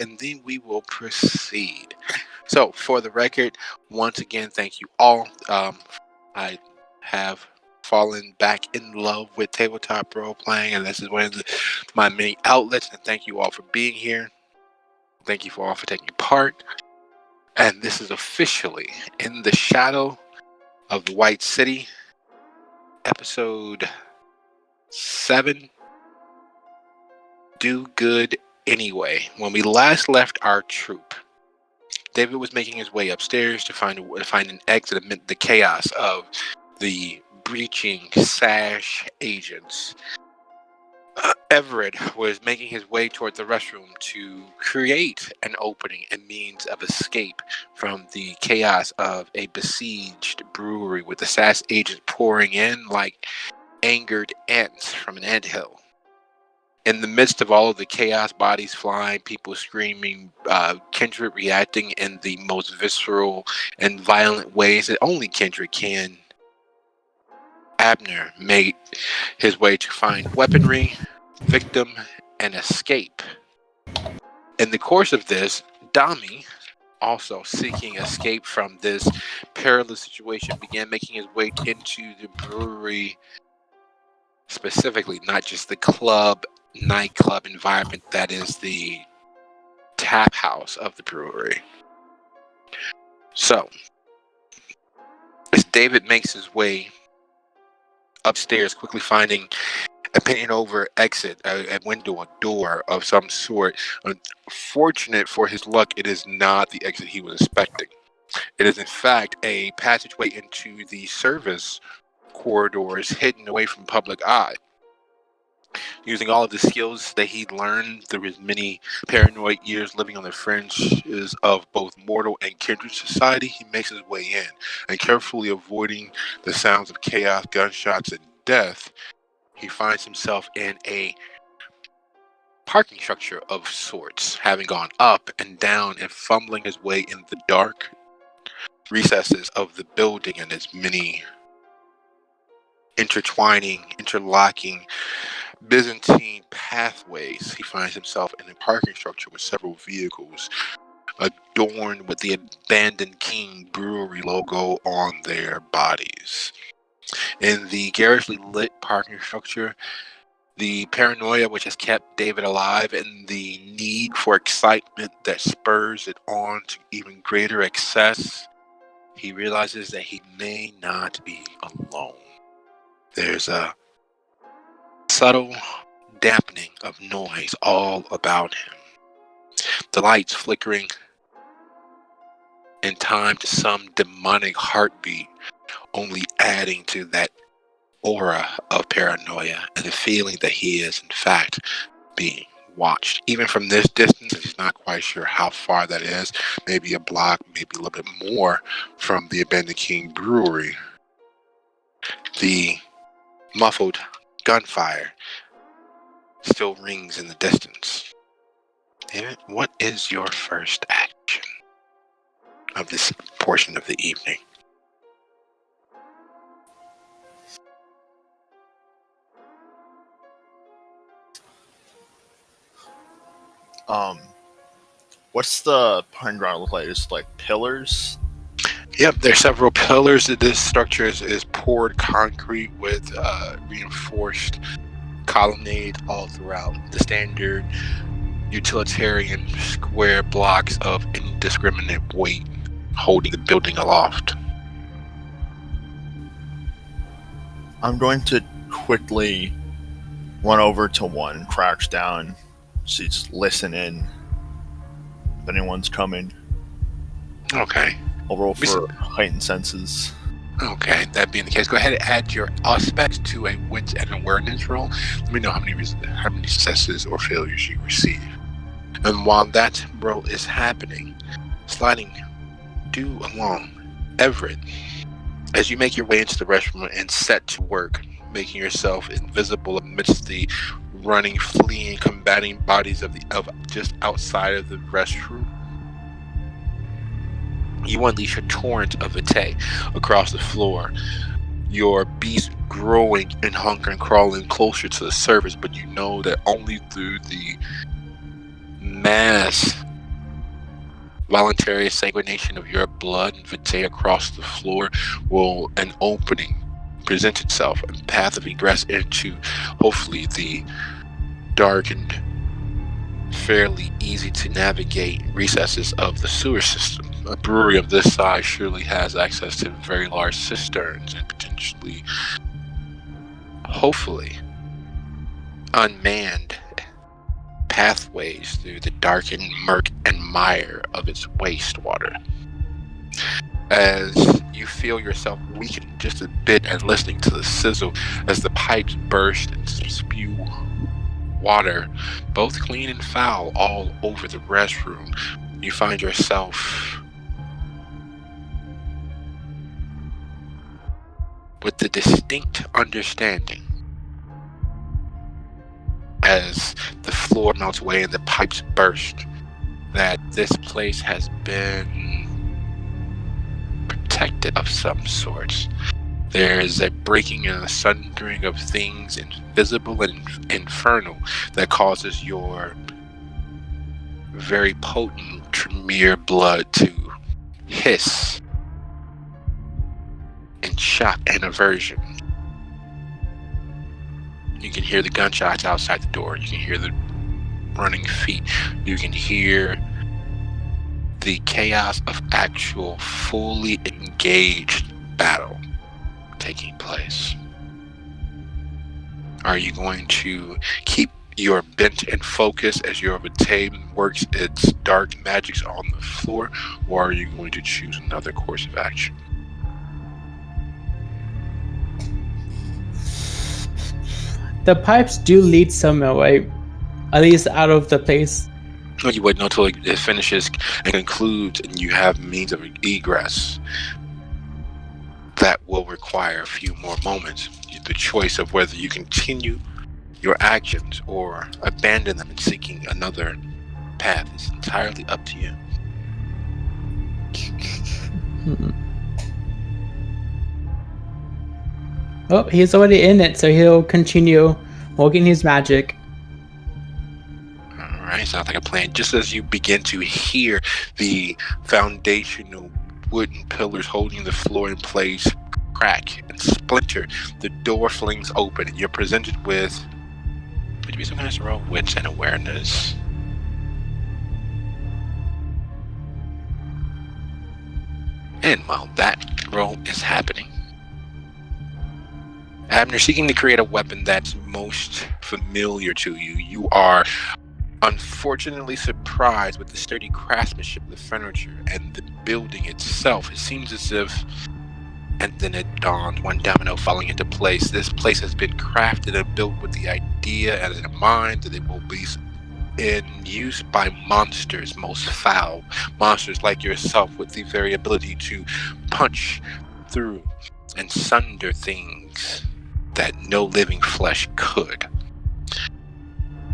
And then we will proceed. So, for the record, once again, thank you all. I have fallen back in love with tabletop role playing, and this is one of my many outlets. And thank you all for being here. Thank you all for taking part. And this is officially In the Shadow of the White City, episode 7. Do good anyway. When we last left our troupe, David was making his way upstairs to find an exit amid the chaos of the breaching sash agents. Everett was making his way toward the restroom to create an opening and means of escape from the chaos of a besieged brewery with the sash agents pouring in like angered ants from an anthill. In the midst of all of the chaos, bodies flying, people screaming, Kendrick reacting in the most visceral and violent ways that only Kendrick can, Abner made his way to find weaponry, victim, and escape. In the course of this, Dami, also seeking escape from this perilous situation, began making his way into the brewery, specifically, not just the nightclub environment that is the tap house of the brewery. So, as David makes his way upstairs, quickly finding a painted over exit, a window, a door of some sort, unfortunate for his luck, it is not the exit he was expecting. It is in fact a passageway into the service corridors hidden away from public eye. Using all of the skills that he learned through his many paranoid years living on the fringes of both mortal and kindred society, he makes his way in, and carefully avoiding the sounds of chaos, gunshots, and death, he finds himself in a parking structure of sorts, having gone up and down and fumbling his way in the dark recesses of the building and its many interlocking Byzantine pathways. He finds himself in a parking structure with several vehicles adorned with the Abandoned King Brewery logo on their bodies. In the garishly lit parking structure, the paranoia which has kept David alive and the need for excitement that spurs it on to even greater excess, he realizes that he may not be alone. There's a subtle dampening of noise all about him. The lights flickering in time to some demonic heartbeat, only adding to that aura of paranoia and the feeling that he is in fact being watched. Even from this distance, he's not quite sure how far that is, maybe a block, maybe a little bit more from the Abandoned King Brewery. The muffled gunfire still rings in the distance. David, what is your first action of this portion of the evening? What's the parking ground look like? Just like pillars? Yep, there's several pillars. This structure is poured concrete with reinforced colonnade all throughout. The standard utilitarian square blocks of indiscriminate weight holding the building aloft. I'm going to quickly run over to one, crouch down, just listen in if anyone's coming. Okay. I'll roll for heightened senses. Okay, that being the case, go ahead and add your aspects to a wits and awareness roll. Let me know how many successes or failures you receive. And while that role is happening, sliding due along Everett, as you make your way into the restroom and set to work, making yourself invisible amidst the running, fleeing, combating bodies of just outside of the restroom, you unleash a torrent of vitae across the floor. Your beast growing in hunger and crawling closer to the surface, but you know that only through the mass voluntary sanguination of your blood and vitae across the floor will an opening present itself, and path of egress into hopefully the darkened, fairly easy to navigate recesses of the sewer system. A brewery of this size surely has access to very large cisterns and potentially, hopefully, unmanned pathways through the darkened murk and mire of its wastewater. As you feel yourself weaken just a bit and listening to the sizzle as the pipes burst and spew water, both clean and foul, all over the restroom, you find yourself with the distinct understanding as the floor melts away and the pipes burst that this place has been protected of some sorts. There is a breaking and a sundering of things invisible and infernal that causes your very potent Tremere blood to hiss in shock and aversion. You can hear the gunshots outside the door. You can hear the running feet. You can hear the chaos of actual fully engaged battle taking place. Are you going to keep your bent and focus as your vitae works its dark magics on the floor, or are you going to choose another course of action? The pipes do lead somewhere, right? At least out of the place. No, you wait until it finishes and concludes, and you have means of egress. That will require a few more moments. The choice of whether you continue your actions or abandon them and seeking another path is entirely up to you. Oh, he's already in it, so he'll continue working his magic. Alright, sounds like a plan. Just as you begin to hear the foundational wooden pillars holding the floor in place crack and splinter, the door flings open and you're presented with, would you be so nice to roll wits and awareness? And while that roll is happening, Abner, seeking to create a weapon that's most familiar to you, you are unfortunately surprised with the sturdy craftsmanship of the furniture and the building itself. It seems as if, and then it dawned, one domino falling into place. This place has been crafted and built with the idea and in mind that it will be in use by monsters, most foul monsters like yourself, with the very ability to punch through and sunder things that no living flesh could.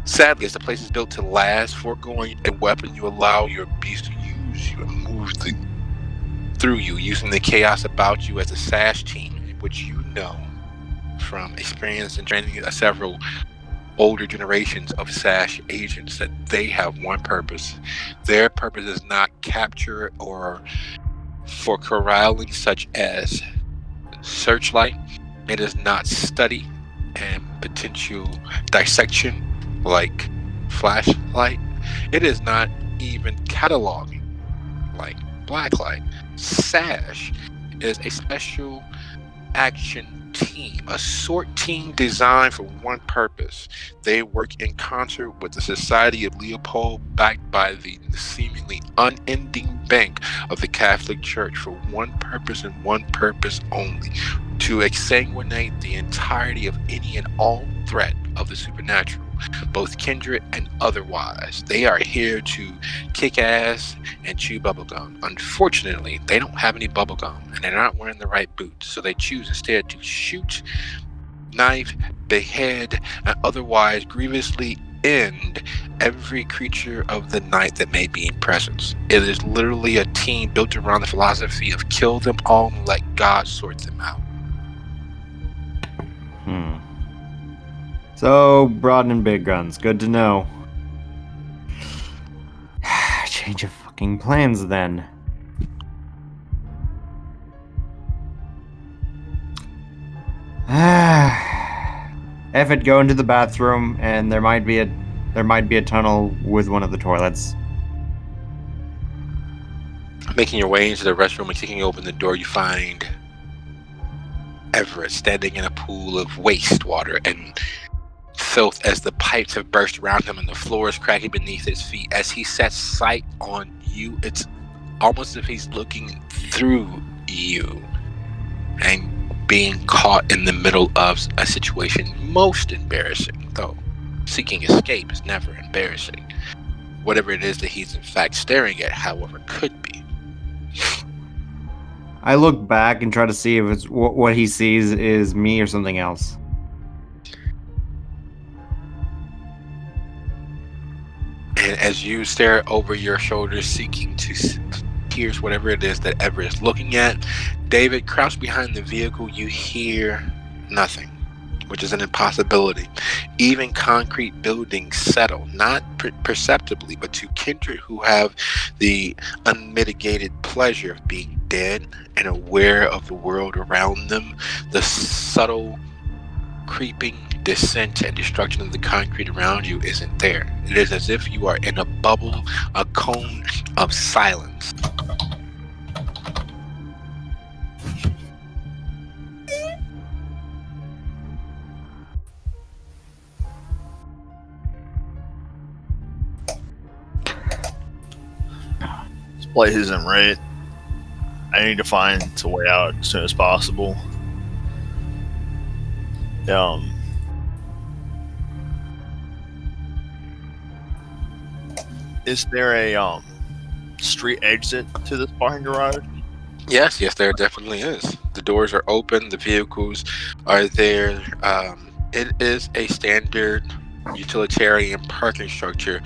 Sadly, as the place is built to last, foregoing a weapon you allow your beast to use you and move through you, using the chaos about you as a SASH team, which you know from experience and training several older generations of SASH agents, that they have one purpose. Their purpose is not capture or for corralling, such as searchlight. It is not study and potential dissection like flashlight. It is not even cataloging like blacklight. SASH is a special action team, a SORT team designed for one purpose. They work in concert with the Society of Leopold, backed by the seemingly unending bank of the Catholic Church, for one purpose and one purpose only: to exsanguinate the entirety of any and all threat of the supernatural. both kindred and otherwise. They are here to kick ass and chew bubblegum. Unfortunately, they don't have any bubblegum, and they're not wearing the right boots, so they choose instead to shoot, knife, behead, and otherwise grievously end every creature of the night that may be in presence. It is literally a team built around the philosophy of kill them all and let God sort them out. So, broad and big guns. Good to know. Change of fucking plans, then. Everett, go into the bathroom, and there might be a tunnel with one of the toilets. Making your way into the restroom and kicking open the door, you find Everett standing in a pool of wastewater and filth as the pipes have burst around him and the floor is cracking beneath his feet. As he sets sight on you, it's almost as if he's looking through you and being caught in the middle of a situation most embarrassing, though seeking escape is never embarrassing. Whatever it is that he's in fact staring at, however, could be. I look back and try to see if it's what he sees is me or something else. And as you stare over your shoulder, seeking to pierce whatever it is that Everett is looking at, David, crouched behind the vehicle, you hear nothing, which is an impossibility. Even concrete buildings settle, not perceptibly, but to kindred who have the unmitigated pleasure of being dead and aware of the world around them, the subtle creeping descent and destruction of the concrete around you isn't there. It is as if you are in a bubble, a cone of silence. This place isn't right. I need to find a way out as soon as possible. Is there a street exit to this parking garage? Yes, there definitely is. The doors are open, the vehicles are there. It is a standard utilitarian parking structure.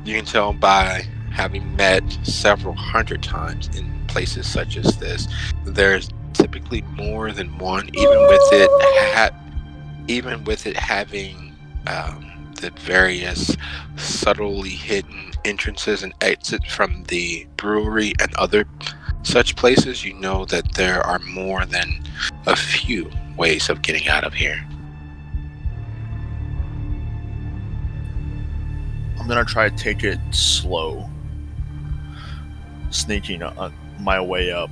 You can tell by having met several hundred times in places such as this. There's typically more than one, even with it having the various subtly hidden entrances and exits from the brewery and other such places. You know that there are more than a few ways of getting out of here. I'm gonna try to take it slow, sneaking my way up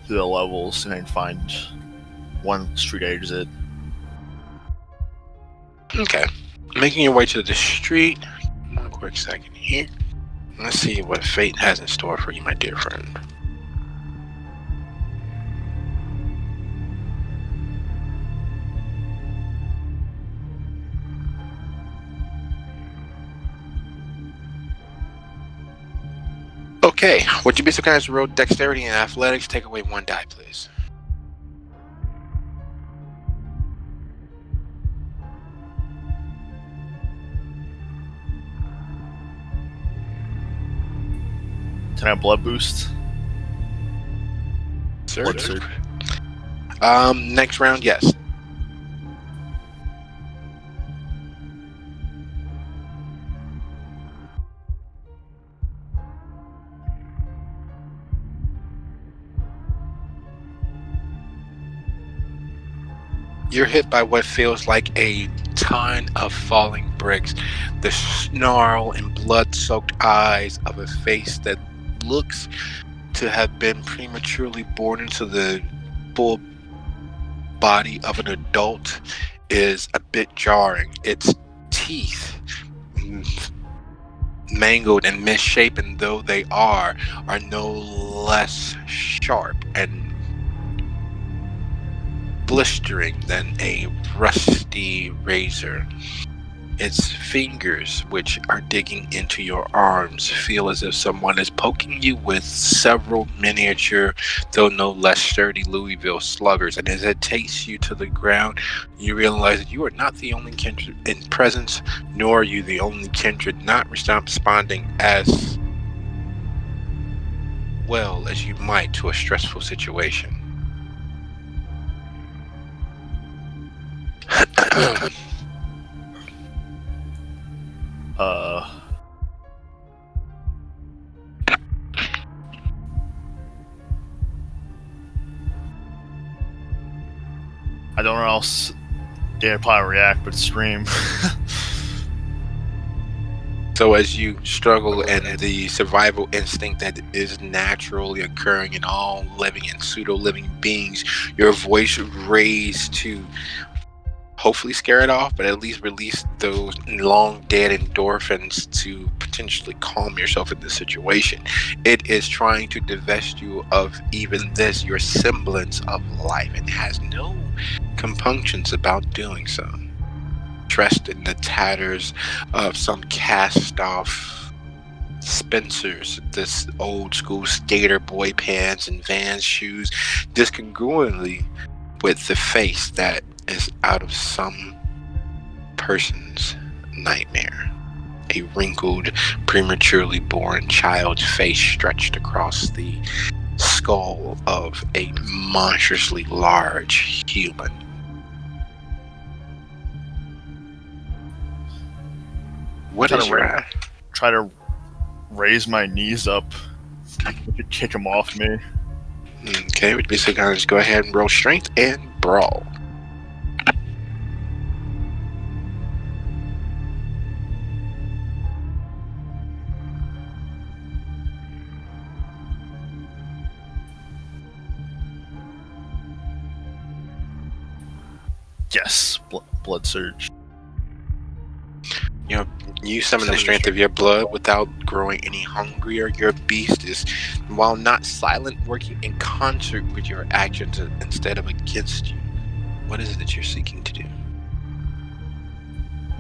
through the levels and then find one street exit. Okay. Making your way to the street. One quick second here. Let's see what fate has in store for you, my dear friend. Okay, would you be so kind as to roll dexterity and athletics? Take away 1 die, please. Can I have blood boost? Sir. Blood surge. Next round, yes. You're hit by what feels like a ton of falling bricks. The snarl and blood-soaked eyes of a face that looks to have been prematurely born into the full body of an adult is a bit jarring. Its teeth, mangled and misshapen though they are no less sharp and blistering than a rusty razor. Its fingers, which are digging into your arms, feel as if someone is poking you with several miniature, though no less sturdy Louisville sluggers. And as it takes you to the ground, you realize that you are not the only kindred in presence, nor are you the only kindred not responding as well as you might to a stressful situation. I don't know how else they'd probably react, but scream. So as you struggle and the survival instinct that is naturally occurring in all living and pseudo-living beings, your voice raised to hopefully scare it off, but at least release those long dead endorphins to potentially calm yourself in this situation. It is trying to divest you of even this, your semblance of life, and has no compunctions about doing so. Dressed in the tatters of some cast-off Spencer's, this old school skater boy pants and Vans shoes, discongruently with the face that is out of some person's nightmare. A wrinkled, prematurely born child's face stretched across the skull of a monstrously large human. What is your Try to raise my knees up. I could kick him off me. Okay, we'd be so kind of just go ahead and roll strength and brawl. Yes, blood surge. You summon the strength of your blood without growing any hungrier. Your beast is, while not silent, working in concert with your actions instead of against you. What is it that you're seeking to do?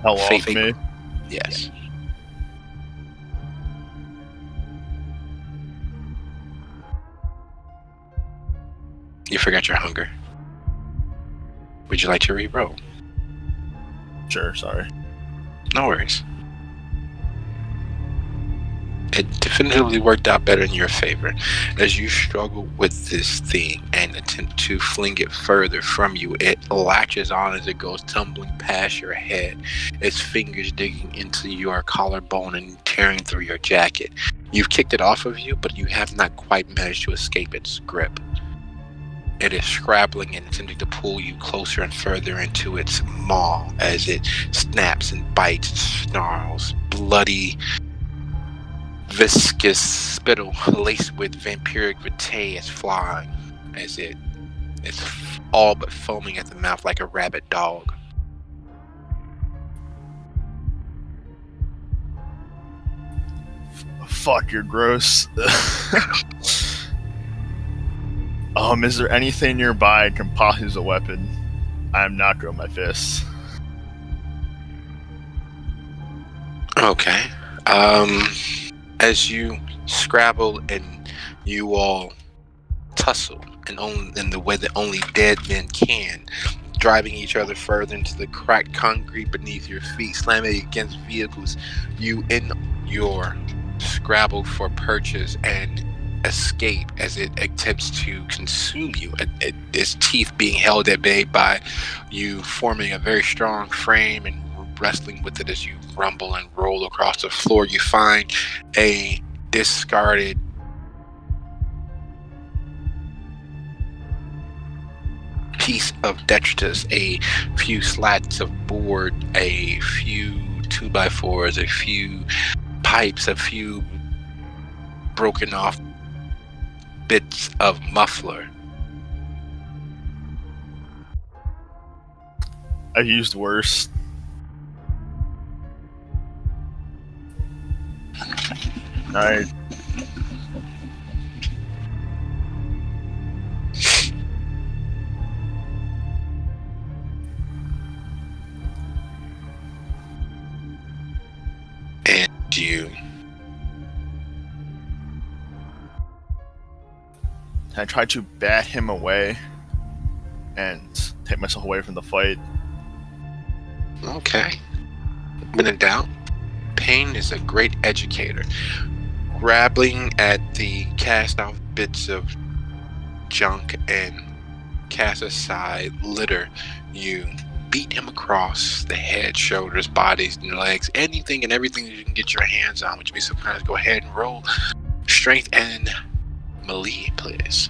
Hell off me? Yes. You forgot your hunger. Would you like to re-roll? Sure, sorry. No worries. It definitively worked out better in your favor as you struggle with this thing and attempt to fling it further from you. It latches on as it goes tumbling past your head, its fingers digging into your collarbone and tearing through your jacket. You've kicked it off of you, but you have not quite managed to escape its grip. It is scrabbling and attempting to pull you closer and further into its maw as it snaps and bites and snarls. Bloody, viscous spittle laced with vampiric vitae is flying as it's all but foaming at the mouth like a rabid dog. Fuck, you're gross. Is there anything nearby I can possibly use a weapon? I am not growing my fists. Okay. As you scrabble and you all tussle in the way that only dead men can, driving each other further into the cracked concrete beneath your feet, slamming against vehicles, you in your scrabble for purchase and escape as it attempts to consume you, its teeth being held at bay by you, forming a very strong frame and wrestling with it as you rumble and roll across the floor. You find a discarded piece of detritus, a few slats of board, a few 2x4s, a few pipes, a few broken off bits of muffler. I used worse. Alright. I try to bat him away and take myself away from the fight. Okay. When in doubt, pain is a great educator. Grabbing at the cast off bits of junk and cast aside litter, you beat him across the head, shoulders, bodies, and legs, anything and everything that you can get your hands on, which means sometimes go ahead and roll strength and melee, please.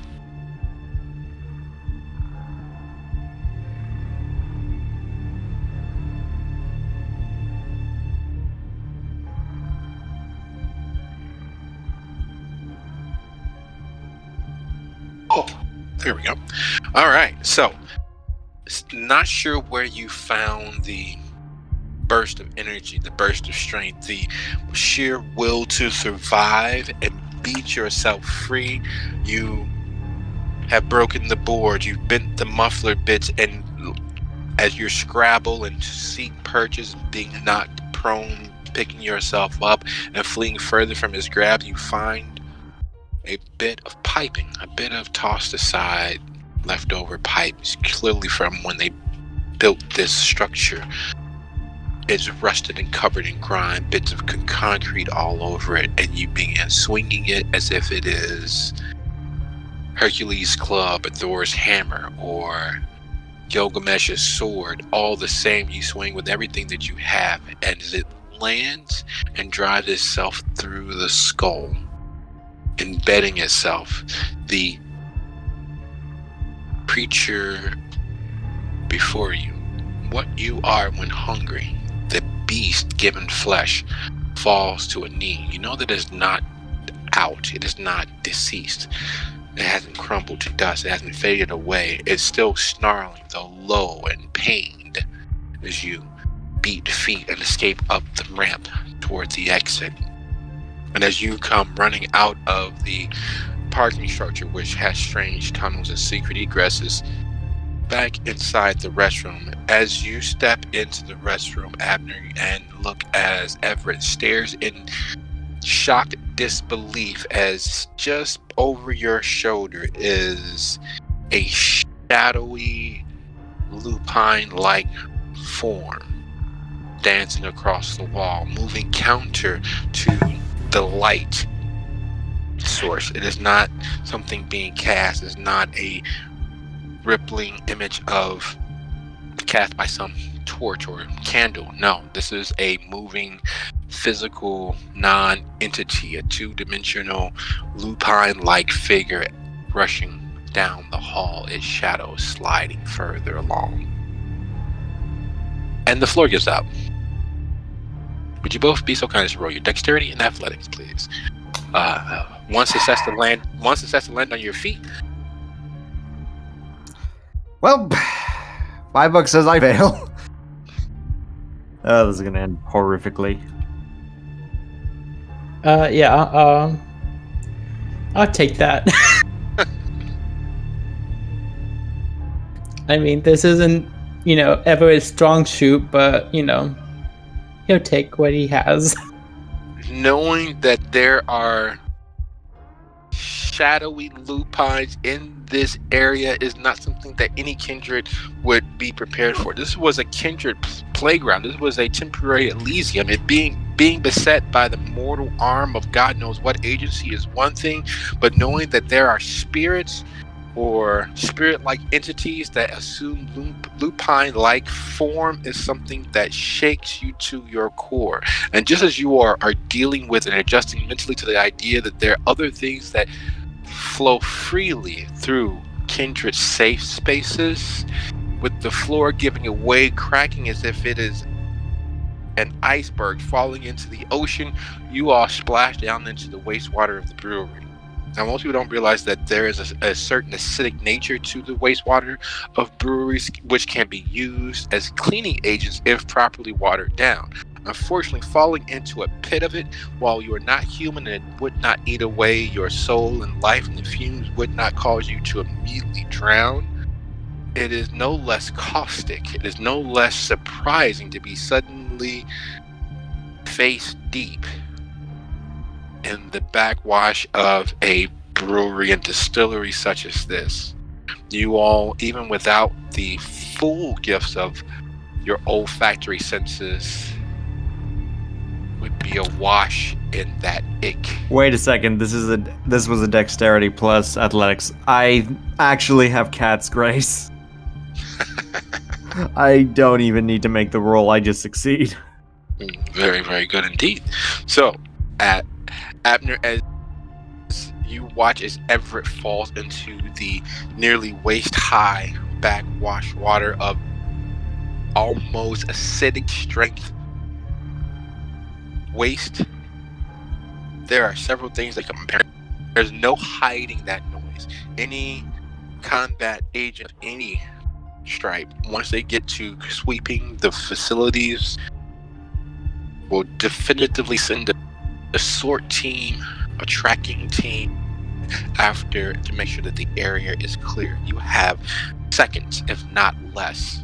Oh, there we go. All right, so not sure where you found the burst of energy, the burst of strength, the sheer will to survive and beat yourself free. You have broken the board, you've bent the muffler bits, and as you scrabble and seek purchase, being knocked prone, picking yourself up and fleeing further from his grab, you find a bit of piping, a bit of tossed aside leftover pipes, clearly from when they built this structure. It's rusted and covered in grime, bits of concrete all over it, and you begin swinging it as if it is Hercules' club, or Thor's hammer, or Gilgamesh's sword. All the same, you swing with everything that you have, and as it lands and drives itself through the skull, embedding itself, the creature before you, what you are when hungry, the beast given flesh, falls to a knee. You know that it is not out, it is not deceased, it hasn't crumbled to dust, it hasn't faded away. It's still snarling, though low and pained, as you beat feet and escape up the ramp towards the exit. And as you come running out of the parking structure, which has strange tunnels and secret egresses, back inside the restroom, as you step into the restroom, Abner, and look as Everett stares in shocked disbelief as just over your shoulder is a shadowy, lupine-like form dancing across the wall, moving counter to the light source. It is not something being cast. It's not a rippling image of cast by some torch or candle. No, this is a moving, physical non-entity, a two-dimensional lupine-like figure rushing down the hall, its shadow sliding further along. And the floor gives out. Would you both be so kind as to roll your dexterity and athletics, please? One success to land on your feet. Well, $5 says I fail. Oh, this is gonna end horrifically. Yeah. I'll take that. I mean, this isn't, Everett's strong suit, but he'll take what he has. Knowing that there are shadowy lupines in this area is not something that any kindred would be prepared for. This was a kindred playground. This was a temporary Elysium. It being beset by the mortal arm of God knows what agency is one thing, but knowing that there are spirits or spirit-like entities that assume lupine-like form is something that shakes you to your core. And just as you are dealing with and adjusting mentally to the idea that there are other things that flow freely through kindred safe spaces, with the floor giving away, cracking as if it is an iceberg falling into the ocean, you all splash down into the wastewater of the brewery. Now, most people don't realize that there is a certain acidic nature to the wastewater of breweries, which can be used as cleaning agents if properly watered down. Unfortunately, falling into a pit of it while you are not human and it would not eat away your soul and life, and the fumes would not cause you to immediately drown, it is no less caustic. It is no less surprising to be suddenly face deep in the backwash of a brewery and distillery such as this, you all, even without the full gifts of your olfactory senses, would be awash in that ick. Wait a second. This was a dexterity plus athletics. I actually have cat's grace. I don't even need to make the roll. I just succeed. Very, very good indeed. So, at Abner, as you watch as Everett falls into the nearly waist-high backwash water of almost acidic strength waste, there are several things that compare. There's no hiding that noise. Any combat agent, any stripe, once they get to sweeping the facilities, will definitively send a sort team, a tracking team after to make sure that the area is clear. You have seconds, if not less.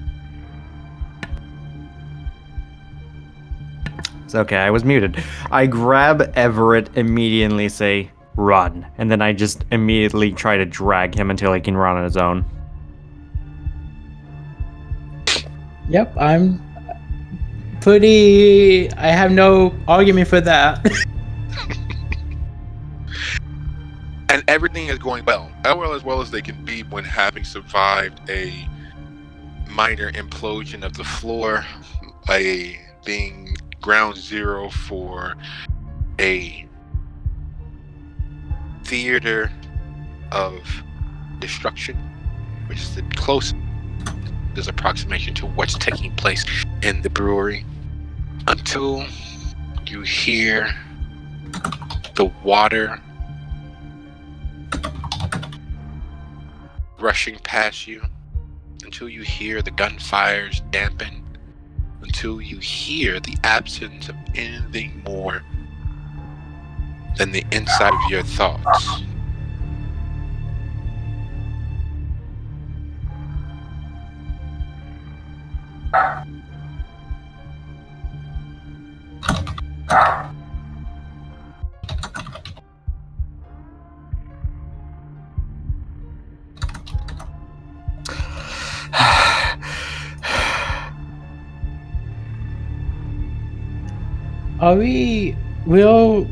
It's okay, I was muted. I grab Everett, immediately say, run. And then I just immediately try to drag him until he can run on his own. Yep, I'm pretty. I have no argument for that. And everything is going well as well as they can be when having survived a minor implosion of the floor, being ground zero for a theater of destruction, which is the closest approximation to what's taking place in the brewery, until you hear the water rushing past you, until you hear the gunfires dampen, until you hear the absence of anything more than the inside of your thoughts. Are we real,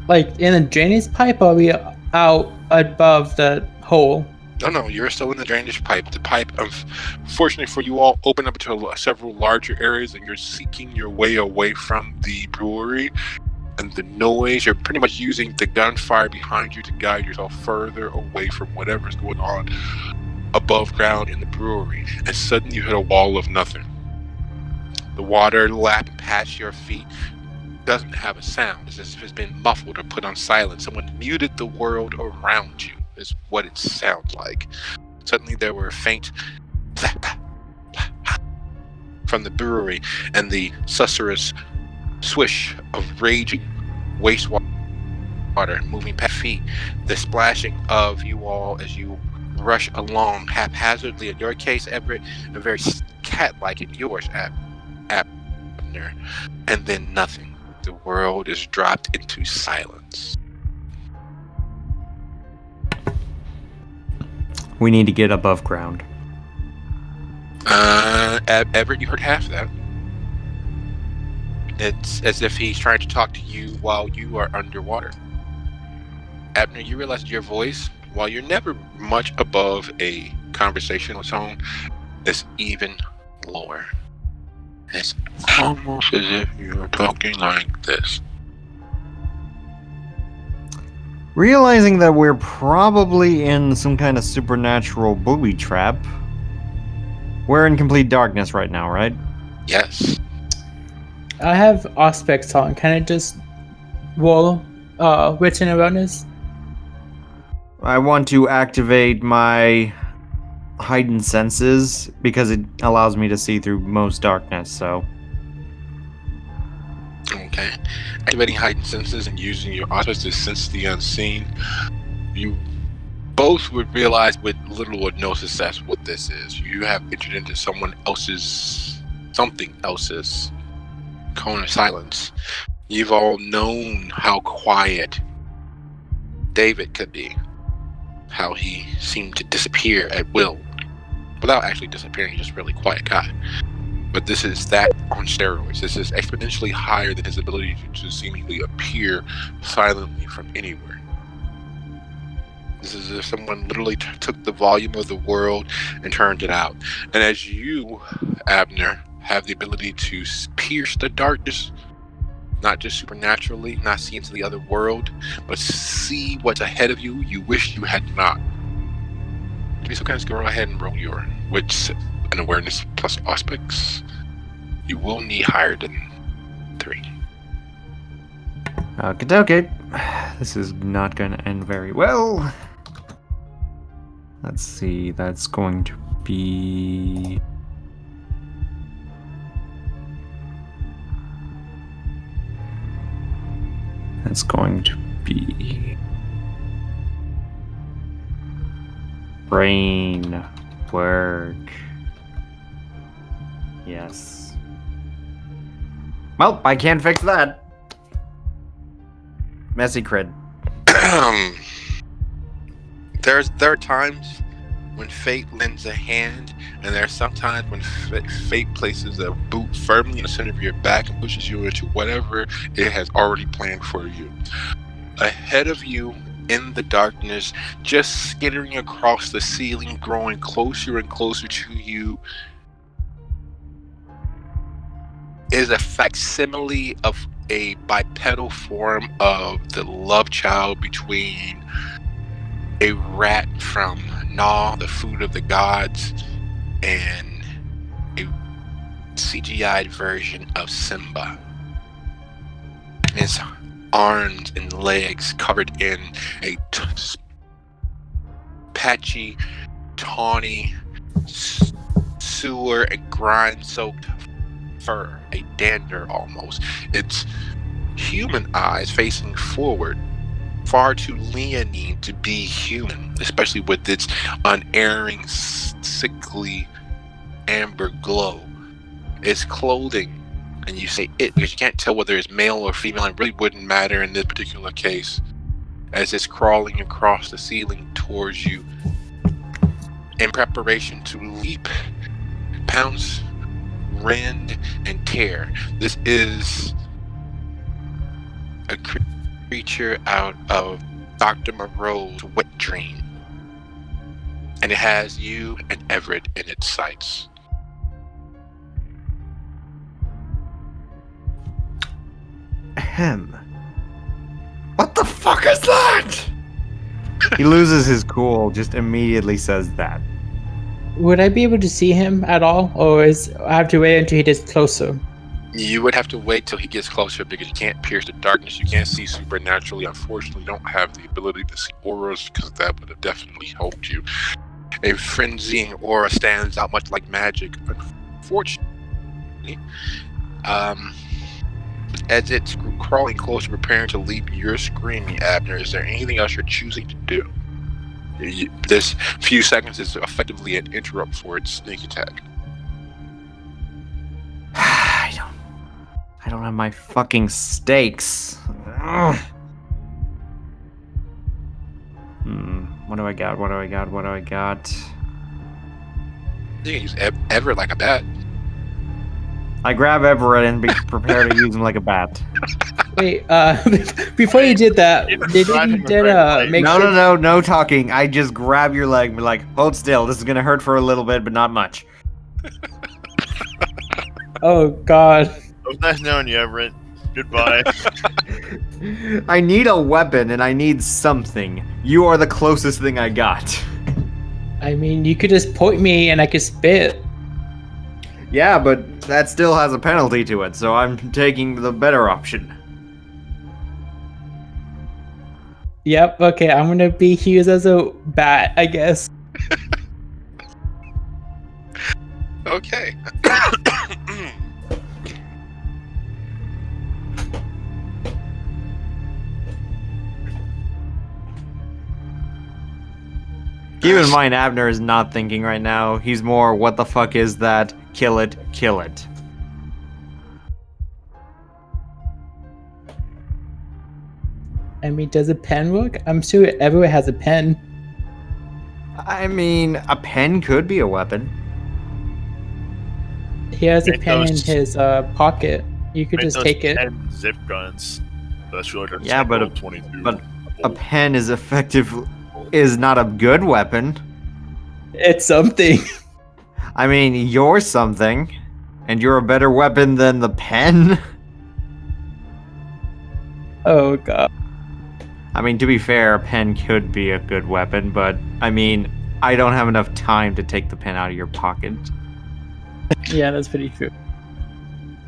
like, in a drainage pipe, or are we out above the hole? No, you're still in the drainage pipe. The pipe, unfortunately for you all, opened up to several larger areas, and you're seeking your way away from the brewery. And the noise, you're pretty much using the gunfire behind you to guide yourself further away from whatever's going on above ground in the brewery. And suddenly you hit a wall of nothing. The water lapping past your feet doesn't have a sound. It's as if it's been muffled or put on silent. Someone muted the world around you, is what it sounds like. Suddenly there were faint from the brewery and the susurrous swish of raging wastewater moving past feet. The splashing of you all as you rush along haphazardly. In your case, Everett, and very cat-like in yours, Abner. And then nothing. The world is dropped into silence. We need to get above ground. Everett, you heard half of that. It's as if he's trying to talk to you while you are underwater. Abner, you realize your voice, while you're never much above a conversational tone, is even lower. It's almost as if you're talking like this. Realizing that we're probably in some kind of supernatural booby trap, we're in complete darkness right now, right? Yes. I have aspects on. Can I just roll written awareness? I want to activate my heightened senses because it allows me to see through most darkness, so. Okay. Activating heightened senses and using your auspice to sense the unseen. You both would realize with little or no success what this is. You have entered into something else's cone of silence. You've all known how quiet David could be. How he seemed to disappear at will. Without actually disappearing, he's just a really quiet guy. But this is that on steroids. This is exponentially higher than his ability to seemingly appear silently from anywhere. This is as if someone literally took the volume of the world and turned it out. And as you, Abner, have the ability to pierce the darkness, not just supernaturally, not see into the other world, but see what's ahead of you, you wish you had not. So can I just go ahead and roll your wits and awareness plus aspects? You will need higher than 3. Okay. This is not going to end very well. Let's see, that's going to be... That's going to be... Brain work. Yes. Well, I can't fix that. Messy crit. There are times when fate lends a hand, and there are sometimes when fate places a boot firmly in the center of your back and pushes you into whatever it has already planned for you. Ahead of you, in the darkness, just skittering across the ceiling, growing closer and closer to you, is a facsimile of a bipedal form of the love child between a rat from Gnaw, the Food of the Gods, and a CGI'd version of Simba. His arms and legs covered in a patchy, tawny, sewer and grime-soaked fur, a dander almost. Its human eyes facing forward, far too leonine to be human, especially with its unerring, sickly amber glow. Its clothing, and you say it because you can't tell whether it's male or female, it really wouldn't matter in this particular case, as it's crawling across the ceiling towards you in preparation to leap, pounce, rend, and tear. This is a creature out of Dr. Moreau's wet dream, and it has you and Everett in its sights. Ahem. What the fuck is that? He loses his cool, just immediately says that. Would I be able to see him at all, or I have to wait until he gets closer? You would have to wait till he gets closer because you can't pierce the darkness. You can't see supernaturally. Unfortunately, you don't have the ability to see auras because that would have definitely helped you. A frenzying aura stands out much like magic. Unfortunately, as it's crawling closer, preparing to leap, you're screaming, Abner. Is there anything else you're choosing to do? This few seconds is effectively an interrupt for its sneak attack. I don't have my fucking stakes. Ugh. What do I got? You can use Everett like a bat. I grab Everett and be prepared to use him like a bat. Wait, before you did that, No talking. I just grab your leg and be like, hold still. This is gonna hurt for a little bit, but not much. Oh God. It was nice knowing you, Everett. Goodbye. I need a weapon and I need something. You are the closest thing I got. I mean, you could just point me and I could spit. Yeah, but that still has a penalty to it, so I'm taking the better option. Yep, okay, I'm gonna be used as a bat, I guess. Okay. Keep in mind, Abner is not thinking right now. He's more, what the fuck is that? Kill it, kill it. I mean, does a pen work? I'm sure everyone has a pen. I mean, a pen could be a weapon. He has a Make pen in those- his pocket. You could Make just those take it. 10 zip guns. That's really like a Yeah, but a- 22. but A pen is not a good weapon. It's something. I mean, you're something, and you're a better weapon than the pen. Oh god. I mean, to be fair, a pen could be a good weapon, but I mean, I don't have enough time to take the pen out of your pocket. Yeah, that's pretty true.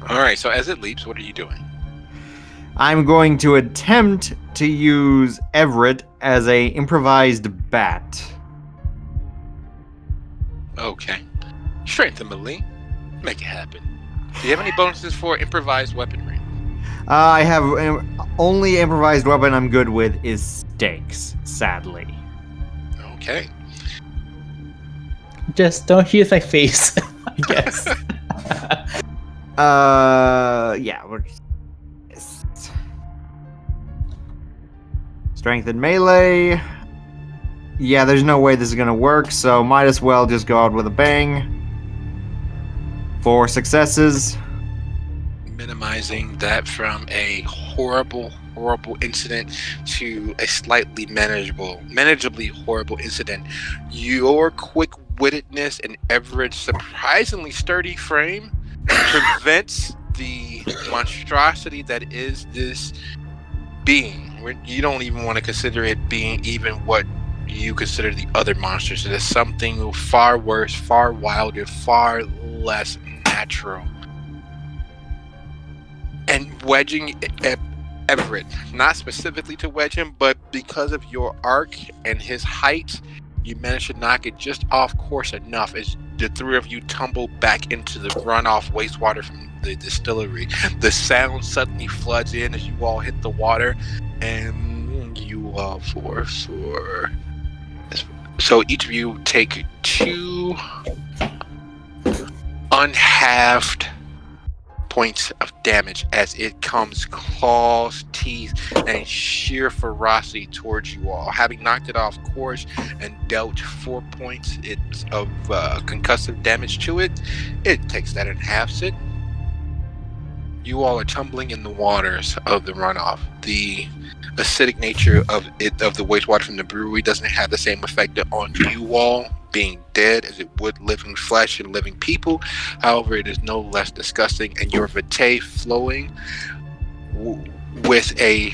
All right. So as it leaps, what are you doing? I'm going to attempt to use Everett as a improvised bat. Okay. Strength and melee. Make it happen. Do you have any bonuses for improvised weaponry? I have only improvised weapon I'm good with is stakes, sadly. Okay. Just don't use my face, I guess. Yeah. Strength and melee. Yeah, there's no way this is gonna work, so might as well just go out with a bang. 4 successes. Minimizing that from a horrible incident to a slightly manageably horrible incident. Your quick-wittedness and Everett's surprisingly sturdy frame prevents the monstrosity that is this being. You don't even want to consider it being even what you consider the other monsters. It is something far worse, far wilder, far less natural. And wedging Everett, not specifically to wedge him, but because of your arc and his height, you manage to knock it just off course enough as the 3 of you tumble back into the runoff wastewater from the distillery. The sound suddenly floods in as you all hit the water, and you all so each of you take 2 unhalved points of damage as it comes claws, teeth, and sheer ferocity towards you all. Having knocked it off course and dealt 4 points of concussive damage to it, it takes that and halves it. You all are tumbling in the waters of the runoff. The acidic nature of the wastewater from the brewery doesn't have the same effect on you all being dead as it would living flesh and living people. However, it is no less disgusting, and your vitae flowing with a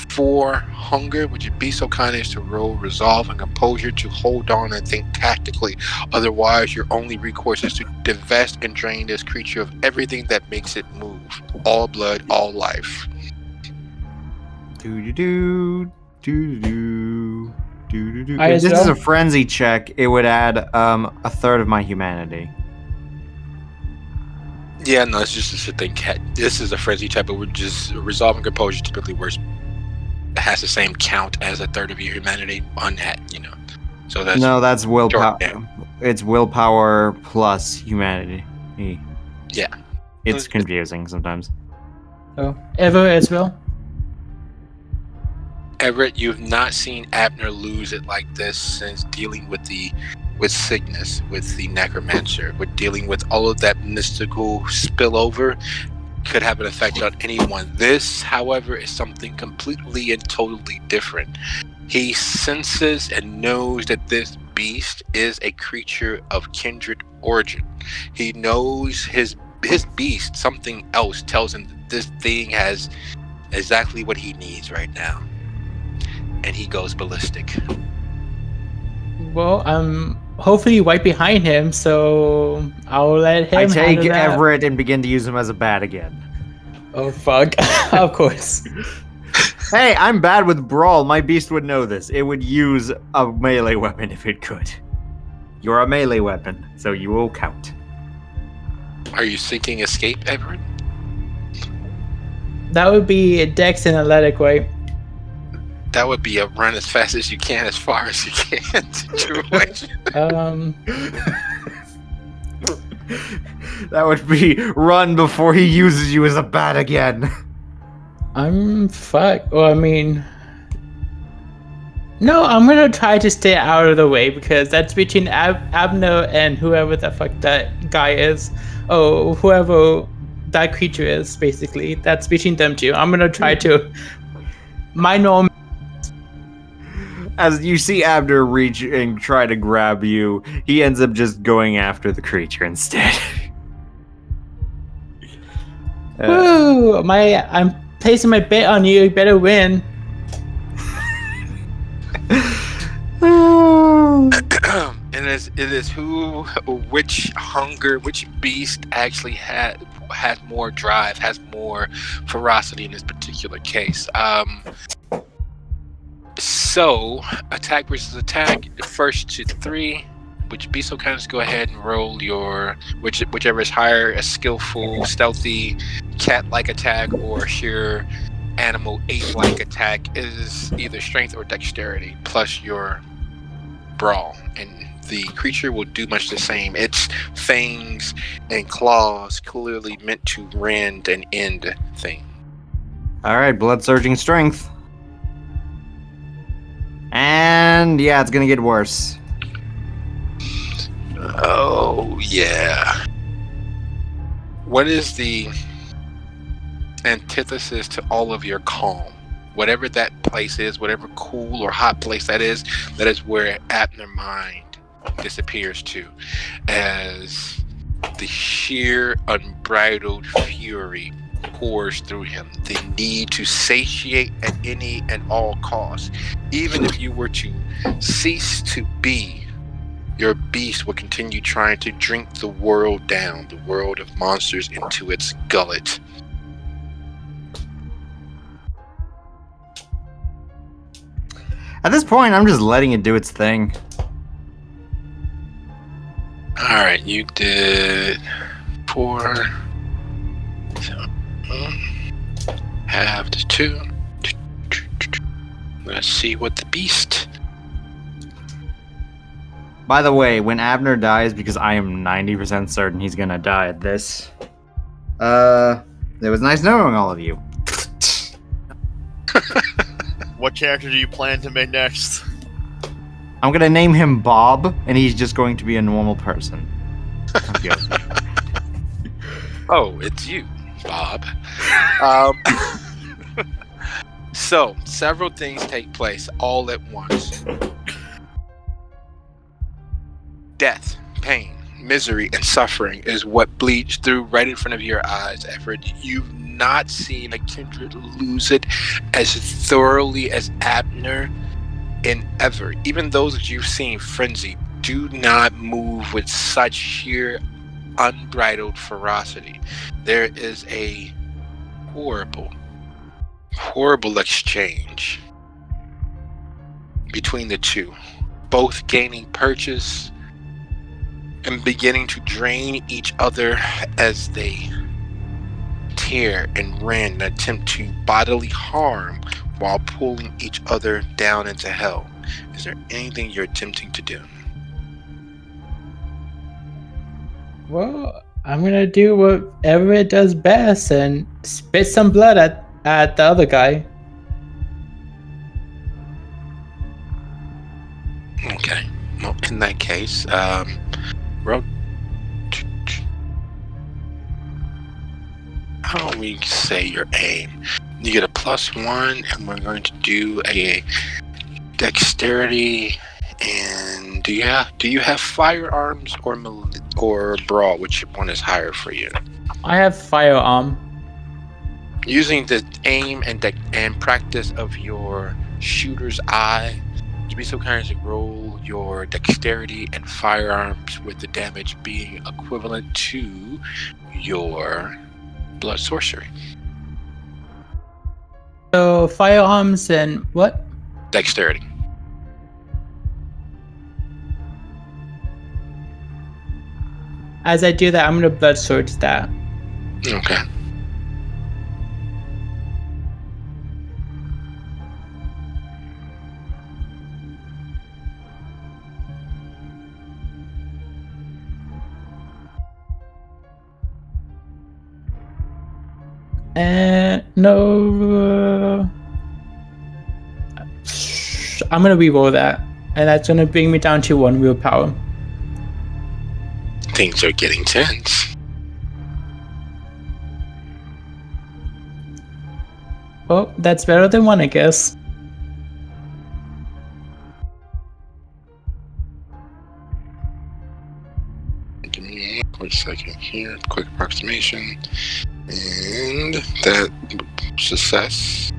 4 hunger. Would you be so kind as to roll resolve and composure to hold on and think tactically? Otherwise, your only recourse is to divest and drain this creature of everything that makes it move. All blood, all life. Do-do-do, do-do-do, do-do-do. I If this as is a well. frenzy check, it would add a third of my humanity. Yeah, no, it's just a thing. This is a frenzy type, but we're just resolving composure typically works. It has the same count as a third of your humanity on that, So that's That's willpower. down. It's willpower plus humanity. Yeah. It's confusing sometimes. Oh, Everett as well. Everett, you've not seen Abner lose it like this since dealing with sickness, with the necromancer, with dealing with all of that mystical spillover could have an effect on anyone. This, however, is something completely and totally different. He senses and knows that this beast is a creature of kindred origin. He knows his beast, something else tells him that this thing has exactly what he needs right now. And he goes ballistic. Well, I'm hopefully right behind him, so I'll let him I take handle that. Everett and begin to use him as a bat again. Oh fuck! Of course. Hey, I'm bad with brawl. My beast would know this. It would use a melee weapon if it could. You're a melee weapon, so you will count. Are you seeking escape, Everett? That would be a Dex and athletic, right? That would be a run as fast as you can, as far as you can situation. That would be run before he uses you as a bat again. I'm fuck. Well, I mean, No, I'm gonna try to stay out of the way because that's between Abner and whoever the fuck that guy is. Oh, whoever that creature is, basically. That's between them two. I'm gonna try to. My norm. As you see Abner reach and try to grab you, he ends up just going after the creature instead. Woo! I'm placing my bet on you. You better win. It is which beast actually has more drive, has more ferocity in this particular case. So attack versus attack, first to 3. Which be so kind of just go ahead and roll your whichever is higher, a skillful, stealthy, cat-like attack or sheer animal ape-like attack is either strength or dexterity plus your brawl, and the creature will do much the same. Its fangs and claws clearly meant to rend and end thing. Alright, blood surging strength. And yeah, it's gonna get worse. Oh yeah. What is the antithesis to all of your calm? Whatever that place is, whatever cool or hot place that is where Abner mind disappears to, as the sheer unbridled fury pours through him. The need to satiate at any and all costs. Even if you were to cease to be, your beast will continue trying to drink the world down, the world of monsters, into its gullet. At this point, I'm just letting it do its thing. Alright, you did 4. So, half to 2. Let's see what the beast. By the way, when Abner dies, because I am 90% certain he's gonna die at this, it was nice knowing all of you. What character do you plan to make next? I'm gonna name him Bob, and he's just going to be a normal person. I'm joking. Oh, it's you, Bob. So, several things take place all at once. Death, pain, misery, and suffering is what bleeds through right in front of your eyes, Everett. You've not seen a kindred lose it as thoroughly as Abner and Everett. Even those that you've seen frenzied do not move with such sheer unbridled ferocity. There is a horrible exchange between the two, both gaining purchase and beginning to drain each other as they tear and rend and attempt to bodily harm while pulling each other down into hell. Is there anything you're attempting to do? Well, I'm gonna do what Everett does best and spit some blood at the other guy. Okay. Well, in that case, roll. How do we say your aim? You get a +1, and we're going to do a dexterity. And do you have firearms or brawl? Which one is higher for you? I have firearm. Using the aim and practice of your shooter's eye, to be so kind as to roll your dexterity and firearms with the damage being equivalent to your blood sorcery. So firearms and what? Dexterity. As I do that, I'm gonna blood sword that. Okay. And no, I'm gonna reroll that, and that's gonna bring me down to 1 willpower. Things are getting tense. Well, that's better than 1, I guess. Give me 1 quick second here. Quick approximation. And that success.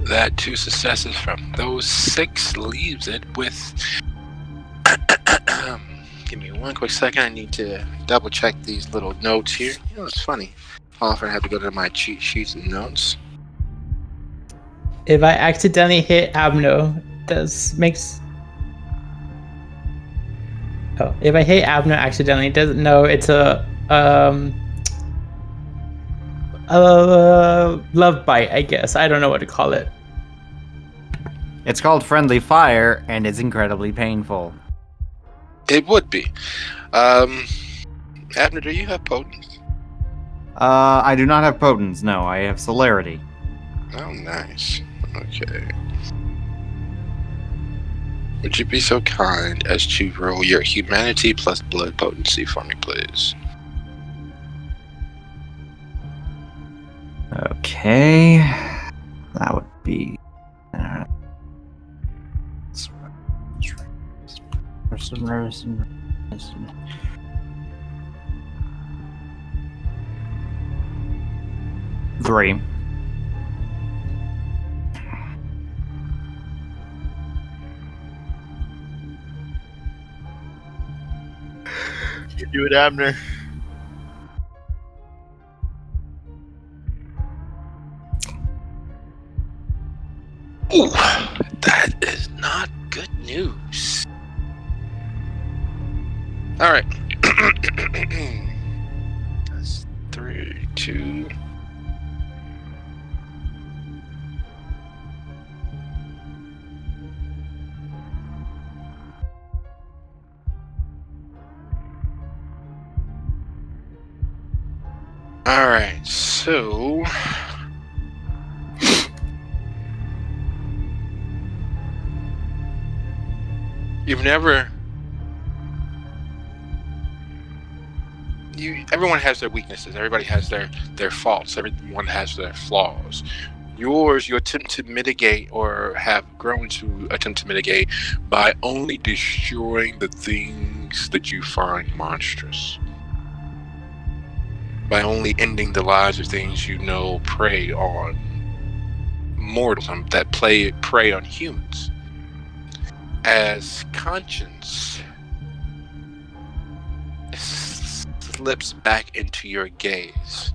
That 2 successes from those 6 leaves it with. Give me 1 quick second. I need to double check these little notes here. You know, it's funny. Often I have to go to my cheat sheets and notes. If I accidentally hit Abner, if I hit Abner accidentally, doesn't know it's a love bite, I guess. I don't know what to call it. It's called friendly fire, and it's incredibly painful. It would be. Abner, do you have potence? I do not have potence, no. I have celerity. Oh, nice. Okay. Would you be so kind as to roll your humanity plus blood potency for me, please? Okay. That would be... Three. You do it, Abner. Ooh, that is not good news. All right. That's 3, 2. All right, so everyone has their weaknesses. Everybody has their faults. Everyone has their flaws. You attempt to mitigate, or have grown to attempt to mitigate, by only destroying the things that you find monstrous. By only ending the lives of things you know prey on mortals, that prey on humans. As conscience slips back into your gaze,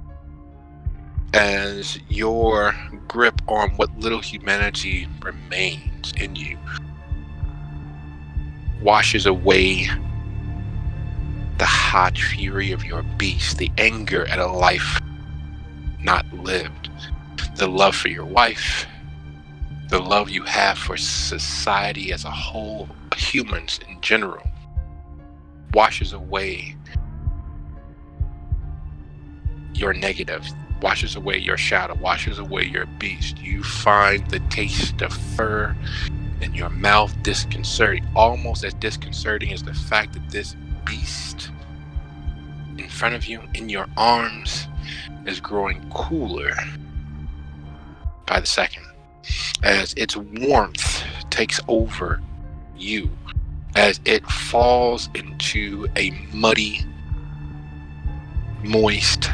as your grip on what little humanity remains in you washes away the hot fury of your beast, the anger at a life not lived, the love for your wife, the love you have for society as a whole, humans in general, washes away your negative, washes away your shadow, washes away your beast. You find the taste of fur in your mouth disconcerting, almost as disconcerting as the fact that this beast in front of you, in your arms, is growing cooler by the second, as its warmth takes over you, as it falls into a muddy, moist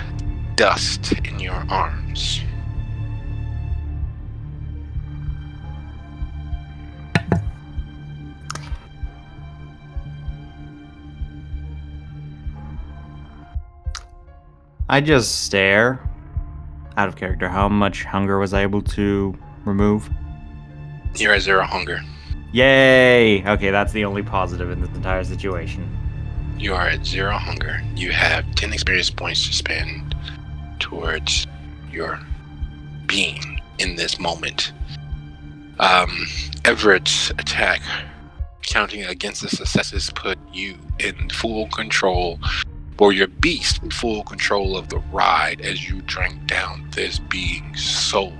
dust in your arms. I just stare. Out of character, how much hunger was I able to remove? You're at 0 hunger. Yay! Okay, that's the only positive in this entire situation. You are at 0 hunger. You have 10 experience points to spend towards your being in this moment. Everett's attack, counting against the successes, put you in full control, or your beast in full control of the ride as you drank down this being's soul.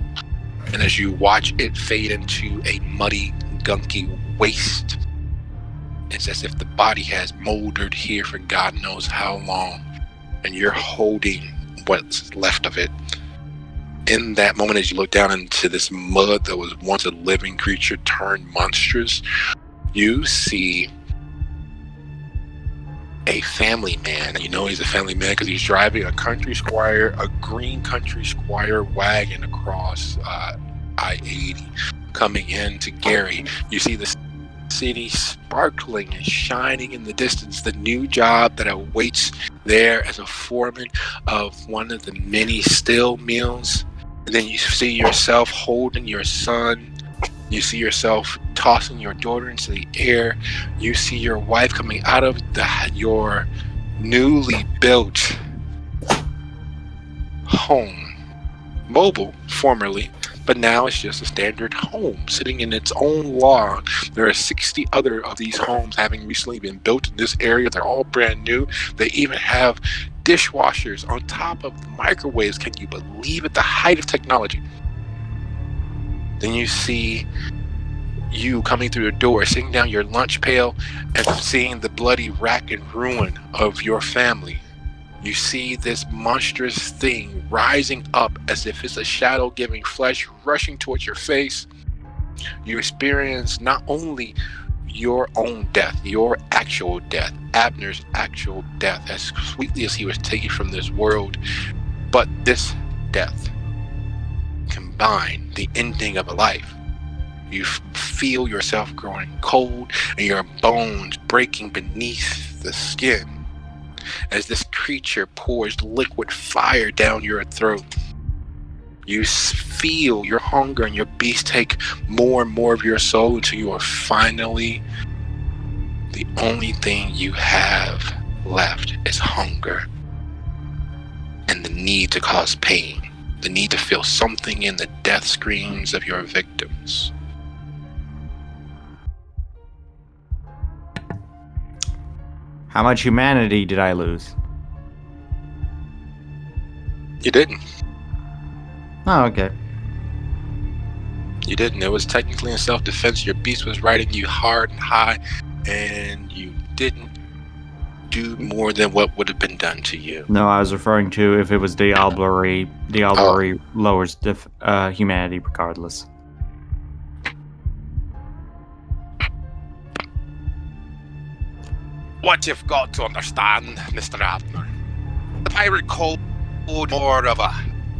And as you watch it fade into a muddy, gunky waste, it's as if the body has moldered here for God knows how long, and you're holding what's left of it. In that moment, as you look down into this mud that was once a living creature turned monstrous, you see a family man. And you know he's a family man because he's driving a green country squire wagon across I-80 coming into Gary. You see the city sparkling and shining in the distance, the new job that awaits there as a foreman of one of the many still mills. And then you see yourself holding your son. You see yourself tossing your daughter into the air. You see your wife coming out of your newly built home. Mobile, formerly, but now it's just a standard home sitting in its own lawn. There are 60 other of these homes having recently been built in this area. They're all brand new. They even have dishwashers on top of the microwaves. Can you believe it? The height of technology. Then you see you coming through the door, sitting down your lunch pail, and seeing the bloody rack and ruin of your family. You see this monstrous thing rising up as if it's a shadow giving flesh, rushing towards your face. You experience not only your own death, your actual death, Abner's actual death, as sweetly as he was taken from this world, but this death combined, the ending of a life. You feel yourself growing cold and your bones breaking beneath the skin as this creature pours liquid fire down your throat. You feel your hunger and your beast take more and more of your soul until you are finally, the only thing you have left is hunger and the need to cause pain, the need to feel something in the death screams of your victims. How much humanity did I lose? You didn't. Oh, okay. You didn't. It was technically in self-defense. Your beast was riding you hard and high, and you didn't do more than what would have been done to you. No, I was referring to if it was Diablerie. Diablerie lowers humanity regardless. What you've got to understand, Mr. Abner, the pirate code more of a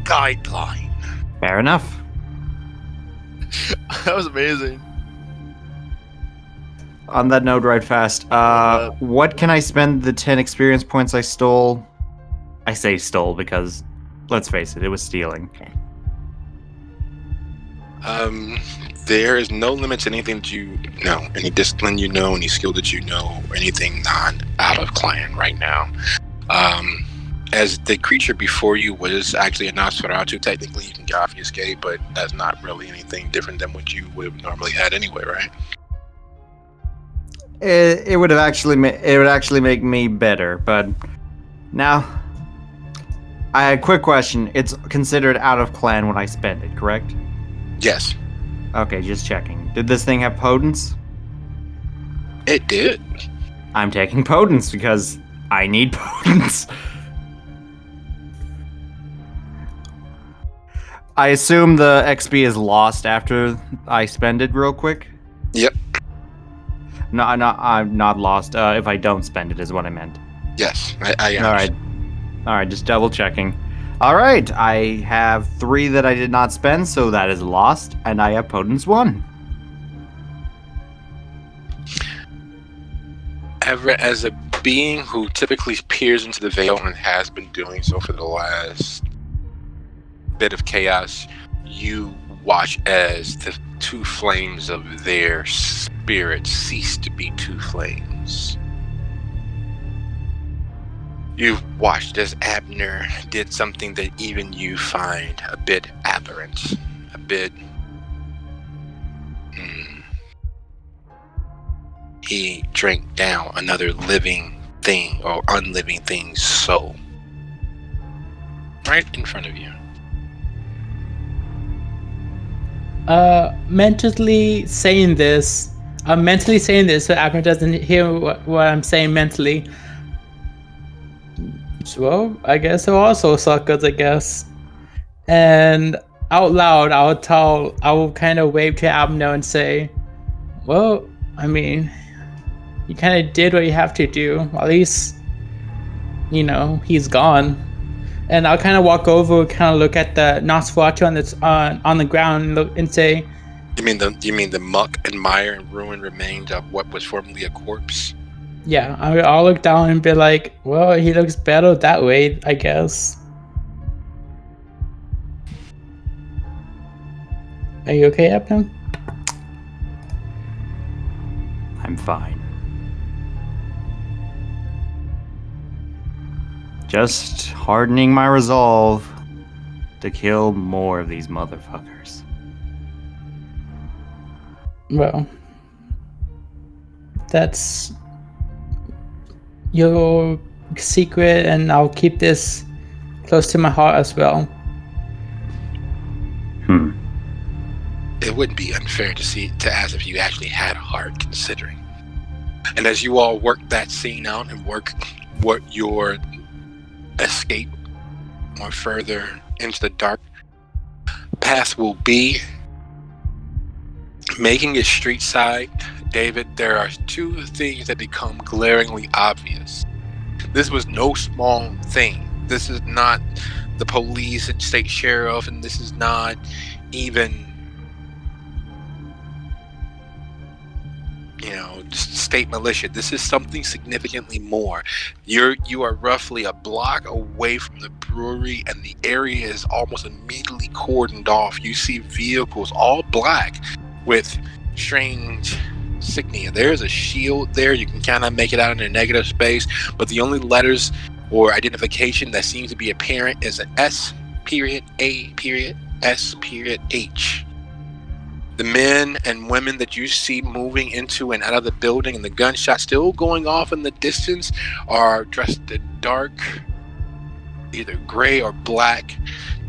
guideline. Fair enough. That was amazing. On that note, right fast, what can I spend the 10 experience points I stole? I say stole because, let's face it was stealing. There is no limit to anything that you know, any discipline you know, any skill that you know, or anything not out of clan right now. As the creature before you was actually a Nosferatu, technically you can get off your escape, but that's not really anything different than what you would have normally had anyway, right? It would actually make me better, but now I quick question. It's considered out of clan when I spend it, correct? Yes. Okay, just checking. Did this thing have potence? It did. I'm taking potence because I need potence. I assume the XP is lost after I spend it real quick? Yep. No, I'm not lost. If I don't spend it is what I meant. Yes, I understand. All right, just double checking. All right, I have 3 that I did not spend, so that is lost, and I have potence 1. Everett, as a being who typically peers into the veil and has been doing so for the last bit of chaos, you watch as the 2 flames of their spirit cease to be 2 flames. You've watched as Abner did something that even you find a bit aberrant, a bit... He drank down another living thing or unliving thing's soul. Right in front of you. mentally saying this. I'm mentally saying this so Abner doesn't hear what I'm saying mentally. So, well, I guess it also suckers, I guess. And out loud, I will kind of wave to Abner and say, well, I mean, you kind of did what you have to do. At least, he's gone. And I'll kind of walk over, kind of look at the Nosferatu on the ground, and say, You mean the muck and mire and ruined remains of what was formerly a corpse? yeah, I'll look down and be like, well, he looks better that way, I guess. Are you okay, Abner? I'm fine. Just hardening my resolve to kill more of these motherfuckers. Well, that's your secret, and I'll keep this close to my heart as well. It wouldn't be unfair to ask if you actually had a heart, considering. And as you all work that scene out and work what your escape or further into the dark path will be, making it street side, David, there are two things that become glaringly obvious. This was no small thing. This is not the police and state sheriff, and this is not even state militia. This is something significantly more. You are roughly a block away from the brewery, and the area is almost immediately cordoned off. You see vehicles all black with strange insignia. There's a shield there. You can kind of make it out in a negative space, but the only letters or identification that seems to be apparent is an S period A period S period H. The men and women that you see moving into and out of the building and the gunshots still going off in the distance are dressed in dark, either gray or black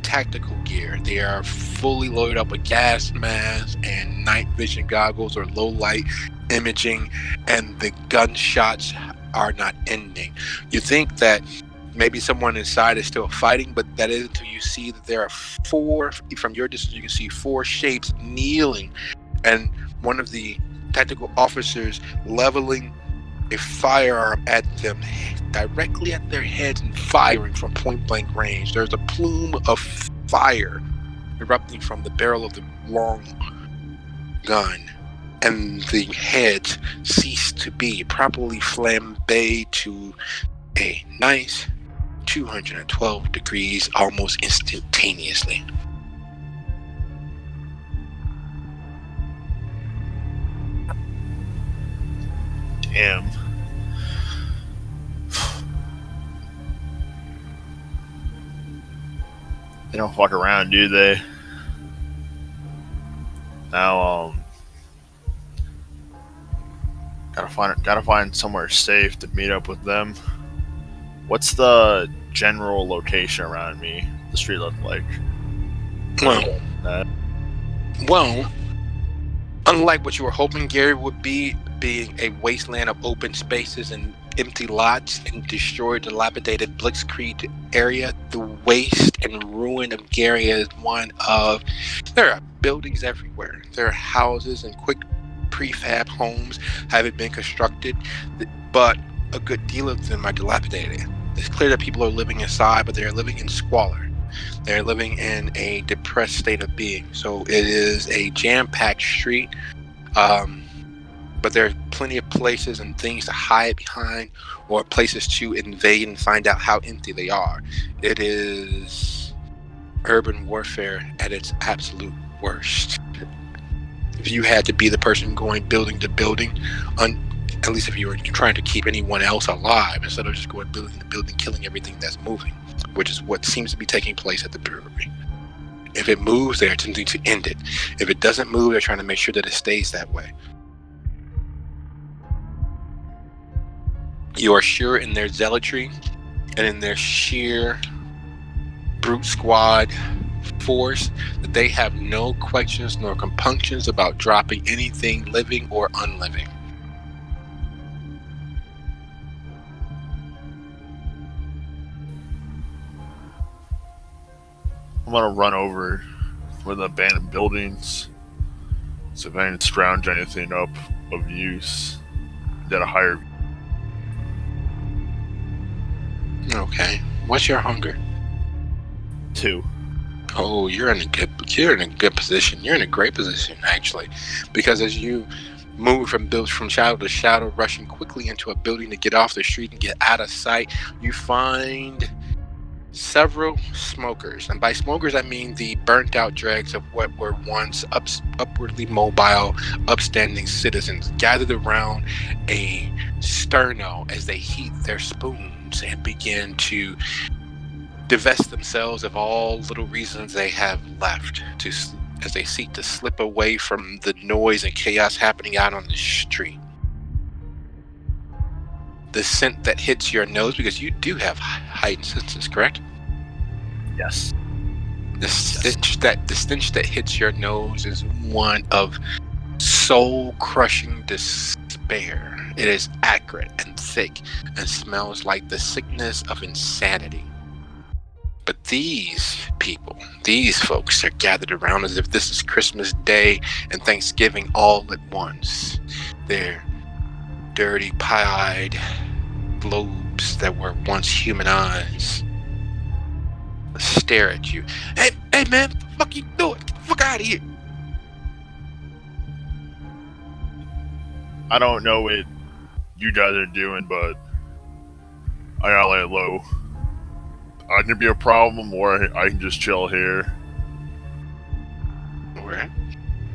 tactical gear. They are fully loaded up with gas masks and night vision goggles or low light imaging, and the gunshots are not ending. You think that maybe someone inside is still fighting, but that is until you see that there are four, from your distance you can see four shapes kneeling, and one of the tactical officers leveling a firearm at them, directly at their heads, and firing from point blank range. There's a plume of fire erupting from the barrel of the long gun, and the heads cease to be, properly flambéed to a nice 212 degrees almost instantaneously. Damn. They don't fuck around, do they? Now, gotta find somewhere safe to meet up with them. What's the general location around me? The street look like? Well, unlike what you were hoping Gary would be, being a wasteland of open spaces and empty lots and destroyed, dilapidated blitzkrieg area, the waste and ruin of Gary is one of, there are buildings everywhere. There are houses and quick prefab homes having been constructed, but a good deal of them are dilapidated. It's clear that people are living inside, but they're living in squalor. They're living in a depressed state of being. So it is a jam-packed street, but there are plenty of places and things to hide behind, or places to invade and find out how empty they are. It is urban warfare at its absolute worst. If you had to be the person going building to building, at least if you were trying to keep anyone else alive, instead of just going building to building, killing everything that's moving, which is what seems to be taking place at the brewery. If it moves, they're attempting to end it. If it doesn't move, they're trying to make sure that it stays that way. You are sure in their zealotry and in their sheer brute squad force that they have no questions nor compunctions about dropping anything living or unliving. I'm gonna run over where the abandoned buildings, so if I can scrounge anything up of use, get a higher. Okay. What's your hunger? 2. Oh, you're in a good position. You're in a great position, actually, because as you move from shadow to shadow, rushing quickly into a building to get off the street and get out of sight, you find several smokers, and by smokers I mean the burnt out dregs of what were once upwardly mobile, upstanding citizens gathered around a sterno as they heat their spoons and begin to divest themselves of all little reasons they have left as they seek to slip away from the noise and chaos happening out on the street. The scent that hits your nose, because you do have heightened senses, correct? Yes. The stench that hits your nose is one of soul-crushing despair. It is acrid and thick and smells like the sickness of insanity. But these folks are gathered around as if this is Christmas Day and Thanksgiving all at once. They're dirty, pie-eyed globes that were once human eyes stare at you. Hey man, what the fuck you doing? Get the fuck out of here. I don't know what you guys are doing, but I gotta lay it low. I can be a problem, or I can just chill here. Alright.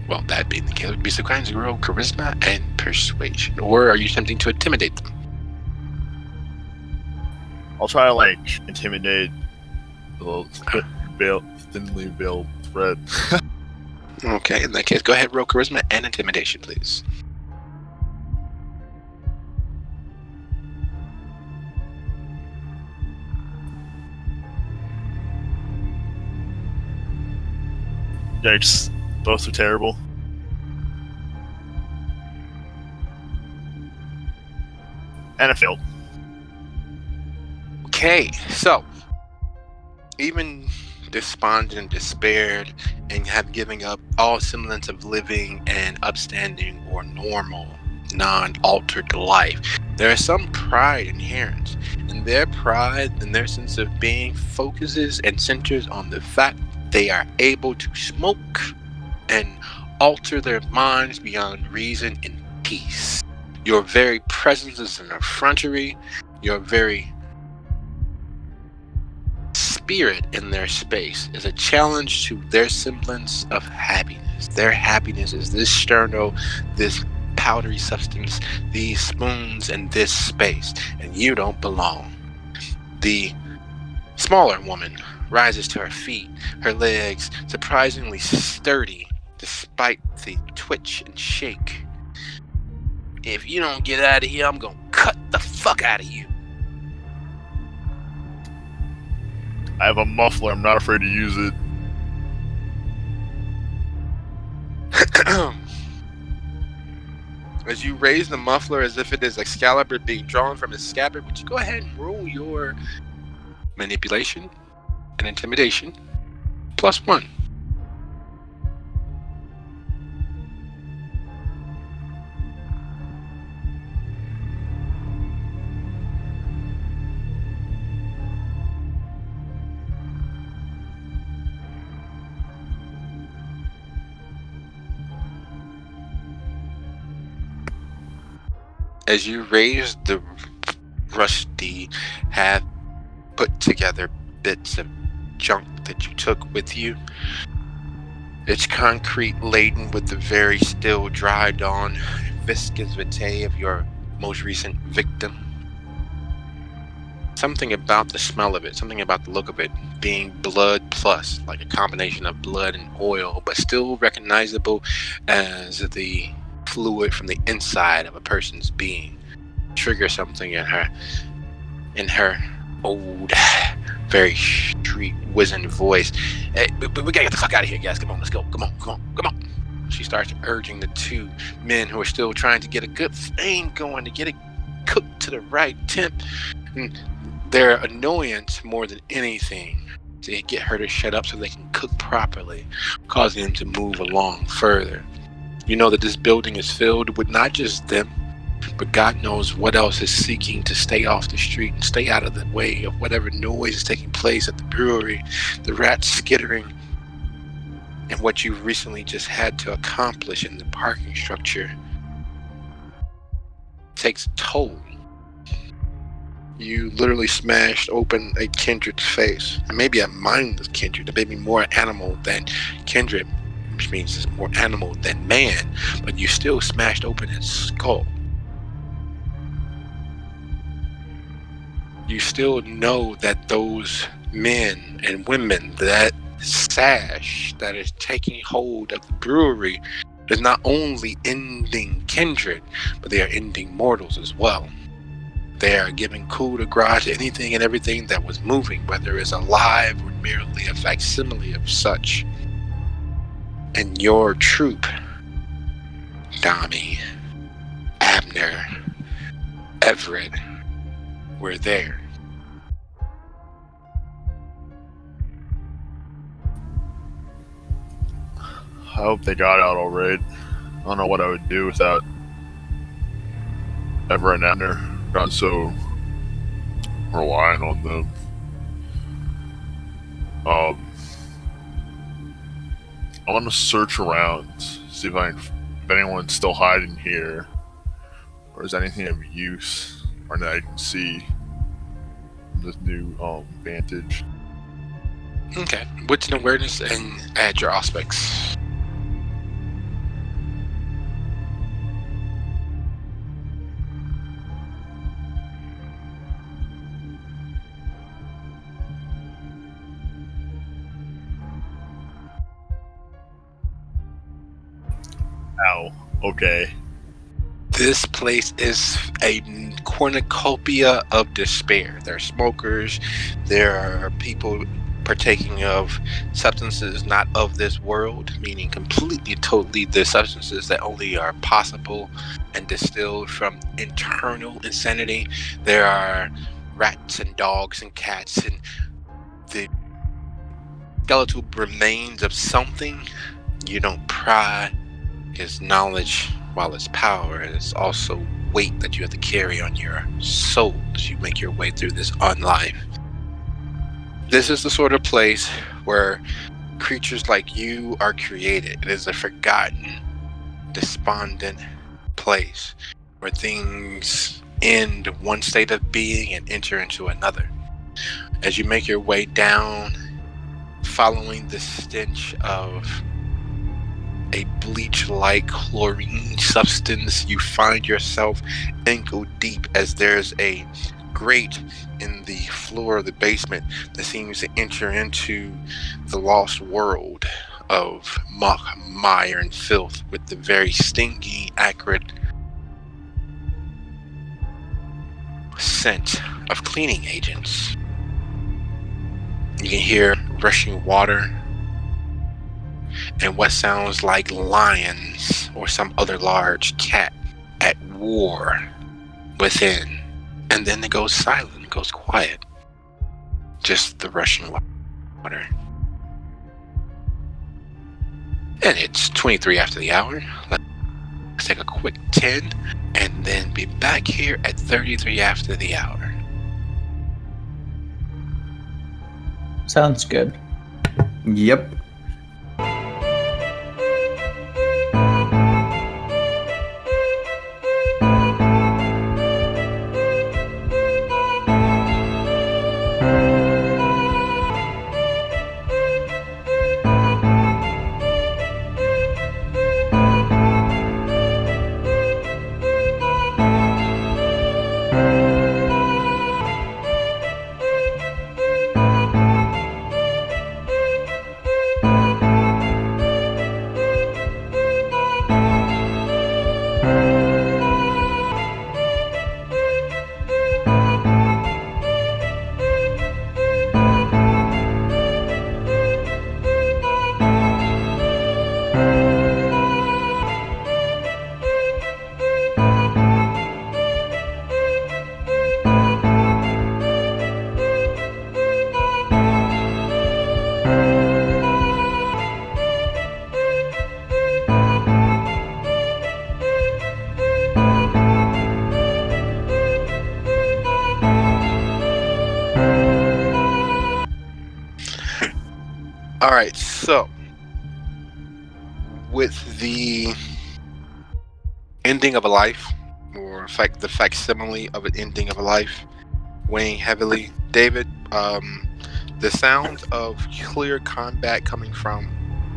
Well, that being the case, would be so kind to roll charisma and persuasion. Or are you attempting to intimidate them? I'll try to, intimidate the little thinly veiled threat. Okay, in that case, go ahead, roll charisma and intimidation, please. Yikes. Both are terrible. And it failed. Okay, so even despondent and despaired and have given up all semblance of living and upstanding or normal, non-altered life, there is some pride inherent, and their pride and their sense of being focuses and centers on the fact they are able to smoke and alter their minds beyond reason in peace. Your very presence is an effrontery. Your very spirit in their space is a challenge to their semblance of happiness. Their happiness is this sterno, this powdery substance, these spoons, and this space, and you don't belong. The smaller woman rises to her feet, her legs surprisingly sturdy despite the twitch and shake. If you don't get out of here, I'm gonna cut the fuck out of you. I have a muffler, I'm not afraid to use it. As you raise the muffler as if it is Excalibur being drawn from his scabbard, would you go ahead and roll your manipulation and intimidation +1? As you raise the rusty, half put together bits of junk that you took with you, it's concrete laden with the very still dried on viscous vitae of your most recent victim. Something about the smell of it, something about the look of it being blood plus, like a combination of blood and oil, but still recognizable as the fluid from the inside of a person's being, trigger something in her old, very street wizened voice. Hey, we gotta get the fuck out of here, guys. Come on, let's go. Come on. She starts urging the two men who are still trying to get a good flame going, to get it cooked to the right temp. And their annoyance more than anything to get her to shut up so they can cook properly, causing them to move along further. You know that this building is filled with not just them, but God knows what else is seeking to stay off the street and stay out of the way of whatever noise is taking place at the brewery, the rats skittering, and what you recently just had to accomplish in the parking structure takes a toll. You literally smashed open a kindred's face, and maybe a mindless kindred, maybe more animal than kindred, which means it's more animal than man, but you still smashed open its skull. You still know that those men and women, that sash that is taking hold of the brewery, is not only ending kindred, but they are ending mortals as well. They are giving coup de grace to anything and everything that was moving, whether it's alive or merely a facsimile of such. And your troop, Dami, Abner, Everett, were there. I hope they got out all right. I don't know what I would do without Everett and Abner. Got so relying on them. I want to search around, see if anyone's still hiding here, or is anything of use, or that I can see from this new vantage. Okay, what's an awareness and add your aspects? Ow. Okay. This place is a cornucopia of despair. There are smokers, there are people partaking of substances not of this world, meaning completely, totally the substances that only are possible and distilled from internal insanity. There are rats and dogs and cats and the skeletal remains of something. You don't pry. Is knowledge, while it's power, it's also weight that you have to carry on your soul as you make your way through this unlife. This is the sort of place where creatures like you are created. It is a forgotten, despondent place where things end one state of being and enter into another. As you make your way down, following the stench of a bleach-like chlorine substance, you find yourself ankle deep as there's a grate in the floor of the basement that seems to enter into the lost world of muck, mire, and filth with the very stingy, acrid scent of cleaning agents. You can hear rushing water and what sounds like lions or some other large cat at war within. And then it goes silent, it goes quiet. Just the rushing water. And it's 23 after the hour. Let's take a quick 10 and then be back here at 33 after the hour. Sounds good. Yep. All right, so with the ending of a life, or the facsimile of an ending of a life, weighing heavily, David, the sounds of clear combat coming from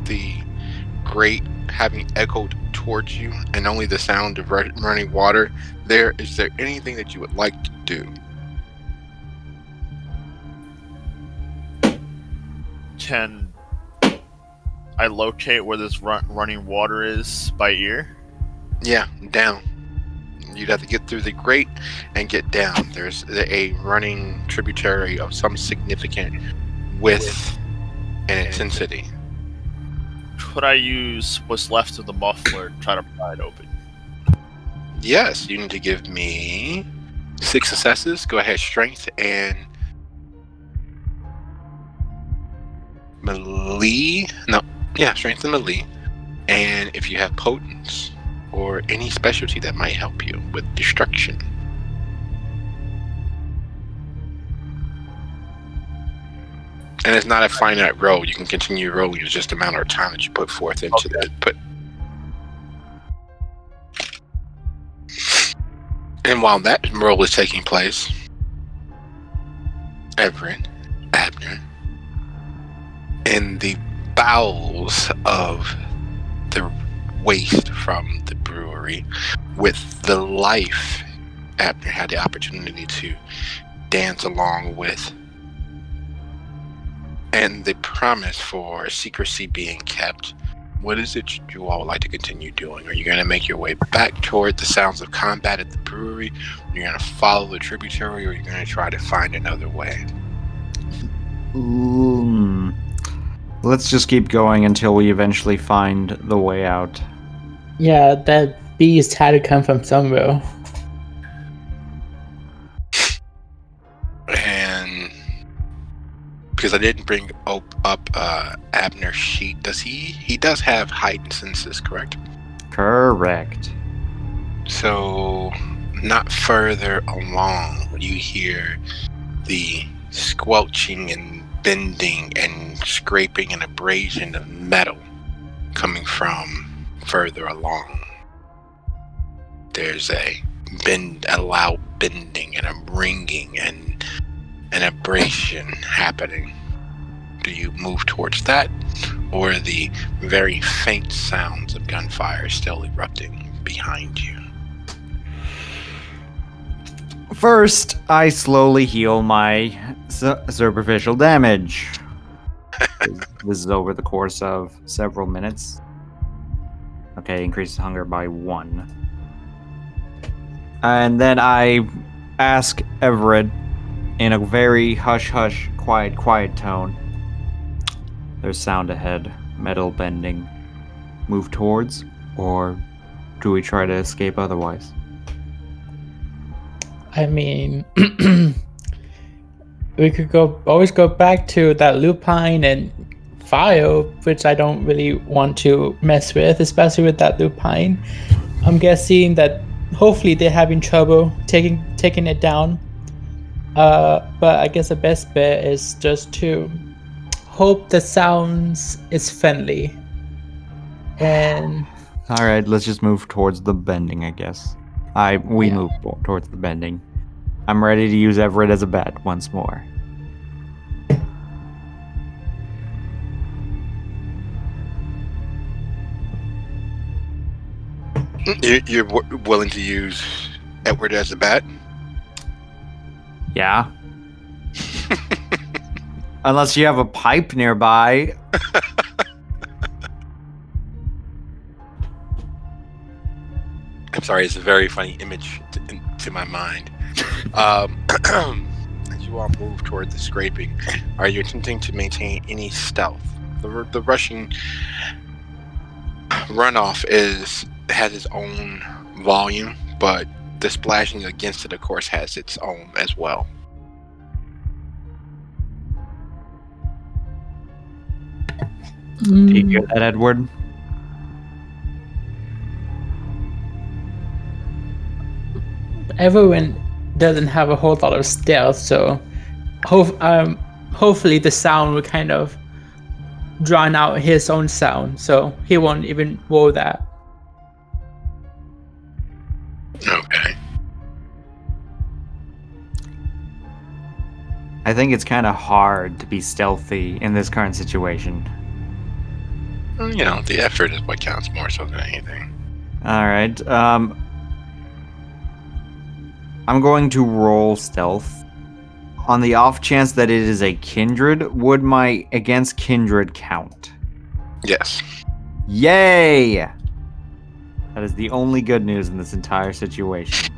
the grate having echoed towards you, and only the sound of running water. Is there anything that you would like to do? Can I locate where this running water is by ear? Yeah, down. You'd have to get through the grate and get down. There's a running tributary of some significant width and intensity. Could I use what's left of the muffler to try to pry it open? Yes, you need to give me 6 successes. Go ahead, strength and melee. Strength and melee. And if you have potence or any specialty that might help you with destruction. And it's not a finite roll. You can continue rolling. It's just the amount of time that you put forth into the put. And while that roll is taking place, Everett, Abner, in the bowels of the waste from the brewery, with the life Abner had the opportunity to dance along with, and the promise for secrecy being kept, what is it you all would like to continue doing? Are you going to make your way back toward the sounds of combat at the brewery? You're going to follow the tributary, or you're going to try to find another way? Let's just keep going until we eventually find the way out. Yeah, that beast had to come from somewhere. And because I didn't bring up Abner's sheet, he does have heightened senses, correct? Correct. So not further along, you hear the squelching and bending and scraping and abrasion of metal coming from further along. There's a loud bending and a ringing and an abrasion happening. Do you move towards that, or the very faint sounds of gunfire still erupting behind you? First, I slowly heal my superficial damage. This is over the course of several minutes. Okay, increases hunger by 1. And then I ask Everett in a very hush-hush, quiet tone. There's sound ahead, metal bending. Move towards, or do we try to escape otherwise? I mean, we could always go back to that lupine and file, which I don't really want to mess with, especially with that lupine. I'm guessing that hopefully they're having trouble taking it down. But I guess the best bet is just to hope the sounds is friendly. And all right, let's just move towards the bending, I guess. We move towards the bending. I'm ready to use Everett as a bat once more. You're willing to use Edward as a bat? Yeah. Unless you have a pipe nearby. I'm sorry, it's a very funny image to my mind. As you all move toward the scraping, are you attempting to maintain any stealth? The rushing runoff has its own volume, but the splashing against it, of course, has its own as well. Do you hear that, Edward? everyone doesn't have a whole lot of stealth, so hopefully the sound will kind of drown out his own sound, so he won't even roll that. Okay. I think it's kind of hard to be stealthy in this current situation. Well, the effort is what counts more so than anything. All right. I'm going to roll stealth. On the off chance that it is a kindred, would my against kindred count? Yes. Yay! That is the only good news in this entire situation.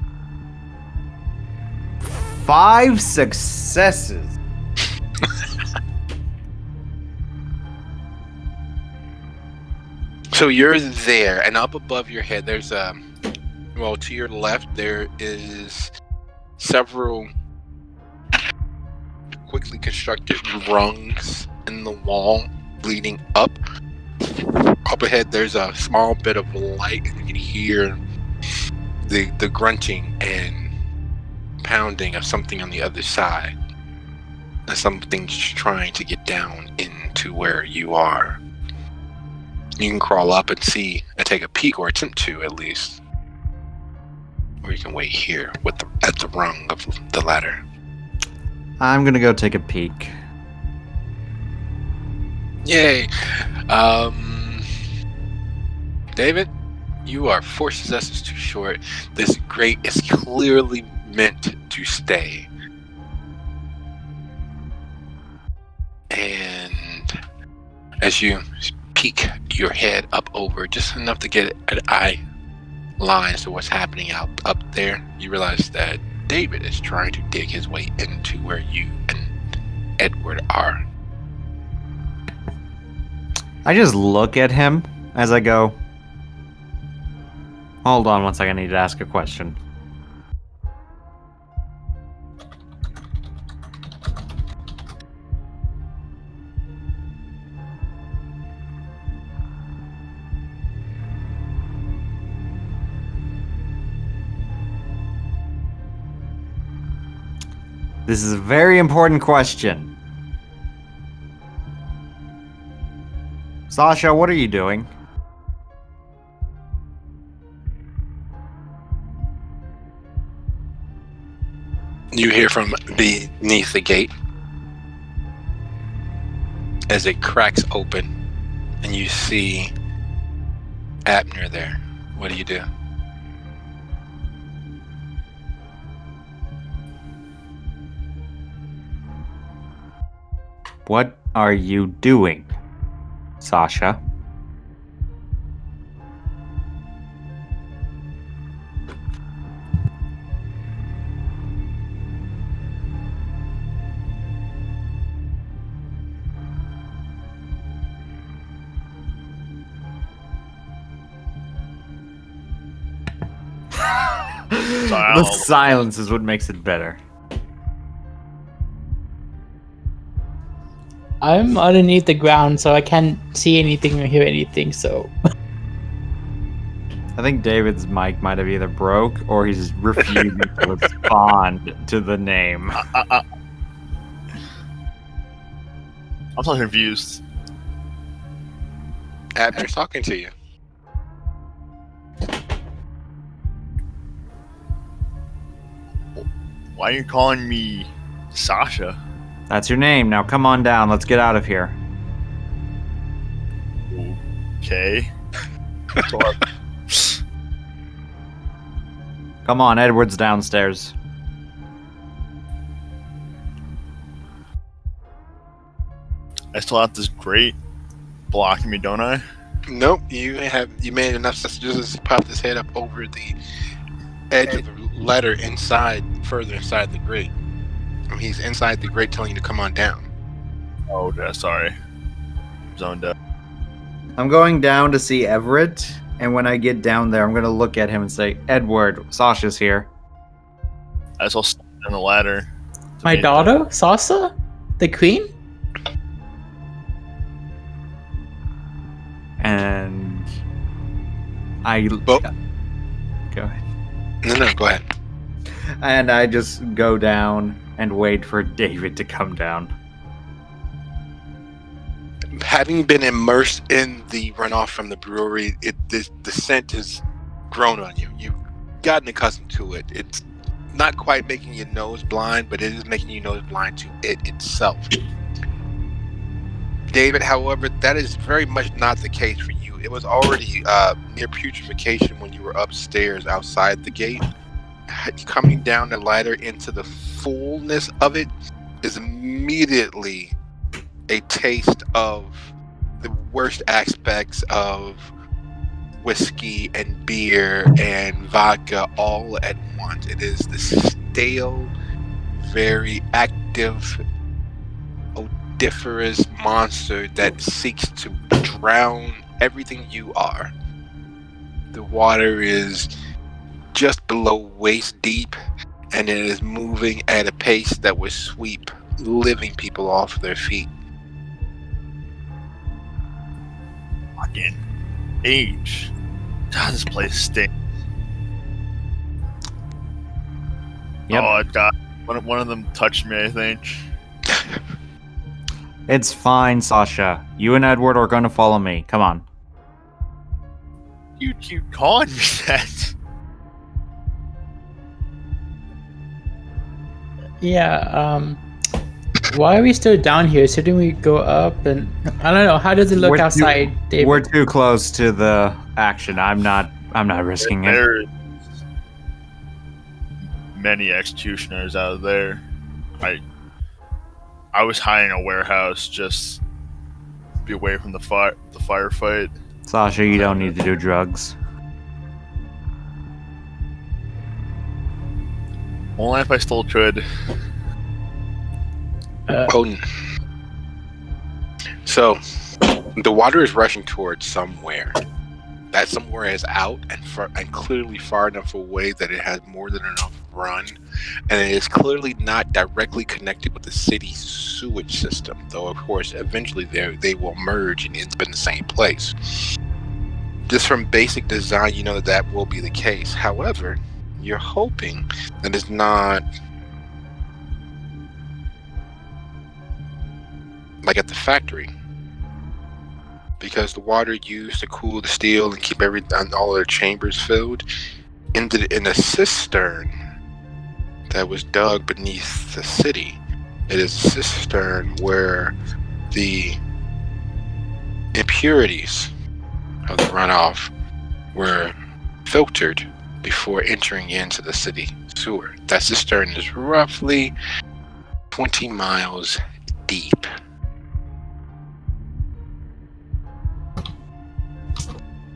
5 successes. So you're there, and up above your head, there's to your left, there is several quickly constructed rungs in the wall leading up. Up ahead, there's a small bit of light, and you can hear the grunting and pounding of something on the other side. And something's trying to get down into where you are. You can crawl up and see and take a peek, or attempt to at least. Or you can wait here at the rung of the ladder. I'm gonna go take a peek. Yay! David, you are 4 successes too short. This grate is clearly meant to stay. And as you peek your head up over just enough to get an eye line to what's happening up there, you realize that David is trying to dig his way into where you and Edward are. I just look at him as I go. Hold on one second, I need to ask a question. This is a very important question. Sasha, what are you doing? You hear from beneath the gate as it cracks open, and you see Abner there. What do you do? What are you doing, Sasha? The silence is what makes it better. I'm underneath the ground, so I can't see anything or hear anything, so... I think David's mic might have either broke or he's refusing to respond to the name. I'm so confused. Abner's talking to you. Why are you calling me Sasha? That's your name. Now come on down. Let's get out of here. Okay. Come on, Edward's downstairs. I still have this grate blocking me, don't I? Nope, you made enough sense to just pop his head up over the edge of the ladder further inside the grate. He's inside the grate telling you to come on down. Oh, yeah, sorry. Zoned out. I'm going down to see Everett, and when I get down there, I'm going to look at him and say, Edward, Sasha's here. I saw stand on the ladder. My daughter, Sasa? The queen? And I... Well, go ahead. No, go ahead. And I just go down and wait for David to come down. Having been immersed in the runoff from the brewery, the scent has grown on you. You've gotten accustomed to it. It's not quite making your nose blind, but it is making your nose blind to it itself. David, however, that is very much not the case for you. It was already near putrefaction when you were upstairs outside the gate. Coming down the ladder into the fullness of it is immediately a taste of the worst aspects of whiskey and beer and vodka all at once. It is the stale, very active, odoriferous monster that seeks to drown everything you are. The water is just below waist deep, and it is moving at a pace that would sweep living people off their feet. Fucking age. God, this place stinks. Yep. Oh, God. One of them touched me, I think. It's fine, Sasha. You and Edward are going to follow me. Come on. You keep calling me that. Yeah, why are we still down here? Shouldn't we go up? And I don't know. How does it look outside, David? We're too close to the action. I'm not risking it. There's many executioners out there. I was hiding in a warehouse just be away from the firefight. Sasha, you don't need to do drugs. Only if I still could. Odin. So, the water is rushing towards somewhere. That somewhere is out and clearly far enough away that it has more than enough run, and it is clearly not directly connected with the city's sewage system. Though, of course, eventually they will merge and end up in the same place. Just from basic design, you know that will be the case. However, you're hoping that it's not like at the factory, because the water used to cool the steel and keep all their chambers filled ended in a cistern that was dug beneath the city. It is a cistern where the impurities of the runoff were filtered before entering into the city sewer. That cistern is roughly 20 miles deep.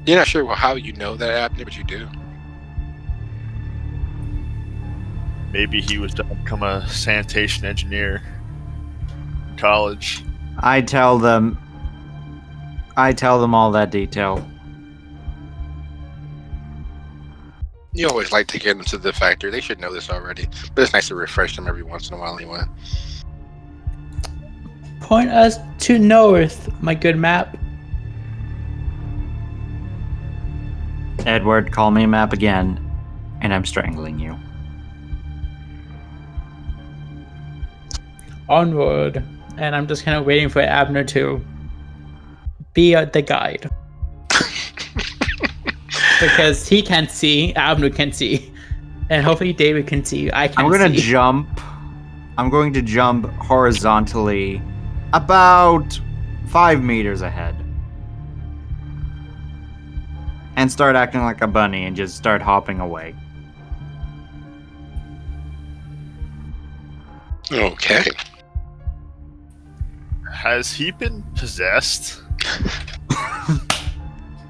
You're not sure how you know that, Abner, but you do. Maybe he was to become a sanitation engineer in college. I tell them all that detail. You always like to get them to the factory. They should know this already, but it's nice to refresh them every once in a while anyway. Point us to north, my good map. Edward, call me a map again, and I'm strangling you. Onward. And I'm just kind of waiting for Abner to be the guide. Because he can't see, Abner can see. And hopefully David can see. I can't see. I'm going to jump horizontally about 5 meters ahead. And start acting like a bunny and just start hopping away. Okay. Has he been possessed?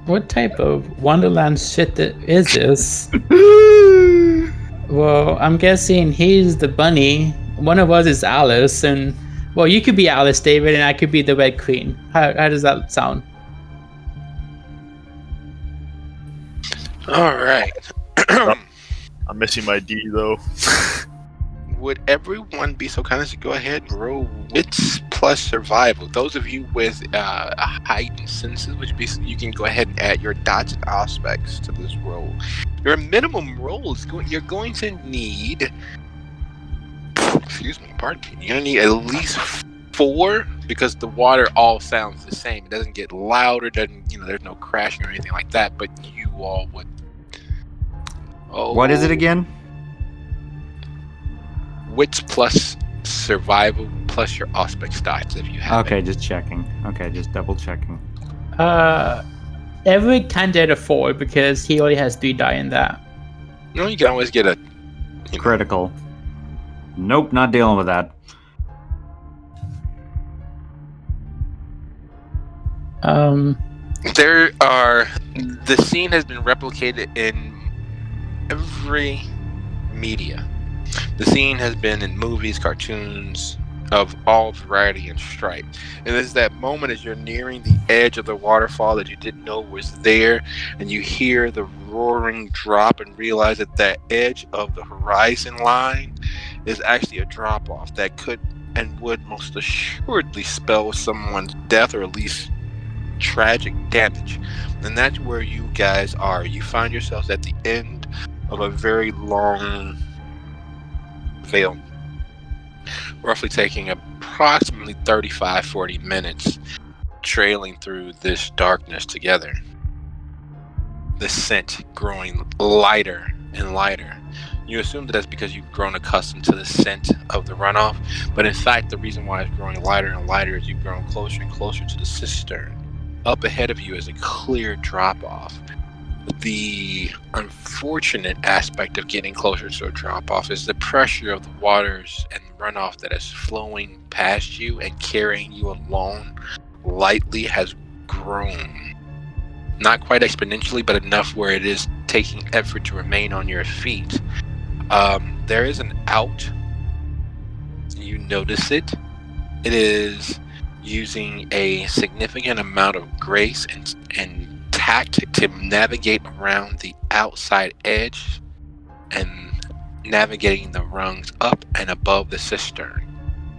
What type of Wonderland shit is this? Well, I'm guessing he's the bunny. One of us is Alice, and well, you could be Alice, David, and I could be the Red Queen. How does that sound? All right. I'm missing my D though. Would everyone be so kind as to go ahead and roll wits plus survival? Those of you with heightened senses, you can go ahead and add your dots and aspects to this roll. Your minimum roll is you're going to need. Excuse me, pardon me. You're gonna need at least 4 because the water all sounds the same. It doesn't get louder. Doesn't there's no crashing or anything like that. But you all would. Oh, What is it again? Wits plus survival plus your Auspex stats if you have Okay, it. just checking. Okay, just double checking. Everett can't get a 4 because he only has 3 die in that. You can always get a Critical. Nope, not dealing with that. The scene has been replicated in every media. The scene has been in movies, cartoons of all variety and stripe. And there's that moment as you're nearing the edge of the waterfall that you didn't know was there, and you hear the roaring drop and realize that that edge of the horizon line is actually a drop off that could and would most assuredly spell someone's death or at least tragic damage. And that's where you guys are. You find yourselves at the end of a very long veil, roughly taking approximately 35-40 minutes trailing through this darkness together. The scent growing lighter and lighter. You assume that that's because you've grown accustomed to the scent of the runoff, but in fact the reason why it's growing lighter and lighter is you've grown closer and closer to the cistern. Up ahead of you is a clear drop-off. The unfortunate aspect of getting closer to a drop-off is the pressure of the waters and runoff that is flowing past you and carrying you along lightly has grown. Not quite exponentially, but enough where it is taking effort to remain on your feet. There is an out. You notice it. It is using a significant amount of grace and tact to navigate around the outside edge and navigating the rungs up and above the cistern.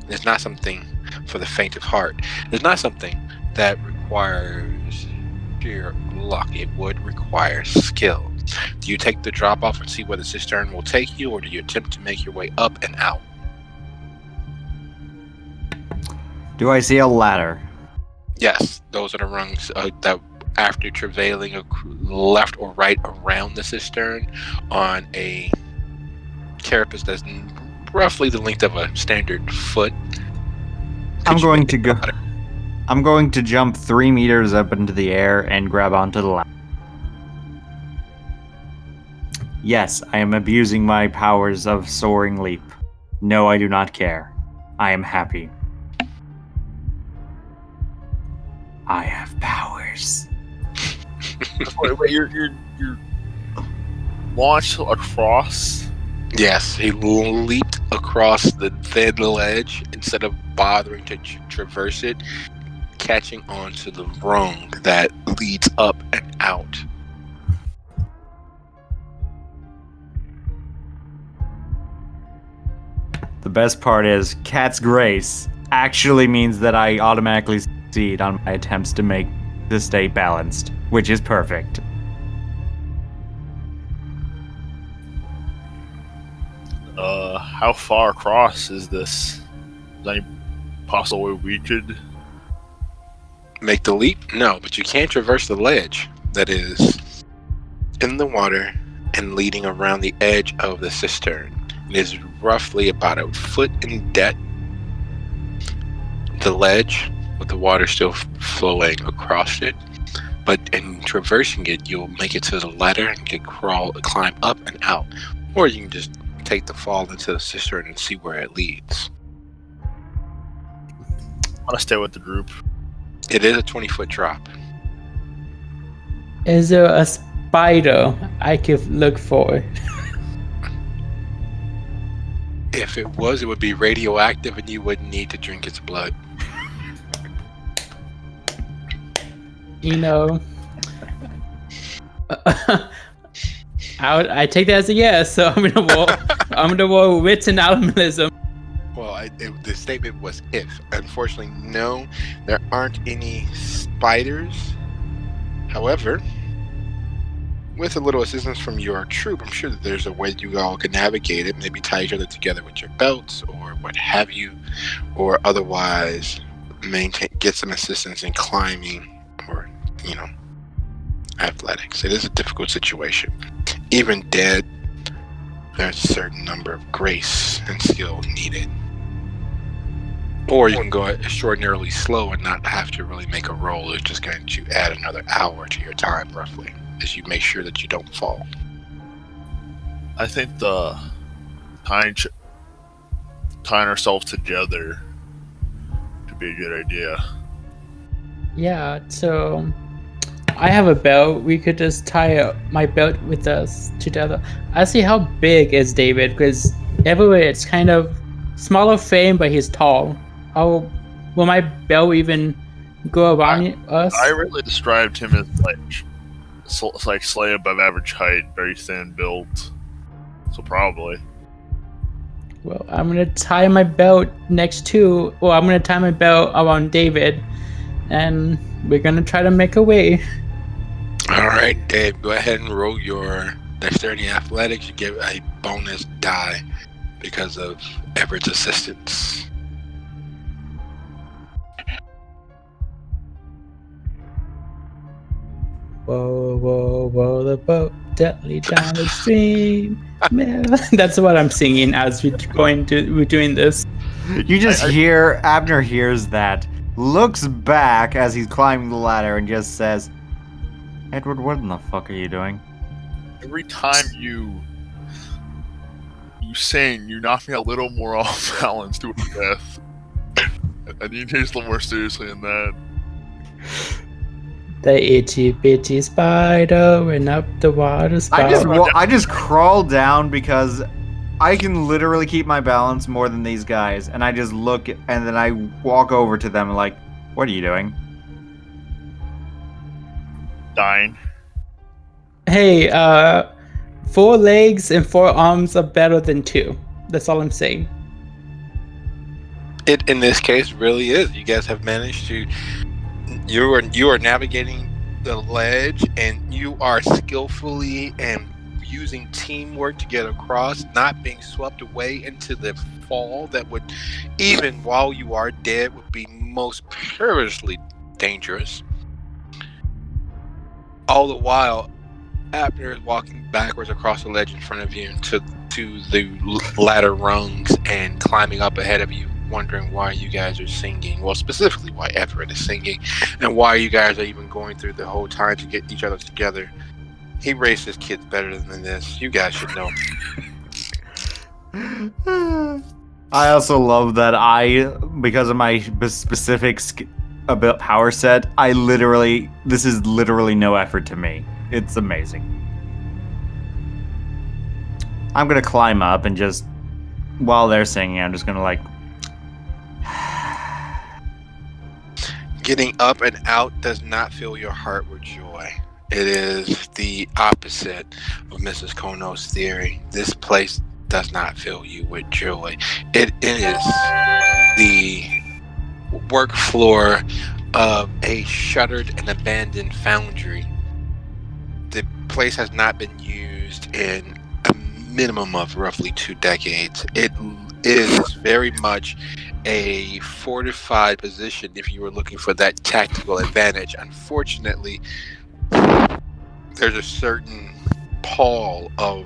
It's not something for the faint of heart. It's not something that requires sheer luck. It would require skill. Do you take the drop off and see where the cistern will take you, or do you attempt to make your way up and out? Do I see a ladder? Yes, those are the rungs that after travailing left or right around the cistern on a carapace that's roughly the length of a standard foot. I'm going to jump 3 meters up into the air and grab onto the ladder. Yes, I am abusing my powers of soaring leap. No, I do not care. I am happy. I have powers. Wait, you're launched across? Yes, he leaped across the thin ledge instead of bothering to traverse it, catching onto the rung that leads up and out. The best part is, Cat's Grace actually means that I automatically succeed on my attempts to stay balanced, which is perfect. How far across is this? Is there any possible way we could Make the leap? No, but you can traverse the ledge that is in the water and leading around the edge of the cistern. It is roughly about a foot in depth. The ledge with the water still flowing across it, but in traversing it, you'll make it to the ladder and can climb up and out, or you can just take the fall into the cistern and see where it leads. I want to stay with the group? It is a 20-foot drop. Is there a spider I could look for? If it was, it would be radioactive and you wouldn't need to drink its blood. You know, I take that as a yes. So I'm gonna roll wits and animalism. Well, the statement was if. Unfortunately, no, there aren't any spiders. However, with a little assistance from your troop, I'm sure that there's a way you all can navigate it. Maybe tie each other together with your belts or what have you, or otherwise get some assistance in climbing or, athletics. It is a difficult situation. Even dead, there's a certain number of grace and skill needed. Or you can go extraordinarily slow and not have to really make a roll. It's just going to add another hour to your time, roughly, as you make sure that you don't fall. I think the tying ourselves together could be a good idea. Yeah, so I have a belt. We could just tie my belt with us together. I see how big is David, because everywhere it's kind of smaller frame, but he's tall. How will my belt even go around us? I really described him as like slightly above average height, very thin built. So probably. Well, I'm gonna tie my belt I'm gonna tie my belt around David, and we're gonna try to make a way. All right, Dave, go ahead and roll your dexterity athletics. You get a bonus die because of Everett's assistance. Whoa, whoa, whoa, the boat gently down the stream. That's what I'm singing as we're doing this. You just hear, Abner hears that, looks back as he's climbing the ladder and just says, Edward, what in the fuck are you doing? Every time you sing, you knock me a little more off balance to a death. I need to take it a little more seriously than that. The itchy bitchy spider went up the water spout. I just crawl down because I can literally keep my balance more than these guys, and I just look and then I walk over to them like, what are you doing? Dying. Hey, 4 legs and 4 arms are better than 2. That's all I'm saying. It, in this case, really is. You guys have managed to... You are navigating the ledge, and you are skillfully and using teamwork to get across, not being swept away into the fall that would, even while you are dead, would be most perilously dangerous. All the while, Abner is walking backwards across the ledge in front of you to the ladder rungs and climbing up ahead of you, wondering why you guys are singing. Well, specifically why Everett is singing, and why you guys are even going through the whole time to get each other together. He raised his kids better than this. You guys should know. I also love that because of my specific about power set, this is literally no effort to me. It's amazing. I'm gonna climb up and just, while they're singing, I'm just gonna Getting up and out does not fill your heart with joy. It is the opposite of Mrs. Kono's theory. This place does not fill you with joy. It is the work floor of a shuttered and abandoned foundry. The place has not been used in a minimum of roughly 2 decades. It is very much a fortified position if you were looking for that tactical advantage. Unfortunately, there's a certain pall of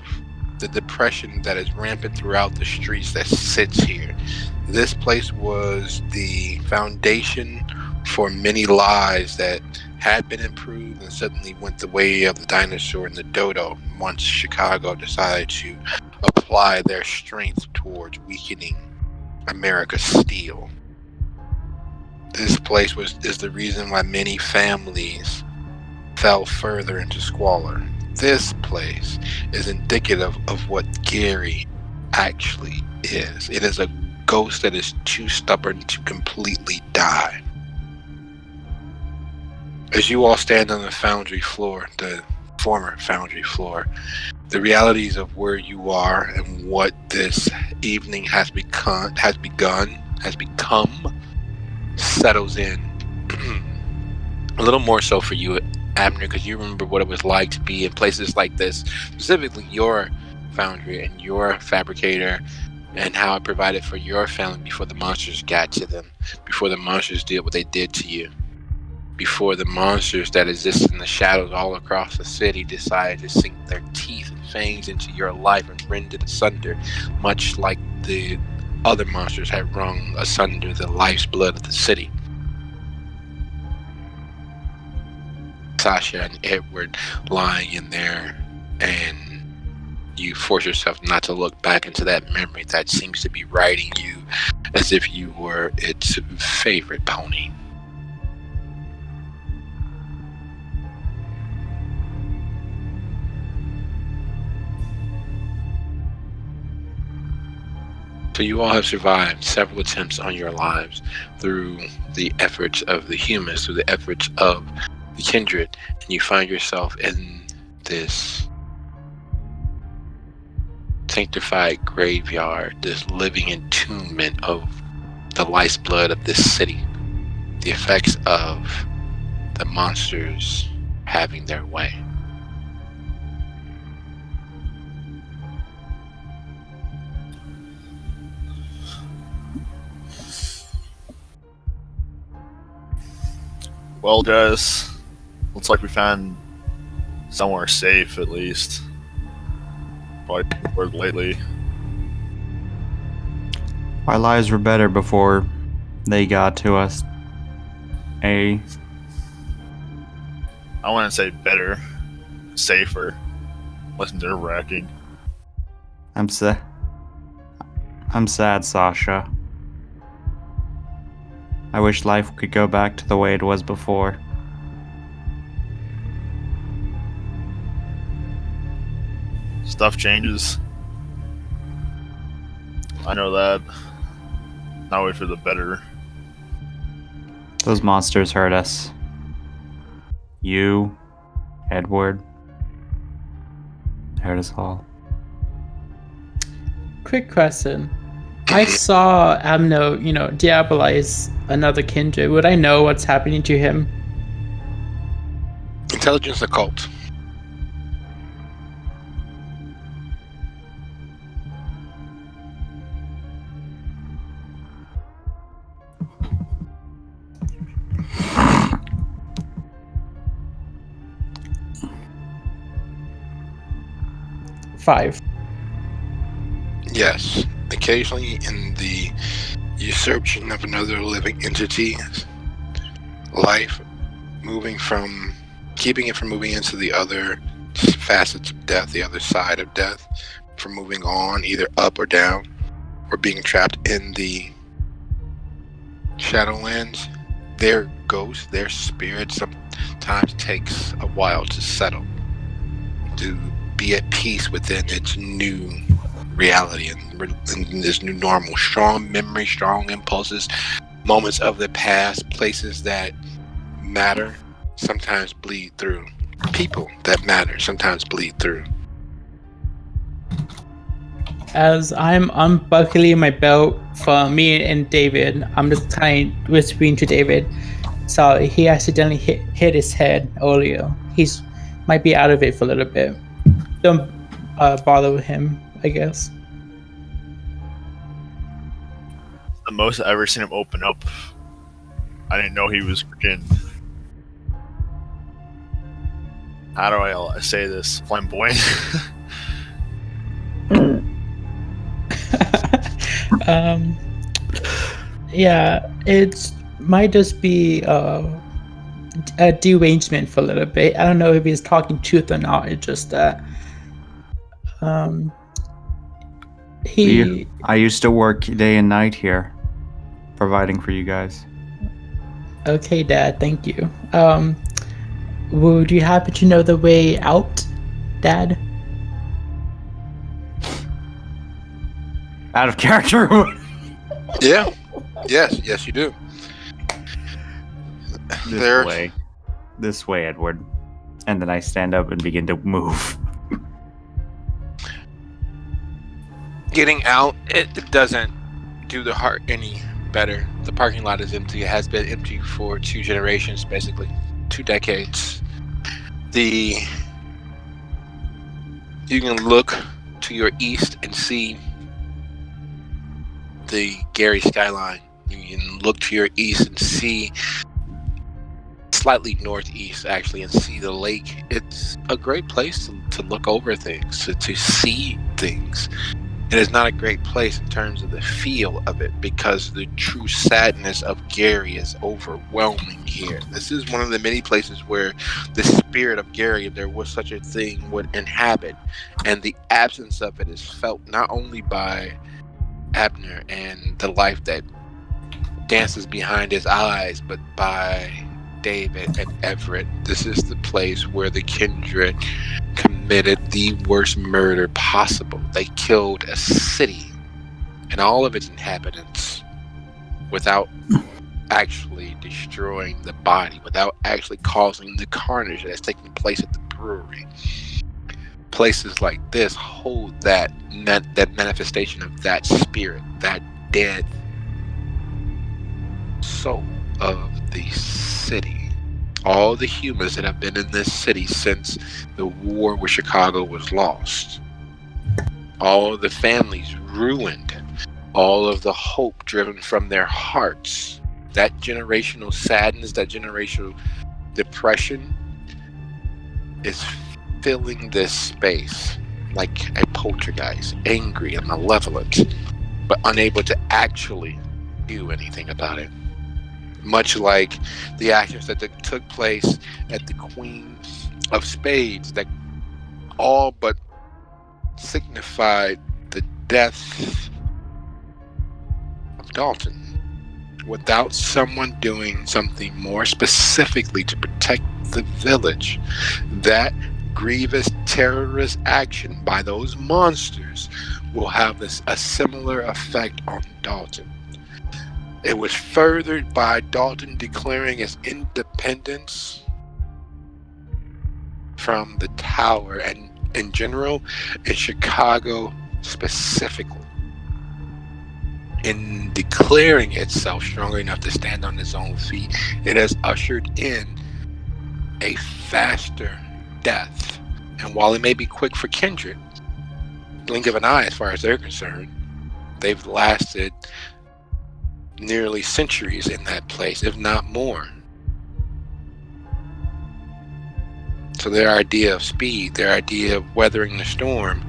the depression that is rampant throughout the streets that sits here. This place was the foundation for many lives that had been improved and suddenly went the way of the dinosaur and the dodo once Chicago decided to apply their strength towards weakening America's steel. This place is the reason why many families fell further into squalor. This place is indicative of what Gary actually is. It is a ghost that is too stubborn to completely die. As you all stand on the foundry floor, the former foundry floor, the realities of where you are and what this evening has become settles in. A little more so for you, Abner, because you remember what it was like to be in places like this, specifically your foundry and your fabricator, and how it provided for your family before the monsters got to them, before the monsters did what they did to you, before the monsters that exist in the shadows all across the city decided to sink their teeth and fangs into your life and rend it asunder, much like the other monsters had wrung asunder the life's blood of the city. Sasha and Edward lying in there, and you force yourself not to look back into that memory that seems to be riding you as if you were its favorite pony. So you all have survived several attempts on your lives through the efforts of the humans, through the efforts of the kindred, and you find yourself in this sanctified graveyard, this living entombment of the life's blood of this city, the effects of the monsters having their way. Well, guys, looks like we found somewhere safe at least. Probably word lately. Our lives were better before they got to us. I wouldn't say better, safer, less nerve-wracking. I'm sad, Sasha. I wish life could go back to the way it was before. Stuff changes. I know that. Not always for the better. Those monsters hurt us. You, Edward, hurt us all. Quick question. I saw Abner, diabolize another kindred. Would I know what's happening to him? Intelligence occult. Five. Yes. Occasionally in the usurpation of another living entity's life, keeping it from moving into the other facets of death, the other side of death, from moving on either up or down, or being trapped in the Shadowlands, their ghosts, their spirit sometimes takes a while to settle, to be at peace within its new reality and this new normal. Strong memory, strong impulses, moments of the past, places that matter sometimes bleed through. People that matter sometimes bleed through. As I'm unbuckling my belt for me and David, I'm just kind of whispering to David. So he accidentally hit his head earlier. He's might be out of it for a little bit. Don't bother with him, I guess. The most I've ever seen him open up. I didn't know he was freaking. How do I say this? Flamboyant. Yeah, it might just be a derangement for a little bit. I don't know if he's talking truth or not. It's just that I used to work day and night here, providing for you guys. Okay, Dad, thank you. Would you happen to know the way out, Dad? Out of character. Yeah. Yes, you do. This way, Edward. And then I stand up and begin to move. Getting out, it doesn't do the heart any better. The parking lot is empty. It has been empty for 2 generations, basically 2 decades. You can look to your east and see the Gary skyline. You can look to your east and see, slightly northeast actually, and see the lake. It's a great place to look over things, to see things. It is not a great place in terms of the feel of it, because the true sadness of Gary is overwhelming here. This is one of the many places where the spirit of Gary, if there was such a thing, would inhabit, and the absence of it is felt not only by Abner and the life that dances behind his eyes, but by David and Everett. This is the place where the kindred committed the worst murder possible. They killed a city and all of its inhabitants without actually destroying the body, without actually causing the carnage that has taken place at the brewery. Places like this hold that manifestation of that spirit, that dead soul of the city. All the humans that have been in this city since the war with Chicago was lost. All of the families ruined. All of the hope driven from their hearts. That generational sadness, that generational depression is filling this space like a poltergeist, angry and malevolent, but unable to actually do anything about it. Much like the actions that took place at the Queen of Spades, that all but signified the death of Dalton, without someone doing something more specifically to protect the village. That grievous terrorist action by those monsters will have a similar effect on Dalton. It was furthered by Dalton declaring his independence from the Tower, and in general, in Chicago specifically. In declaring itself strong enough to stand on its own feet, it has ushered in a faster death. And while it may be quick for kindred, blink of an eye as far as they're concerned, they've lasted nearly centuries in that place, if not more. So their idea of speed, their idea of weathering the storm,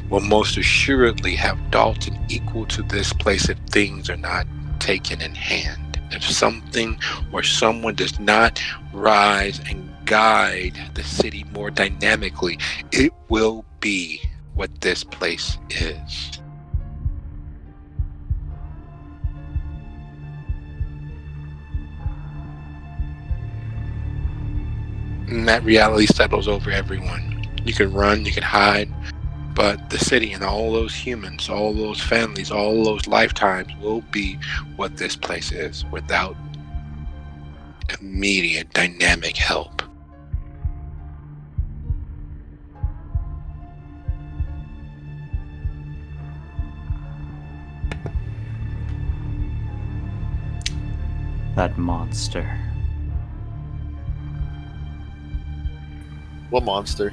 will most assuredly have Dalton equal to this place if things are not taken in hand. If something or someone does not rise and guide the city more dynamically, it will be what this place is. And that reality settles over everyone. You can run, you can hide, but the city and all those humans, all those families, all those lifetimes will be what this place is without immediate dynamic help. That monster. What monster?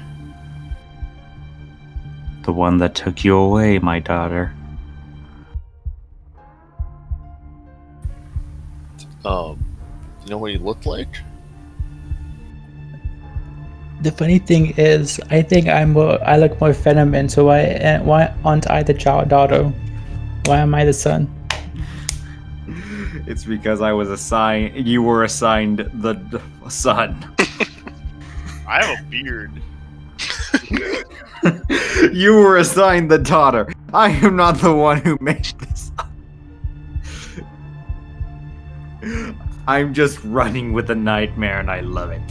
The one that took you away, my daughter. You know what he looked like? The funny thing is, I think I look more feminine, so why aren't I the daughter? Why am I the son? It's because you were assigned the son. I have a beard. You were assigned the daughter. I am not the one who made this up. I'm just running with a nightmare and I love it.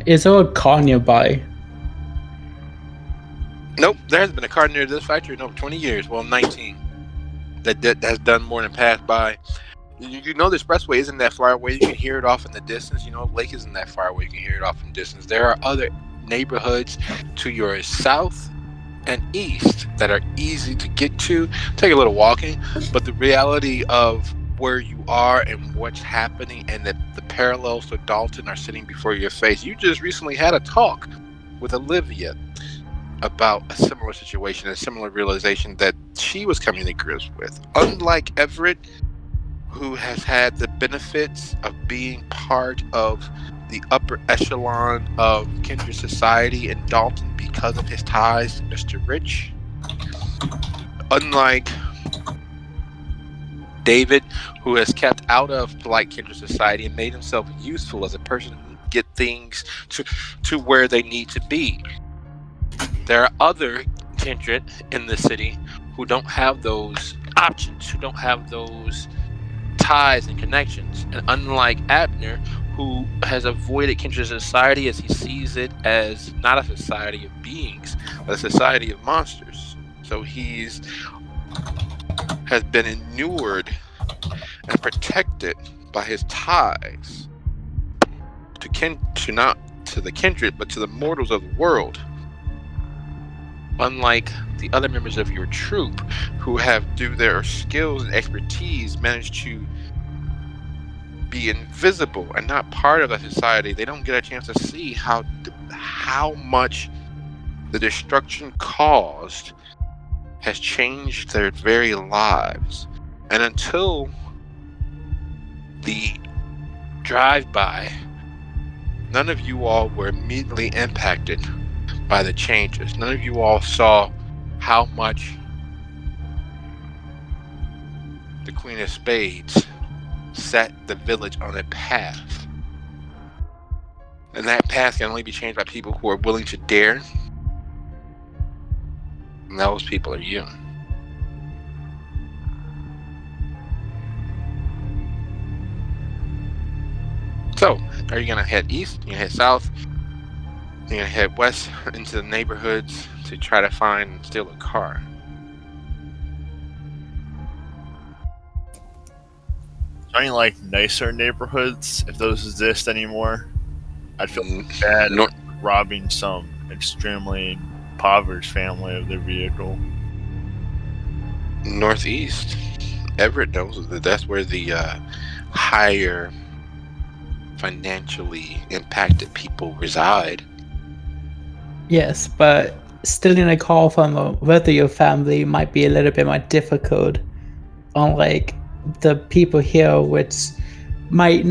Is there a car nearby? Nope, there hasn't been a car near this factory in over 20 years. Well, 19. That's done more than passed by. You know the expressway isn't that far away. You can hear it off in the distance. You know, lake isn't that far away. You can hear it off in the distance. There are other neighborhoods to your south and east that are easy to get to. Take a little walking, but the reality of where you are and what's happening and the parallels to Dalton are sitting before your face. You just recently had a talk with Olivia. about a similar situation, a similar realization that she was coming to grips with. Unlike Everett, who has had the benefits of being part of the upper echelon of kindred society in Dalton because of his ties to Mr. Rich. Unlike David, who has kept out of polite kindred society and made himself useful as a person who can get things to where they need to be. There are other kindred in the city who don't have those options, who don't have those ties and connections. And unlike Abner, who has avoided kindred society as he sees it as not a society of beings, but a society of monsters. So has been inured and protected by his ties to not to the kindred, but to the mortals of the world. Unlike the other members of your troupe, who have, through their skills and expertise, managed to be invisible and not part of that society, they don't get a chance to see how much the destruction caused has changed their very lives. And until the drive-by, none of you all were immediately impacted by the changes. None of you all saw how much the Queen of Spades set the village on a path. And that path can only be changed by people who are willing to dare. And those people are you. So, are you going to head east? You're going to head south? You're going to head west into the neighborhoods to try to find and steal a car? Are there any like nicer neighborhoods, if those exist anymore? I'd feel bad robbing some extremely impoverished family of their vehicle. Northeast. Everett knows that that's where the higher financially impacted people reside. Yes, but stealing a car from a wealthier family might be a little bit more difficult. Unlike the people here, which might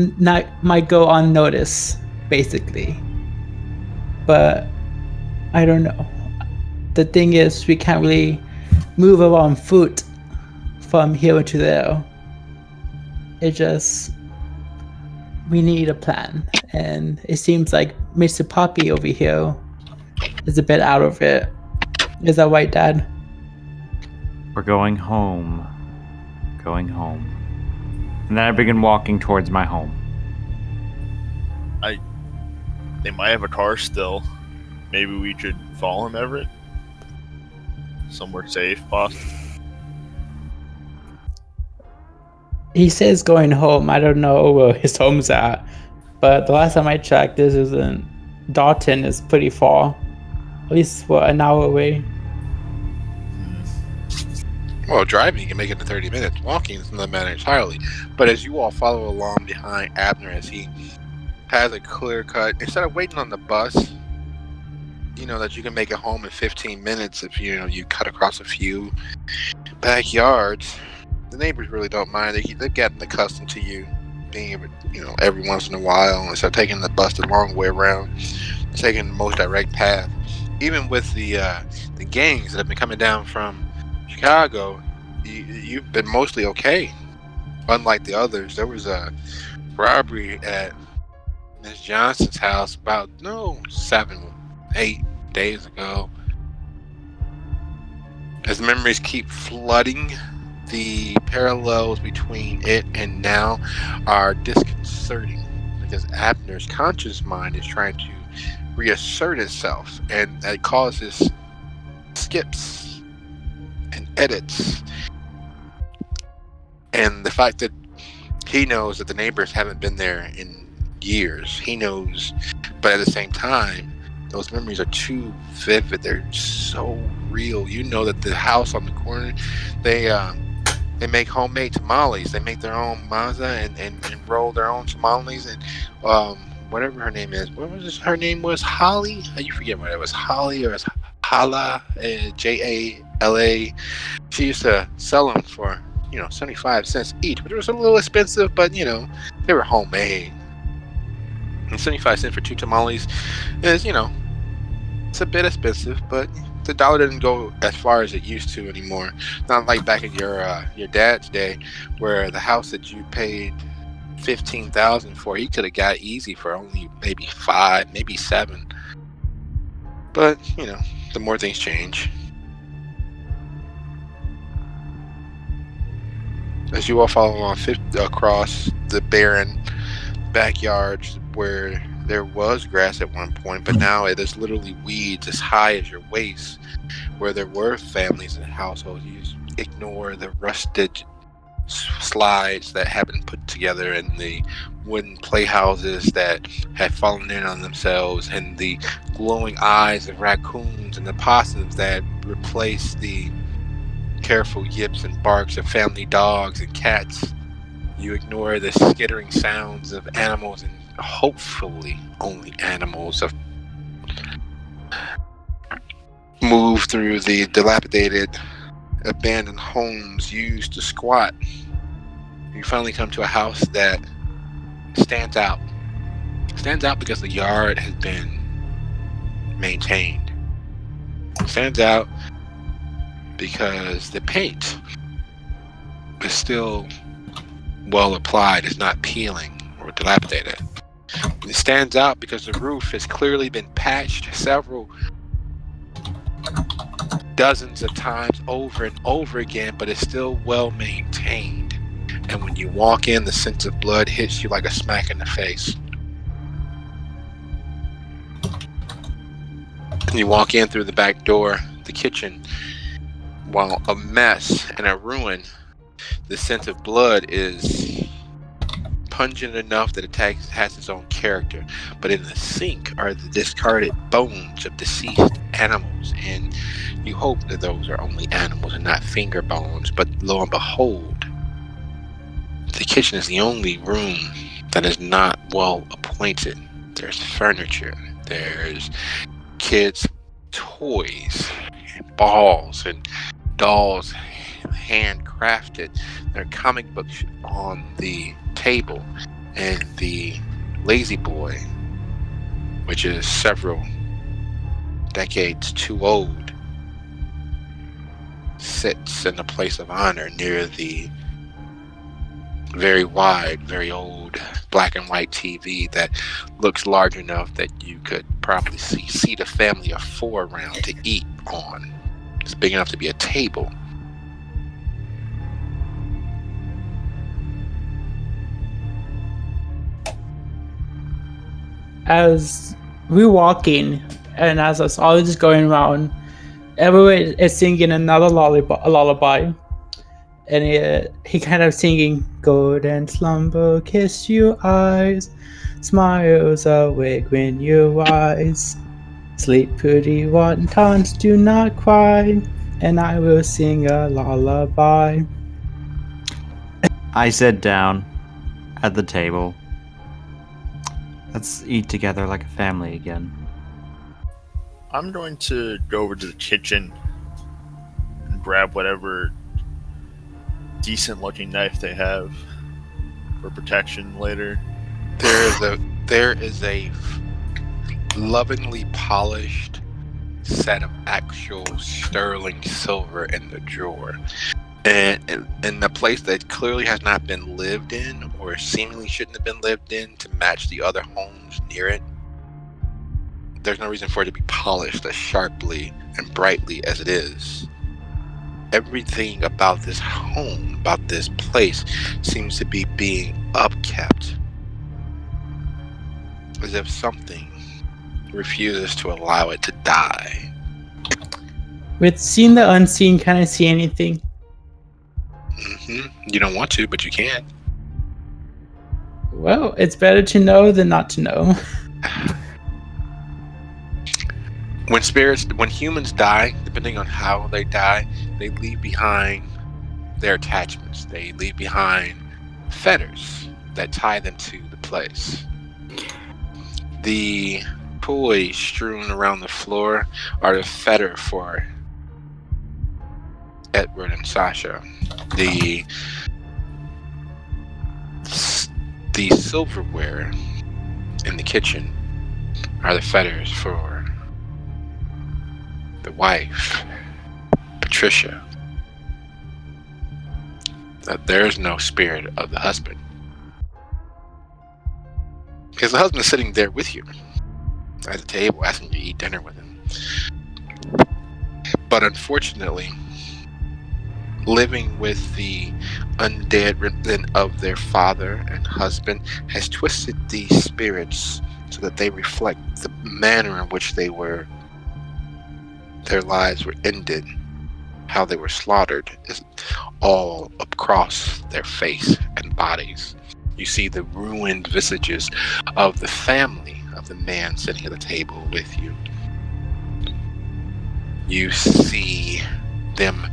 go unnoticed, basically. But I don't know. The thing is, we can't really move around foot from here to there. It just, we need a plan, and it seems like Mr. Poppy over here is a bit out of it. Is that right, Dad? We're going home. And then I begin walking towards my home. They might have a car still. Maybe we should follow him, Everett? Somewhere safe, possibly. He says going home. I don't know where his home's at, but the last time I checked, this isn't. Dalton is pretty far. At least for an hour away. Well, driving you can make it in 30 minutes. Walking is another matter entirely. But as you all follow along behind Abner as he has a clear cut, instead of waiting on the bus, you know that you can make it home in 15 minutes if you cut across a few backyards. The neighbors really don't mind. They've gotten accustomed to you being every once in a while, instead of taking the bus the long way around, taking the most direct path. Even with the gangs that have been coming down from Chicago, you've been mostly okay. Unlike the others, there was a robbery at Miss Johnson's house about 7-8 days ago. As memories keep flooding, the parallels between it and now are disconcerting, because Abner's conscious mind is trying to reassert itself, and that causes skips and edits. And the fact that he knows that the neighbors haven't been there in years, he knows, but at the same time, those memories are too vivid. They're so real. You know that the house on the corner, they make homemade tamales. They make their own maza and roll their own tamales, and whatever her name is. What was her name? Was Holly? You forget what it was. Holly or Jala, Jala. She used to sell them for 75 cents each, which was a little expensive, but they were homemade. And 75 cents for 2 tamales is it's a bit expensive, but the dollar didn't go as far as it used to anymore. Not like back in your dad's day, where the house that you paid $15,000 for, he could have got easy for only maybe 5, maybe 7. But the more things change. As you all follow along across the barren backyards where there was grass at one point, but now it is literally weeds as high as your waist. Where there were families and households, you ignore the rusted slides that have been put together and the wooden playhouses that had fallen in on themselves and the glowing eyes of raccoons and the possums that replaced the careful yips and barks of family dogs and cats. You ignore the skittering sounds of animals, and hopefully only animals, of move through the dilapidated abandoned homes used to squat. You finally come to a house that stands out because the yard has been maintained. It stands out because the paint is still well applied. It's not peeling or dilapidated. It stands out because the roof has clearly been patched several dozens of times over and over again, but it's still well maintained. And when you walk in, the scent of blood hits you like a smack in the face. And you walk in through the back door, the kitchen, while a mess and a ruin, the scent of blood is pungent enough that it has its own character. But in the sink are the discarded bones of deceased animals, and you hope that those are only animals and not finger bones. But lo and behold, the kitchen is the only room that is not well appointed. There's furniture, there's kids' toys, balls and dolls, handcrafted. There are comic books on the table, and the lazy boy, which is several decades too old, sits in a place of honor near the very wide, very old black and white TV that looks large enough that you could probably seat a family of 4 around to eat on. It's big enough to be a table. As we walk in, and as us all just going around, Everett is singing another lullaby. And he kind of singing, golden slumber, kiss your eyes, smiles awake when you rise. Sleep pretty wontons, do not cry, and I will sing a lullaby. I sit down at the table. Let's eat together like a family again. I'm going to go over to the kitchen and grab whatever decent looking knife they have for protection later. There is a lovingly polished set of actual sterling silver in the drawer. And in a place that clearly has not been lived in, or seemingly shouldn't have been lived in to match the other homes near it, there's no reason for it to be polished as sharply and brightly as it is. Everything about this home, about this place, seems to be being upkept, as if something refuses to allow it to die. With seeing the unseen, can I see anything? You don't want to, but you can. Well, it's better to know than not to know. When humans die, depending on how they die, they leave behind their attachments. They leave behind fetters that tie them to the place. The toys strewn around the floor are the fetter for Everett and Sasha. The silverware in the kitchen are the fetters for the wife, Patricia. That there's no spirit of the husband. Because the husband is sitting there with you at the table asking you to eat dinner with him. But unfortunately, living with the undead remnant of their father and husband has twisted these spirits so that they reflect the manner in which their lives were ended, how they were slaughtered, is all across their face and bodies. You see the ruined visages of the family of the man sitting at the table with you. You see them,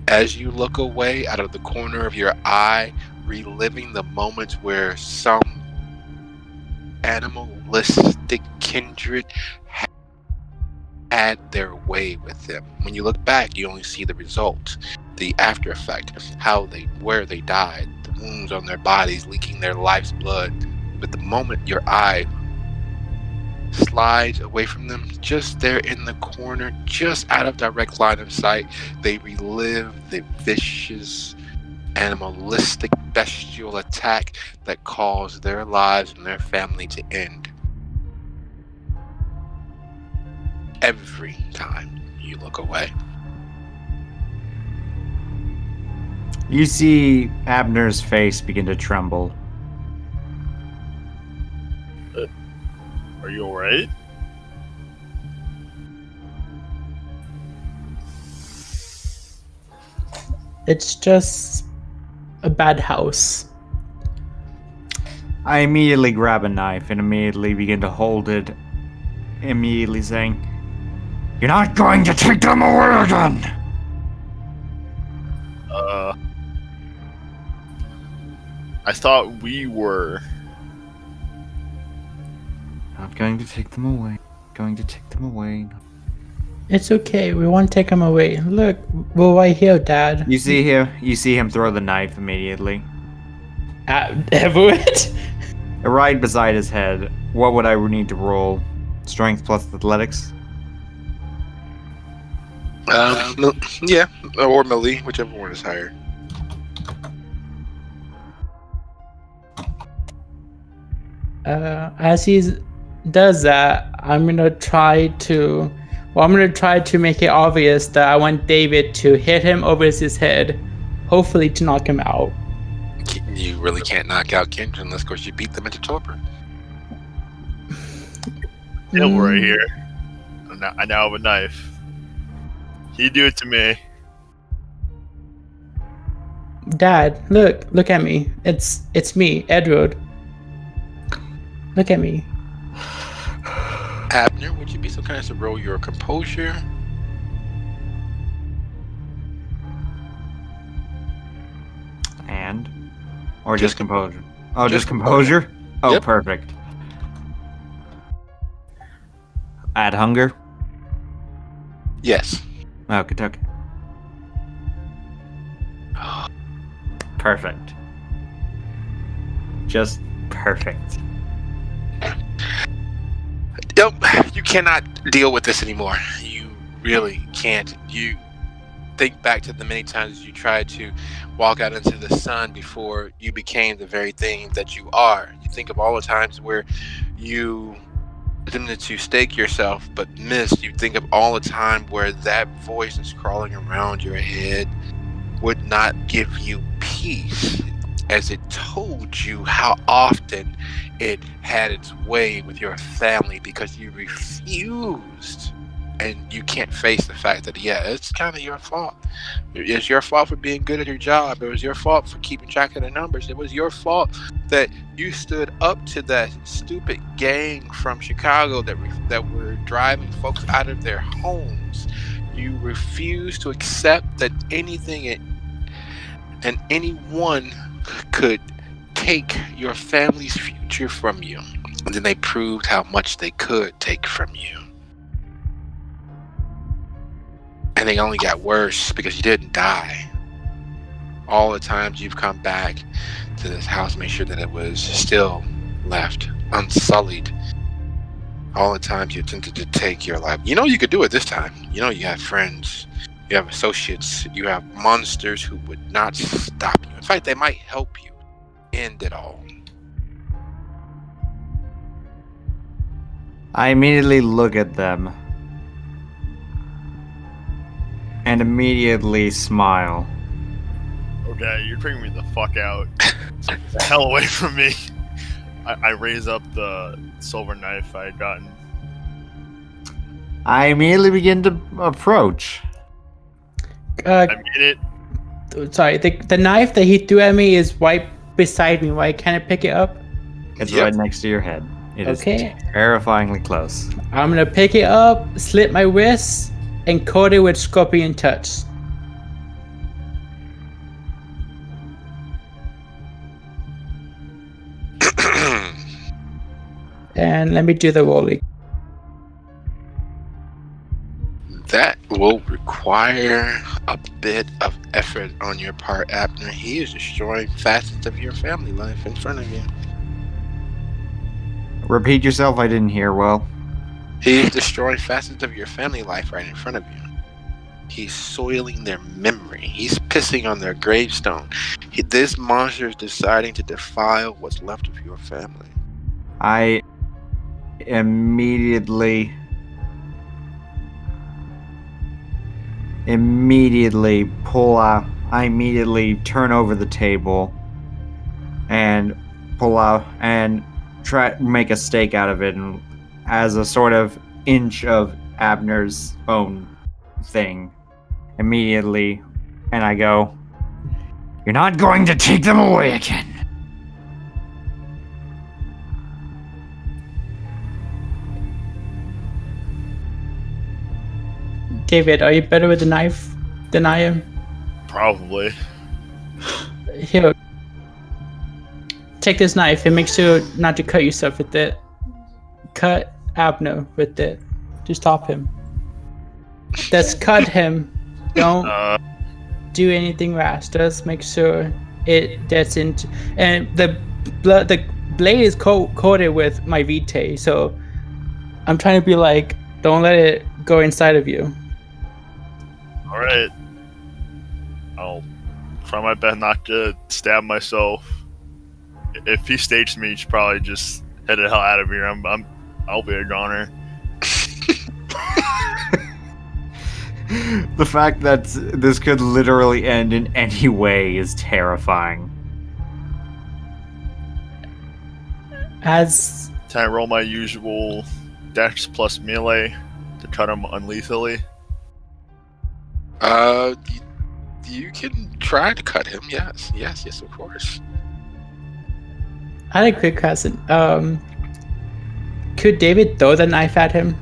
as you look away out of the corner of your eye, reliving the moments where some animalistic kindred had their way with them. When you look back, you only see the result, the after effect, where they died, the wounds on their bodies leaking their life's blood. But the moment your eye slides away from them, just there in the corner, just out of direct line of sight, they relive the vicious, animalistic, bestial attack that caused their lives and their family to end. Every time you look away. You see Abner's face begin to tremble. Are you alright? It's just a bad house. I immediately grab a knife and immediately begin to hold it, immediately saying, "You're not going to take them away again!" I thought we were. Not going to take them away. Going to take them away. It's okay. We won't take him away. Look, we're right here, Dad. You see him throw the knife immediately. Everett? Right beside his head. What would I need to roll? Strength plus athletics? Yeah, or melee, whichever one is higher. As he does that, I'm gonna try to make it obvious that I want David to hit him over his head, hopefully to knock him out. You really can't knock out Kendra unless, of course, you beat them into torpor. Still right here. I now have a knife. You do it to me. Dad, look at me. It's me, Edward. Look at me. Abner, would you be so kind as to roll your composure? Or just composure? Oh, just composure? Oh, yep. Perfect. Add hunger? Yes. Oh, Kentucky. Perfect. Just perfect. Nope, you cannot deal with this anymore. You really can't. You think back to the many times you tried to walk out into the sun before you became the very thing that you are. You think of all the times where you attempted to stake yourself but missed. You think of all the time where that voice is crawling around your head would not give you peace, as it told you how often it had its way with your family because you refused. And you can't face the fact that, yeah, it's kind of your fault. It's your fault for being good at your job. It was your fault for keeping track of the numbers. It was your fault that you stood up to that stupid gang from Chicago that were driving folks out of their homes. You refused to accept that anything and anyone could take your family's future from you. And then they proved how much they could take from you. And they only got worse because you didn't die. All the times you've come back to this house, make sure that it was still left unsullied. All the times you attempted to take your life. You know you could do it this time. You know you have friends, you have associates, you have monsters who would not stop you. In fact, they might help you end it all. I immediately look at them and immediately smile. Okay, you're bringing me the fuck out. Get the hell away from me. I raise up the silver knife I had gotten. I immediately begin to approach. I mean it. Sorry, the knife that he threw at me is right beside me. Why can't I pick it up? It's Yep. right next to your head. It is Okay. terrifyingly close. I'm gonna pick it up, slit my wrists, and coat it with scorpion touch. And let me do the rolling. That will require a bit of effort on your part, Abner. He is destroying facets of your family life in front of you. Repeat yourself, I didn't hear well. He is destroying facets of your family life right in front of you. He's soiling their memory. He's pissing on their gravestone. This monster is deciding to defile what's left of your family. I immediately pull out. I immediately turn over the table and pull out and try to make a stake out of it, and as a sort of inch of Abner's own thing immediately, and I go, "You're not going to take them away again." David, are you better with the knife than I am? Probably. Here. Take this knife and make sure not to cut yourself with it. Cut Abner with it to stop him. Just cut him. Don't do anything rash. Just make sure it gets into. And the blade is coated with my vitae, so I'm trying to be like, don't let it go inside of you. Alright. I'll try my best not to stab myself. If he stages me, he should probably just head the hell out of here. I'll be a goner. The fact that this could literally end in any way is terrifying. As Can I roll my usual dex plus melee to cut him unlethally? You can try to cut him. Yes, of course. I had a quick question. Could David throw the knife at him?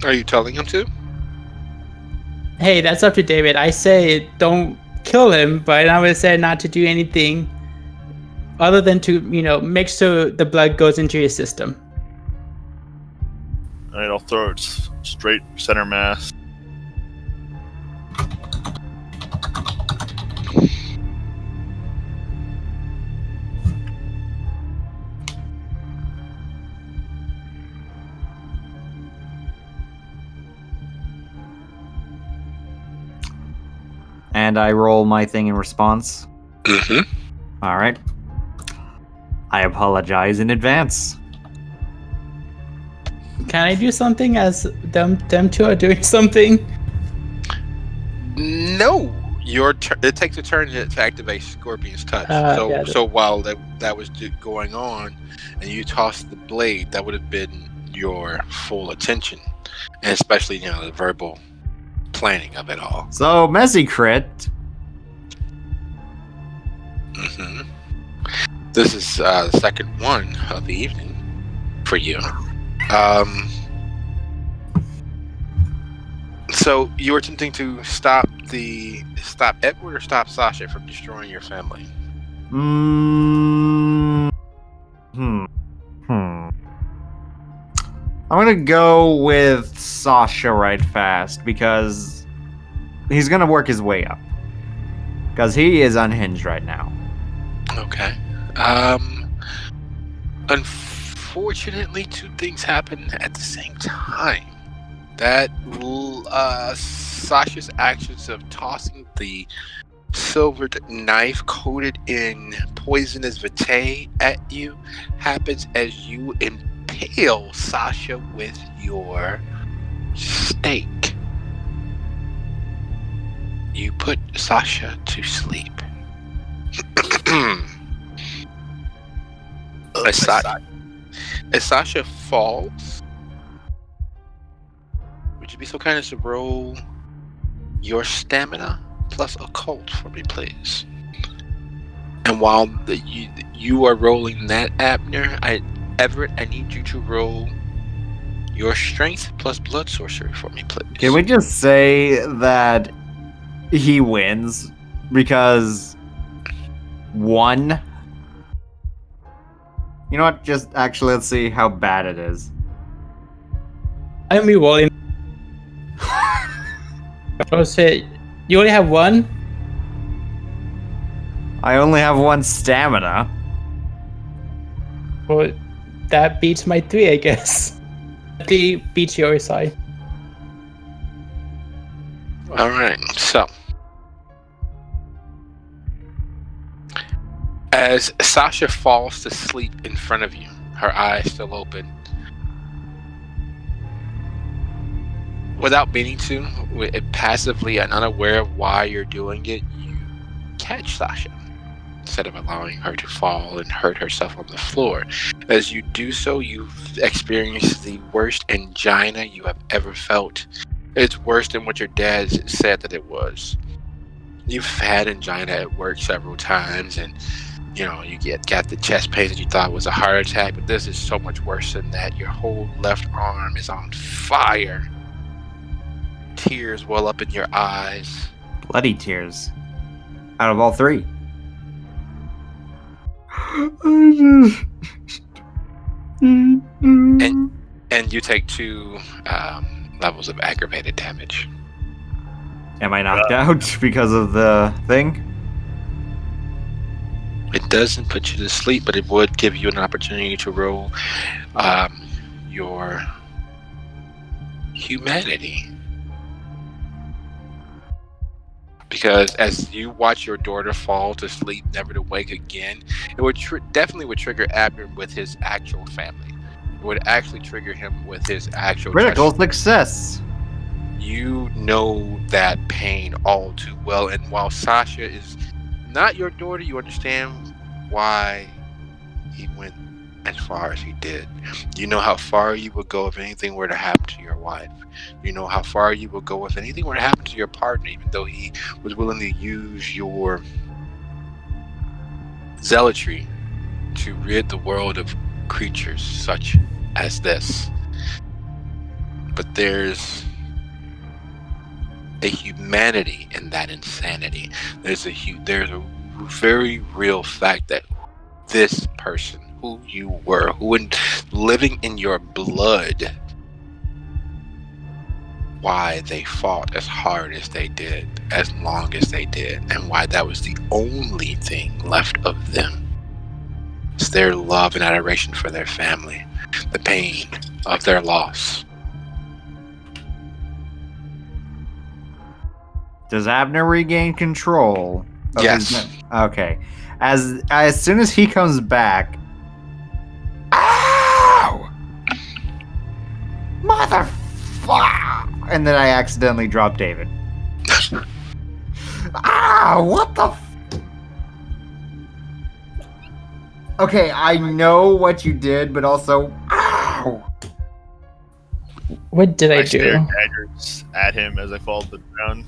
Are you telling him to? Hey, that's up to David. I say don't kill him, but I would say not to do anything other than to, make sure the blood goes into your system. Alright, I'll throw it straight center mass. And I roll my thing in response. Mm-hmm. All right. I apologize in advance. Can I do something as them two are doing something? No, it takes a turn to activate Scorpion's touch. So while that was going on, and you tossed the blade, that would have been your full attention, and especially the verbal planning of it all. So messy crit. Mm-hmm. This is the second one of the evening for you. So you were attempting to stop Edward or stop Sasha from destroying your family? I'm gonna go with Sasha right fast because he's gonna work his way up. Because he is unhinged right now. Okay. Unfortunately, two things happen at the same time. That Sasha's actions of tossing the silvered knife coated in poisonous vitae at you happens as you impale Sasha with your stake. You put Sasha to sleep. As Sasha falls, would you be so kind as to roll your stamina plus occult for me, please? And while you are rolling that, Everett, I need you to roll your strength plus blood sorcery for me, please. Can we just say that he wins? Because 1. You know what? Just actually, let's see how bad it is. I'm rerolling. Oh shit. You only have 1? I only have 1 stamina. Well, that beats my 3, I guess. 3 beats your side. Alright, so as Sasha falls to sleep in front of you, her eyes still open, without meaning to, passively and unaware of why you're doing it, you catch Sasha instead of allowing her to fall and hurt herself on the floor. As you do so, you've experienced the worst angina you have ever felt. It's worse than what your dad said that it was. You've had angina at work several times, and you know you got the chest pain that you thought was a heart attack, but this is so much worse than that. Your whole left arm is on fire. Tears well up in your eyes. Bloody tears. Out of all 3. And you take 2 levels of aggravated damage. Am I knocked out because of the thing? It doesn't put you to sleep, but it would give you an opportunity to roll your humanity. Because as you watch your daughter fall to sleep, never to wake again, it would definitely would trigger Abner with his actual family. It would actually trigger him with his actual Critical success. You know that pain all too well, and while Sasha is not your daughter, you understand why he went as far as he did. You know how far you would go if anything were to happen to your wife. You know how far you would go if anything were to happen to your partner, even though he was willing to use your zealotry to rid the world of creatures such as this. But there's a humanity in that insanity. There's a very real fact that this person, who you were, living in your blood, why they fought as hard as they did, as long as they did, and why that was the only thing left of them. It's their love and adoration for their family, the pain of their loss. Does Abner regain control? Yes. Okay. As soon as he comes back, ow! Motherfucker! And then I accidentally drop David. Ow! What the? Okay, I know what you did, but also, ow! What did I do? Stare daggers at him as I fall to the ground.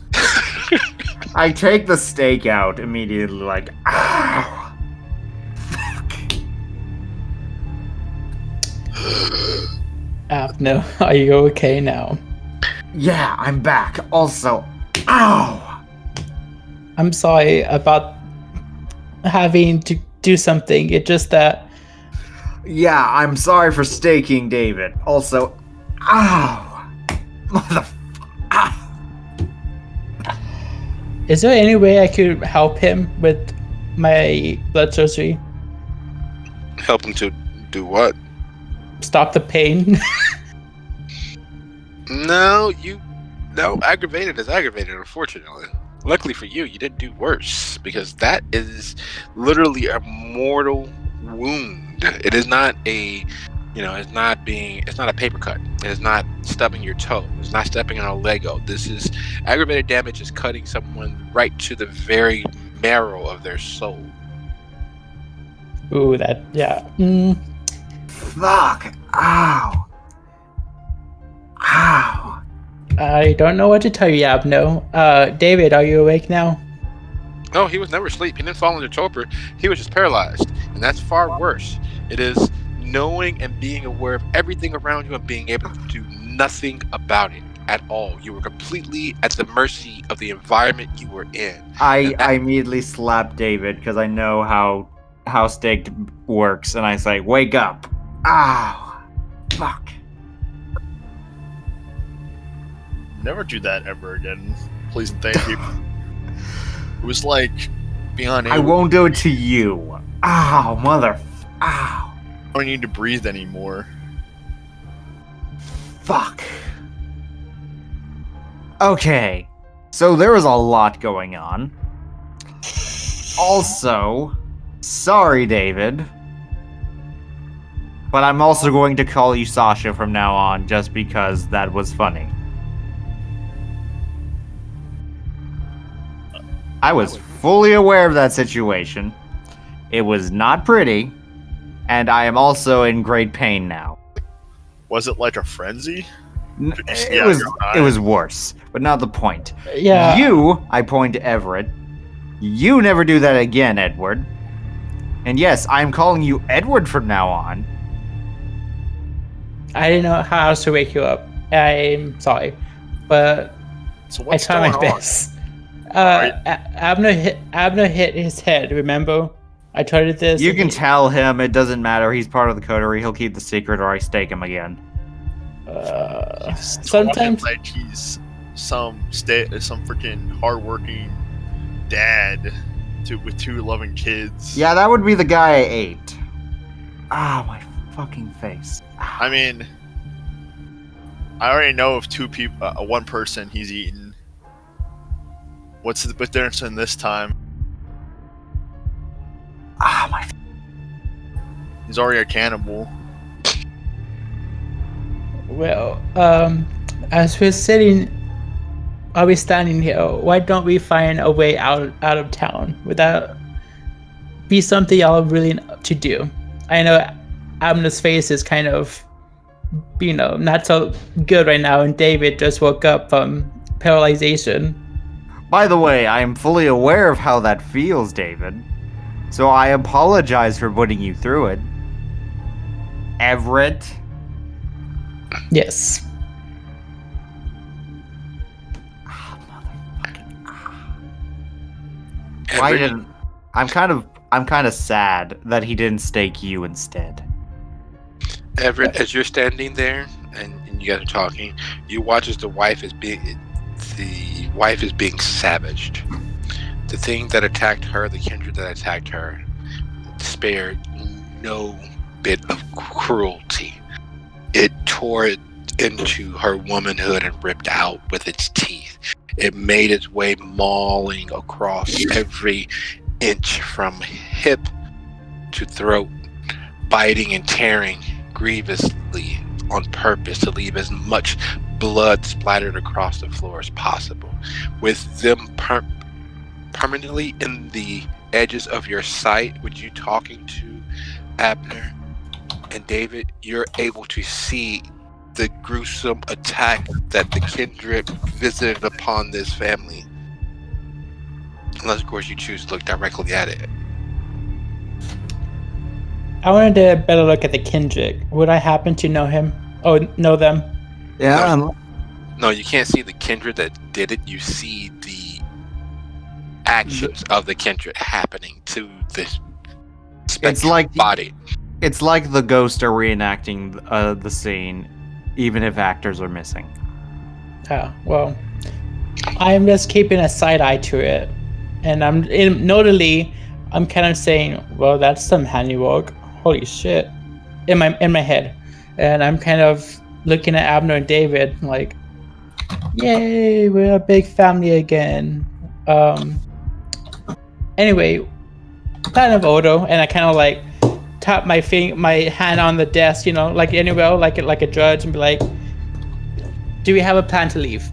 I take the stake out immediately, like, ow! Abner, are you okay now? Yeah, I'm back. Also, ow! I'm sorry about having to do something. It's just that Yeah, I'm sorry for staking David. Also, ow! Ow! Is there any way I could help him with my blood surgery? Help him to do what? Stop the pain? No, aggravated is aggravated, unfortunately. Luckily for you, you didn't do worse, because that is literally a mortal wound. It is not a, it's not a paper cut. It is not stubbing your toe. It's not stepping on a Lego. This is aggravated damage is cutting someone right to the very marrow of their soul. Ooh, that, yeah. Fuck! Ow! Ow! I don't know what to tell you, Abner. David, are you awake now? No, he was never asleep. He didn't fall into torpor. He was just paralyzed. And that's far worse. It is knowing and being aware of everything around you and being able to do nothing about it at all. You were completely at the mercy of the environment you were in. I immediately slap David because I know how staked works, and I say, "Wake up!" Ow! Fuck! Never do that ever again. Please and thank you. It was like beyond. I won't do it to you. Ow, mother. Ow. I don't need to breathe anymore. Fuck. Okay, so there was a lot going on. Also, sorry, David. But I'm also going to call you Sasha from now on, just because that was funny. I was fully aware of that situation. It was not pretty, and I am also in great pain now. Was it like a frenzy? It was worse, but not the point. Yeah. I point to Everett. You never do that again, Edward. And yes, I'm calling you Edward from now on. I didn't know how else to wake you up. I'm sorry, but So I what's tried going my on? best. Abner hit his head. Remember, I tried this. You can tell him it doesn't matter. He's part of the coterie. He'll keep the secret, or I stake him again. He's Sometimes, talking like he's some freaking hardworking dad with two loving kids. Yeah, that would be the guy I ate. Ah, my fucking face. I mean, I already know of two people, one person he's eaten. What's the difference in this time? Ah, my. He's already a cannibal. well, as we're standing here, why don't we find a way out of town without be something y'all really to do? I know Abner's face is kind of, not so good right now, and David just woke up from paralyzation. By the way, I am fully aware of how that feels, David. So I apologize for putting you through it. Everett? Yes. Ah, motherfucking. Everett, Why didn't. I'm kind of sad that he didn't stake you instead. Everett, as you're standing there and you guys are talking, you watch as the wife is being savaged. The thing that attacked her, the kindred that attacked her, spared no bit of cruelty. It tore it into her womanhood and ripped out with its teeth. It made its way mauling across every inch from hip to throat, biting and tearing grievously on purpose to leave as much blood splattered across the floor as possible. With them permanently in the edges of your sight, with you talking to Abner and David, you're able to see the gruesome attack that the kindred visited upon this family. Unless, of course, you choose to look directly at it. I wanted to better look at the kindred. Would I happen to know him? Oh, know them? Yeah. No, you can't see the kindred that did it. You see the actions of the kindred happening to this It's like body. It's like the ghosts are reenacting the scene, even if actors are missing. Oh, well, I'm just keeping a side eye to it. And notably, I'm kind of saying, well, that's some handiwork. Holy shit. In my head. And I'm kind of looking at Abner and David like, yay, we're a big family again. Anyway, kind of Odo, and I kind of like tap my hand on the desk, like Anywayl, like a judge, and be like, do we have a plan to leave?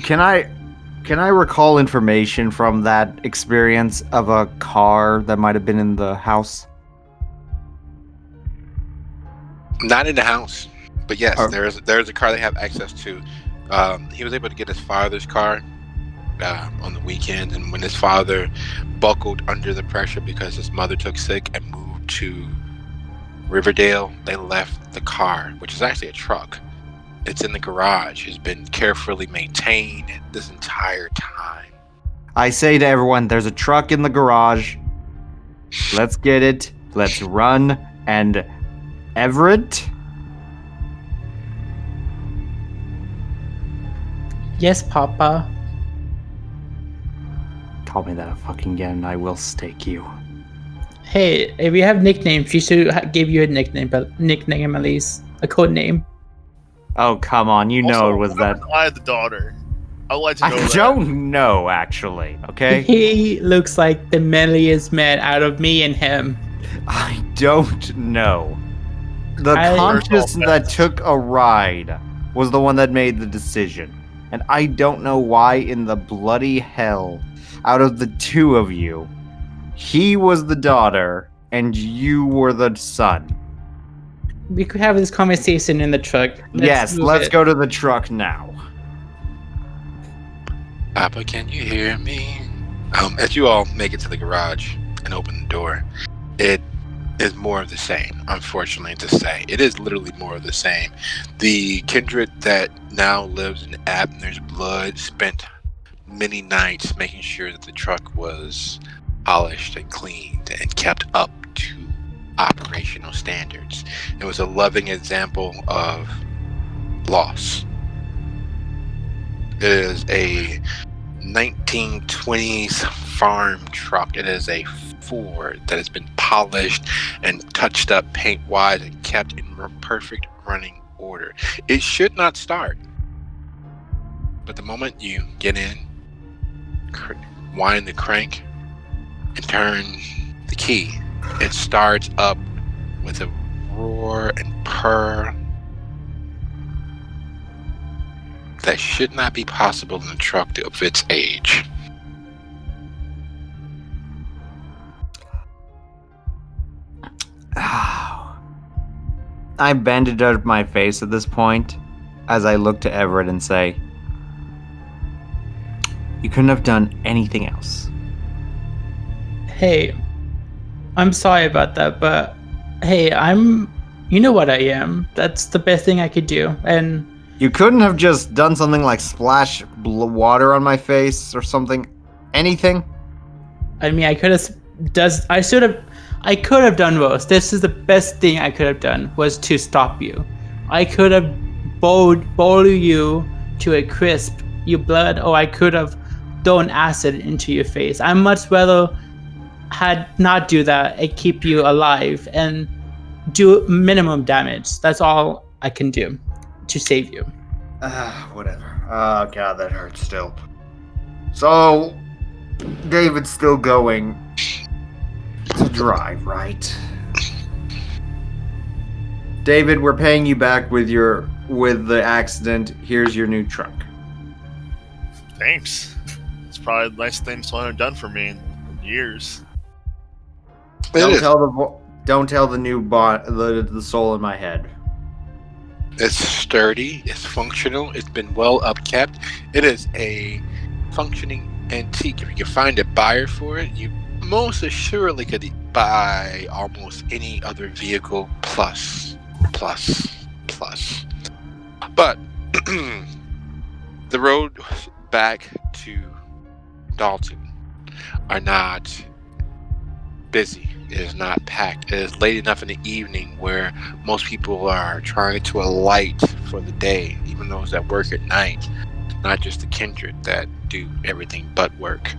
Can I recall information from that experience of a car that might have been in the house? Not in the house, but yes, Oh. there's a car they have access to. He was able to get his father's car on the weekend, and when his father buckled under the pressure because his mother took sick and moved to Riverdale, they left the car, which is actually a truck. It's in the garage. It's been carefully maintained this entire time. I say to everyone, there's a truck in the garage. Let's get it. Let's run. And Everett? Yes, Papa. Call me that fucking again. I will stake you. Hey, if you have nicknames, you should give you a nickname at least. A code name. Oh, come on. You know Also, it was why that. was I the daughter? I would like to know I that. don't know, actually. Okay? He looks like the manliest man out of me and him. I don't know. The I- conscious that took a ride was the one that made the decision. And I don't know why in the bloody hell, out of the two of you, he was the daughter and you were the son. We could have this conversation in the truck. Yes, let's go to the truck now. Papa, can you hear me? As you all make it to the garage and open the door, it is more of the same, unfortunately to say. It is literally more of the same. The kindred that now lives in Abner's blood spent many nights making sure that the truck was polished and cleaned and kept up to operational standards. It was a loving example of loss. It is a 1920s farm truck. It is a Ford that has been polished and touched up paint-wise and kept in perfect running order. It should not start. But the moment you get in, wind the crank, and turn the key, it starts up with a roar and purr that should not be possible in a truck of its age. I bandage up my face at this point as I look to Everett and say, you couldn't have done anything else. Hey, I'm sorry about that, but hey, you know what I am. That's the best thing I could do. And You couldn't have just done something like splash water on my face or something? Anything? I mean, I could have done worse. This is the best thing I could have done, was to stop you. I could have boiled you to a crisp, you blood, or I could have thrown acid into your face. I much rather had not do that and keep you alive and do minimum damage. That's all I can do to save you. Whatever. Oh god, that hurts still. So, David's still going to drive, right? David, we're paying you back with the accident. Here's your new truck. Thanks. It's probably the nicest thing someone done for me in years. Don't tell the new the soul in my head. It's sturdy, it's functional, it's been well upkept. It is a functioning antique. If you can find a buyer for it, you most assuredly could buy almost any other vehicle plus. But the road back to Dalton are not busy. It is not packed. It is late enough in the evening where most people are trying to alight for the day, even those that work at night, not just the kindred that do everything but work.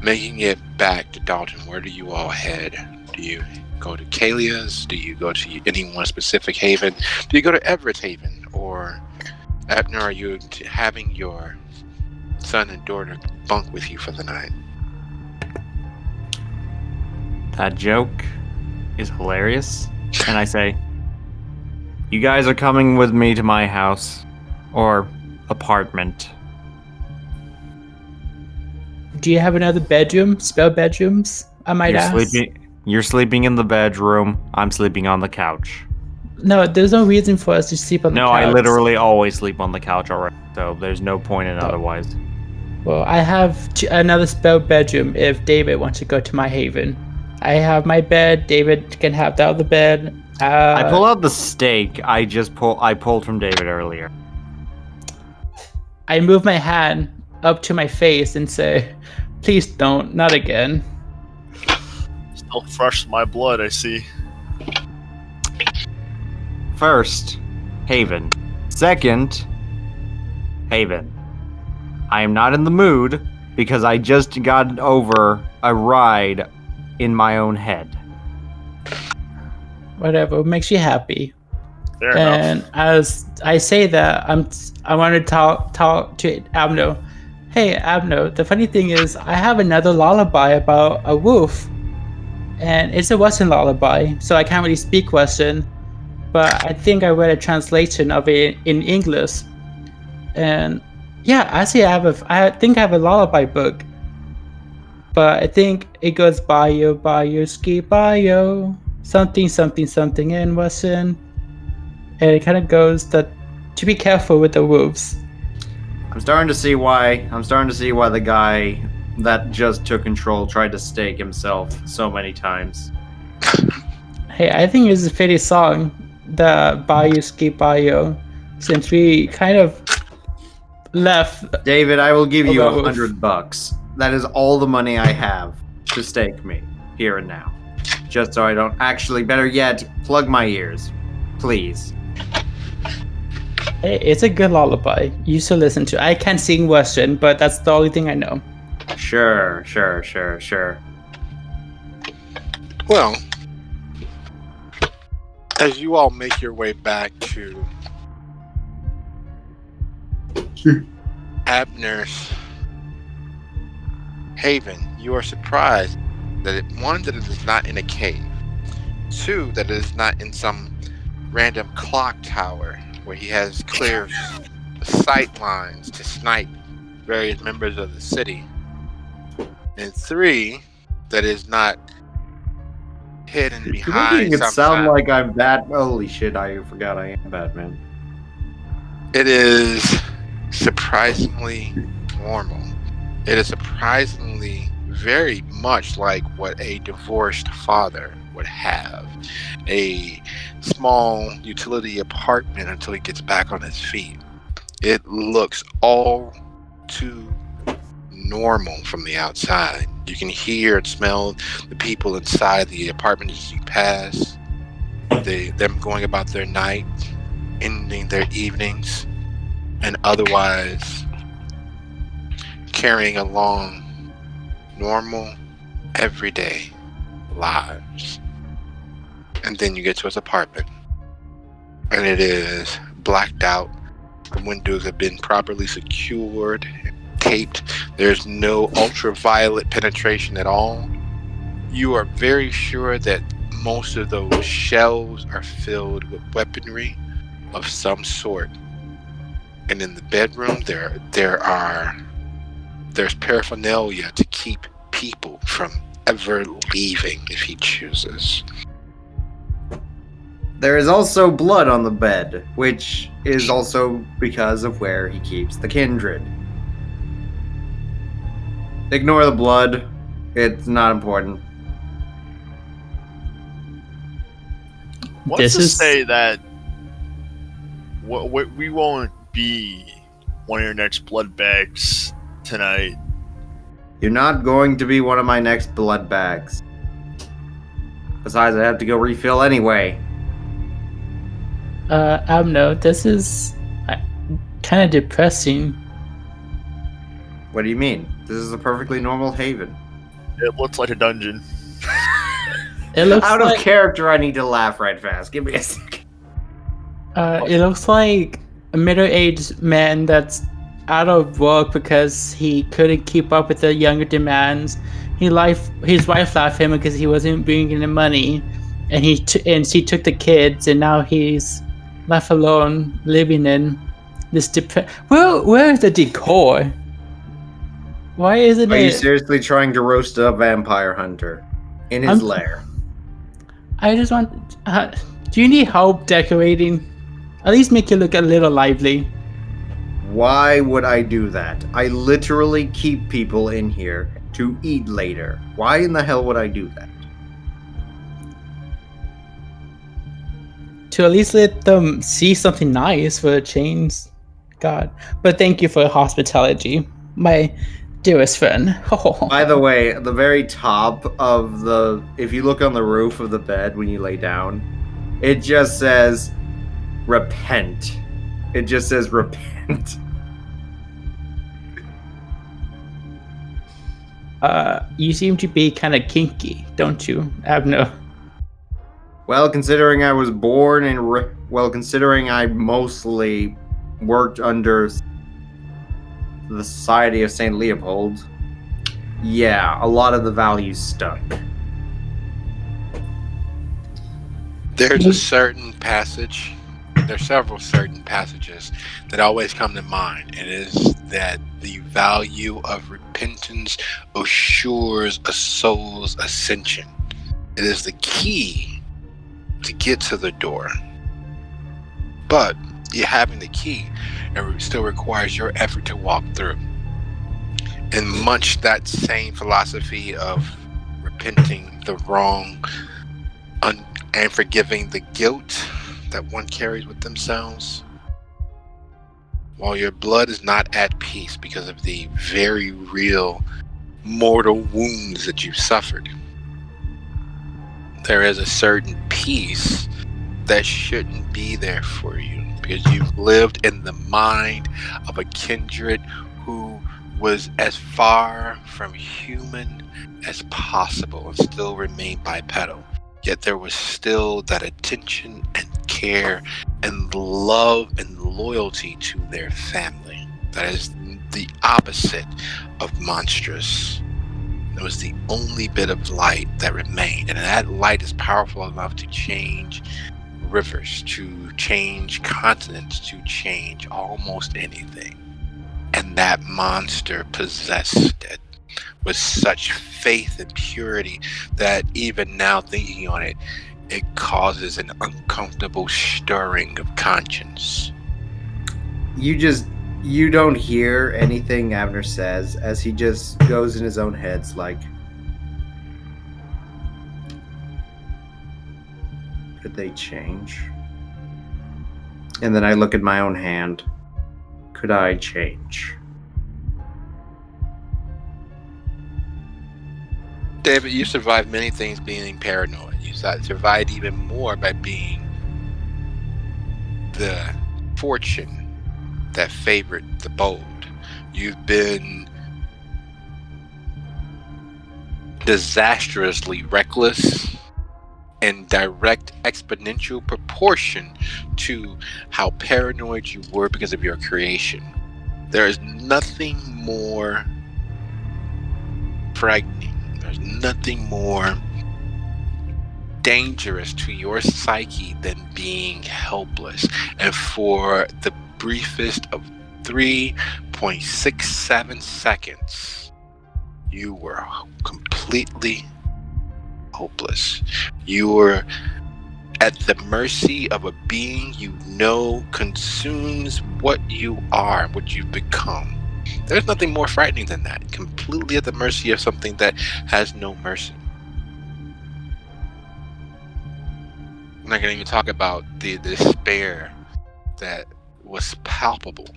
Making it back to Dalton, where do you all head? Do you go to Kalia's? Do you go to any one specific haven? Do you go to Everett's haven? Or, Abner, are you having your son and daughter bunk with you for the night? That joke is hilarious. And I say, you guys are coming with me to my house. Or apartment. Do you have another bedroom? Spare bedrooms? I might ask. You're sleeping in the bedroom. I'm sleeping on the couch. No, there's no reason for us to sleep on the couch. No, I literally always sleep on the couch already. So there's no point in otherwise. Well, I have another spare bedroom if David wants to go to my haven. I have my bed. David can have the other bed. I pull out the steak I pulled from David earlier. I move my hand up to my face and say, please don't, not again. Still fresh in my blood, I see. First, Haven. Second, Haven. I am not in the mood because I just got over a ride in my own head. Whatever makes you happy. Fair and enough. As I say that, I want to talk to Abner. Hey, Abner, the funny thing is, I have another lullaby about a wolf. And it's a Western lullaby, so I can't really speak Western. But I think I read a translation of it in English. And yeah, actually I think I have a lullaby book. But I think it goes Bayo, ski Bayo, something, something, something in Western. And it kind of goes that to be careful with the wolves. I'm starting to see why the guy that just took control tried to stake himself so many times. Hey, I think it's a fitting song, the Bayou Ski Bayou, since we kind of left. David, I will give you About $100. That is all the money I have to stake me here and now. Just so I don't actually, better yet, plug my ears. Please. Hey, it's a good lullaby. You should listen to. I can't sing Western, but that's the only thing I know. Sure. Well, as you all make your way back to Abner's haven, you are surprised that it is not in a cave. Two, that it is not in some random clock tower where he has clear sight lines to snipe various members of the city. And three, that is not hidden behind Making it some sound kind- like I'm bad. Holy shit! I forgot I am Batman. It is surprisingly normal. It is surprisingly very much like what a divorced father would have. A small utility apartment until he gets back on his feet. It looks all too normal from the outside. You can hear and smell the people inside the apartment as you pass. Them going about their night, ending their evenings, and otherwise carrying along normal, everyday lives. And then you get to his apartment, and it is blacked out. The windows have been properly secured, taped. There's no ultraviolet penetration at all. You are very sure that most of those shelves are filled with weaponry of some sort. And in the bedroom, there's paraphernalia to keep people from ever leaving if he chooses. There is also blood on the bed, which is also because of where he keeps the kindred. Ignore the blood. It's not important. What's to say that we won't be one of your next blood bags tonight? You're not going to be one of my next blood bags. Besides, I have to go refill anyway. Abner, this is kind of depressing. What do you mean? This is a perfectly normal haven. It looks like a dungeon. It looks Out like of character, I need to laugh right fast. Give me a second. it looks like a middle-aged man that's out of work because he couldn't keep up with the younger demands. His wife left him because he wasn't bringing in money, and she took the kids, and now he's left alone, living in this Where is the decor? Why isn't Are you it? seriously trying to roast a vampire hunter in his lair? I just want. Do you need help decorating? At least make it look a little lively. Why would I do that? I literally keep people in here to eat later. Why in the hell would I do that? To at least let them see something nice for a change. God. But thank you for your hospitality, my dearest friend. By the way, the very top of if you look on the roof of the bed when you lay down, it just says, repent. It just says, repent. You seem to be kind of kinky, don't you, Abner? Well, considering I was born considering I mostly worked under the Society of St. Leopold, yeah, a lot of the values stuck. There's a certain passage, there's several certain passages that always come to mind. It is that the value of repentance assures a soul's ascension. It is the key to get to the door. But you having the key, it still requires your effort to walk through. And much that same philosophy of repenting the wrong and forgiving the guilt that one carries with themselves, while your blood is not at peace because of the very real mortal wounds that you've suffered, there is a certain peace that shouldn't be there for you because you've lived in the mind of a kindred who was as far from human as possible and still remained bipedal. Yet there was still that attention and care and love and loyalty to their family. That is the opposite of monstrous. It was the only bit of light that remained, and that light is powerful enough to change rivers, to change continents, to change almost anything. And that monster possessed it with such faith and purity that even now thinking on it, it causes an uncomfortable stirring of conscience. You don't hear anything Abner says as he just goes in his own heads like, could they change? And then I look at my own hand. Could I change? David, you survived many things being paranoid. You survived even more by being the fortune that favored the bold. You've been disastrously reckless in direct exponential proportion to how paranoid you were because of your creation. There is nothing more frightening. There's nothing more dangerous to your psyche than being helpless. And for the briefest of 3.67 seconds, you were completely hopeless. You were at the mercy of a being you know consumes what you are, what you've become. There's nothing more frightening than that. Completely at the mercy of something that has no mercy. I'm not going to even talk about the despair that was palpable.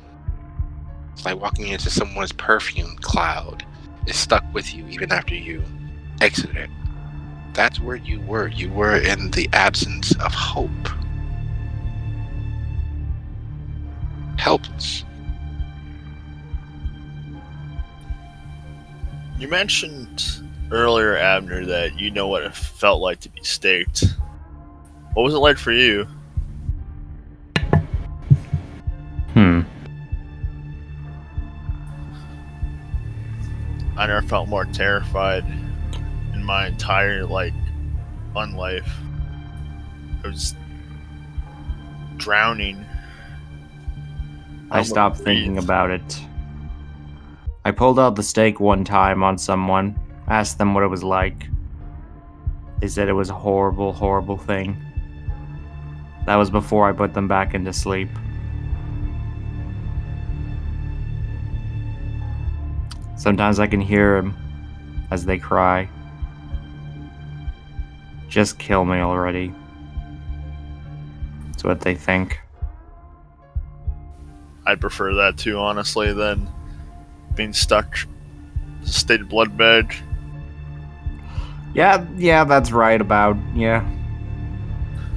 It's like walking into someone's perfume cloud. It stuck with you even after you exited it. That's where you were. You were in the absence of hope. Helpless. You mentioned earlier, Abner, that you know what it felt like to be staked. What was it like for you? I never felt more terrified in my entire, unlife. I was drowning. I stopped thinking about it. I pulled out the stake one time on someone, asked them what it was like. They said it was a horrible, horrible thing. That was before I put them back into sleep. Sometimes I can hear them as they cry. Just kill me already. That's what they think. I'd prefer that too, honestly, than being stuck in a state of bloodbed. Yeah, that's right about, yeah.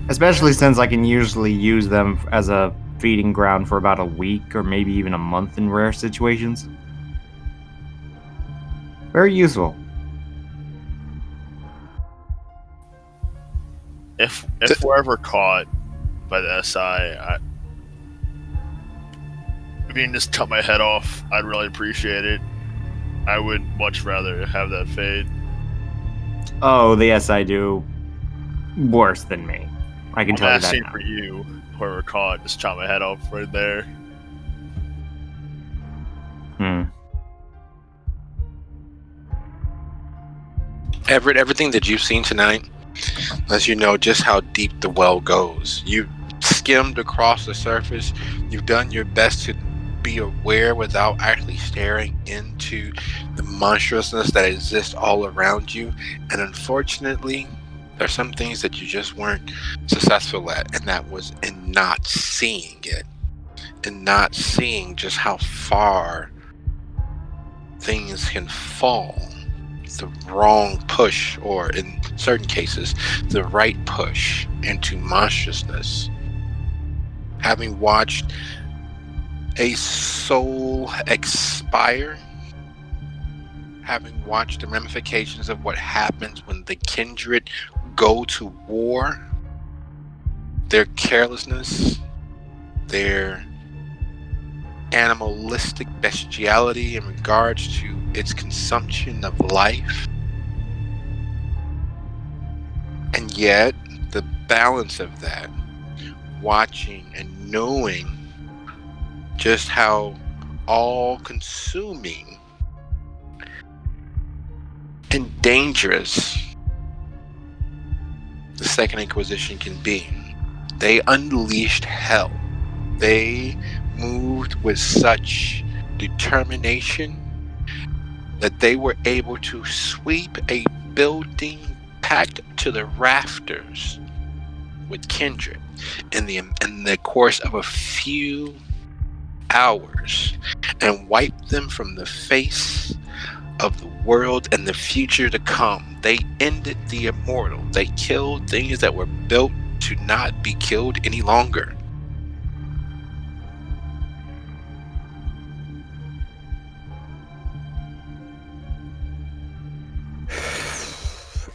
Especially since I can usually use them as a feeding ground for about a week or maybe even a month in rare situations. Very useful. If we're ever caught by the SI, if you can just cut my head off, I'd really appreciate it. I would much rather have that fate. Oh, the SI do worse than me. I can tell you that asking now. for you, whoever caught, just chop my head off right there. Everett, everything that you've seen tonight lets you know just how deep the well goes. You've skimmed across the surface. You've done your best to be aware without actually staring into the monstrousness that exists all around you. And unfortunately, there's some things that you just weren't successful at, and that was in not seeing it, and not seeing just how far things can fall. The wrong push, or in certain cases, the right push into monstrousness. Having watched a soul expire, having watched the ramifications of what happens when the kindred go to war, their carelessness, their animalistic bestiality in regards to its consumption of life, and yet the balance of that, watching and knowing just how all-consuming and dangerous the Second Inquisition can be. They unleashed hell. They moved with such determination that they were able to sweep a building packed to the rafters with kindred in the course of a few hours, and wipe them from the face of the world and the future to come. They ended the immortal. They killed things that were built to not be killed any longer.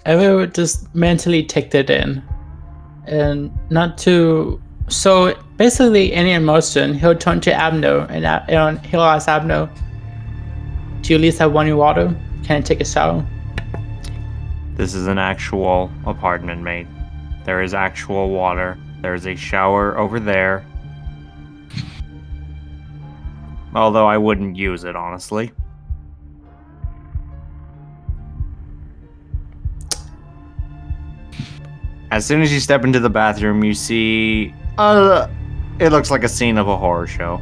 Everett just mentally take it in, and not to. So basically, any emotion, he'll turn to Abner, and he'll ask Abner, "Do you at least have running water? Can I take a shower?" This is an actual apartment, mate. There is actual water. There is a shower over there. Although I wouldn't use it, honestly. As soon as you step into the bathroom, you see... it looks like a scene of a horror show.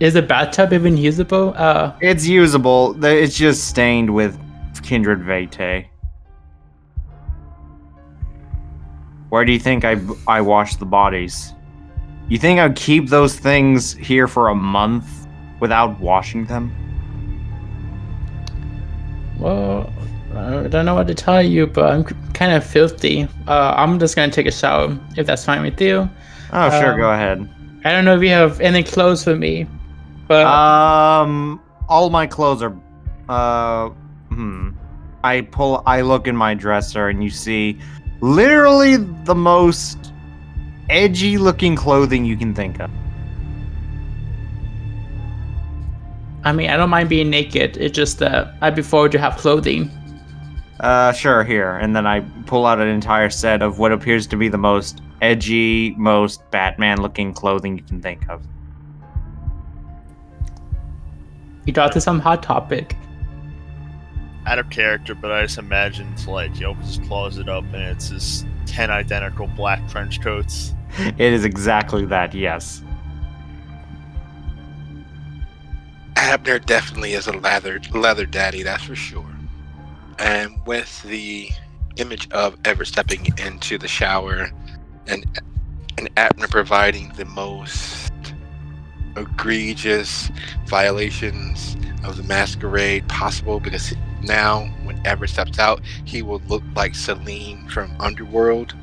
Is the bathtub even usable? It's usable. It's just stained with kindred vitae. Where do you think I wash the bodies? You think I'd keep those things here for a month without washing them? I don't know what to tell you, but I'm kind of filthy. I'm just gonna take a shower if that's fine with you. Oh, sure, go ahead. I don't know if you have any clothes for me, but All my clothes are, I look in my dresser and you see literally the most edgy looking clothing you can think of. I mean, I don't mind being naked. It's just that I prefer to have clothing. Sure, here. And then I pull out an entire set of what appears to be the most edgy, most Batman looking clothing you can think of. You got to some hot topic. Out of character, but I just imagined like he opens his closet up and it's just 10 identical black trench coats. It is exactly that, yes. Abner definitely is a leather daddy, that's for sure. And with the image of Everett stepping into the shower and Abner providing the most egregious violations of the masquerade possible, because now when Everett steps out, he will look like Celine from Underworld.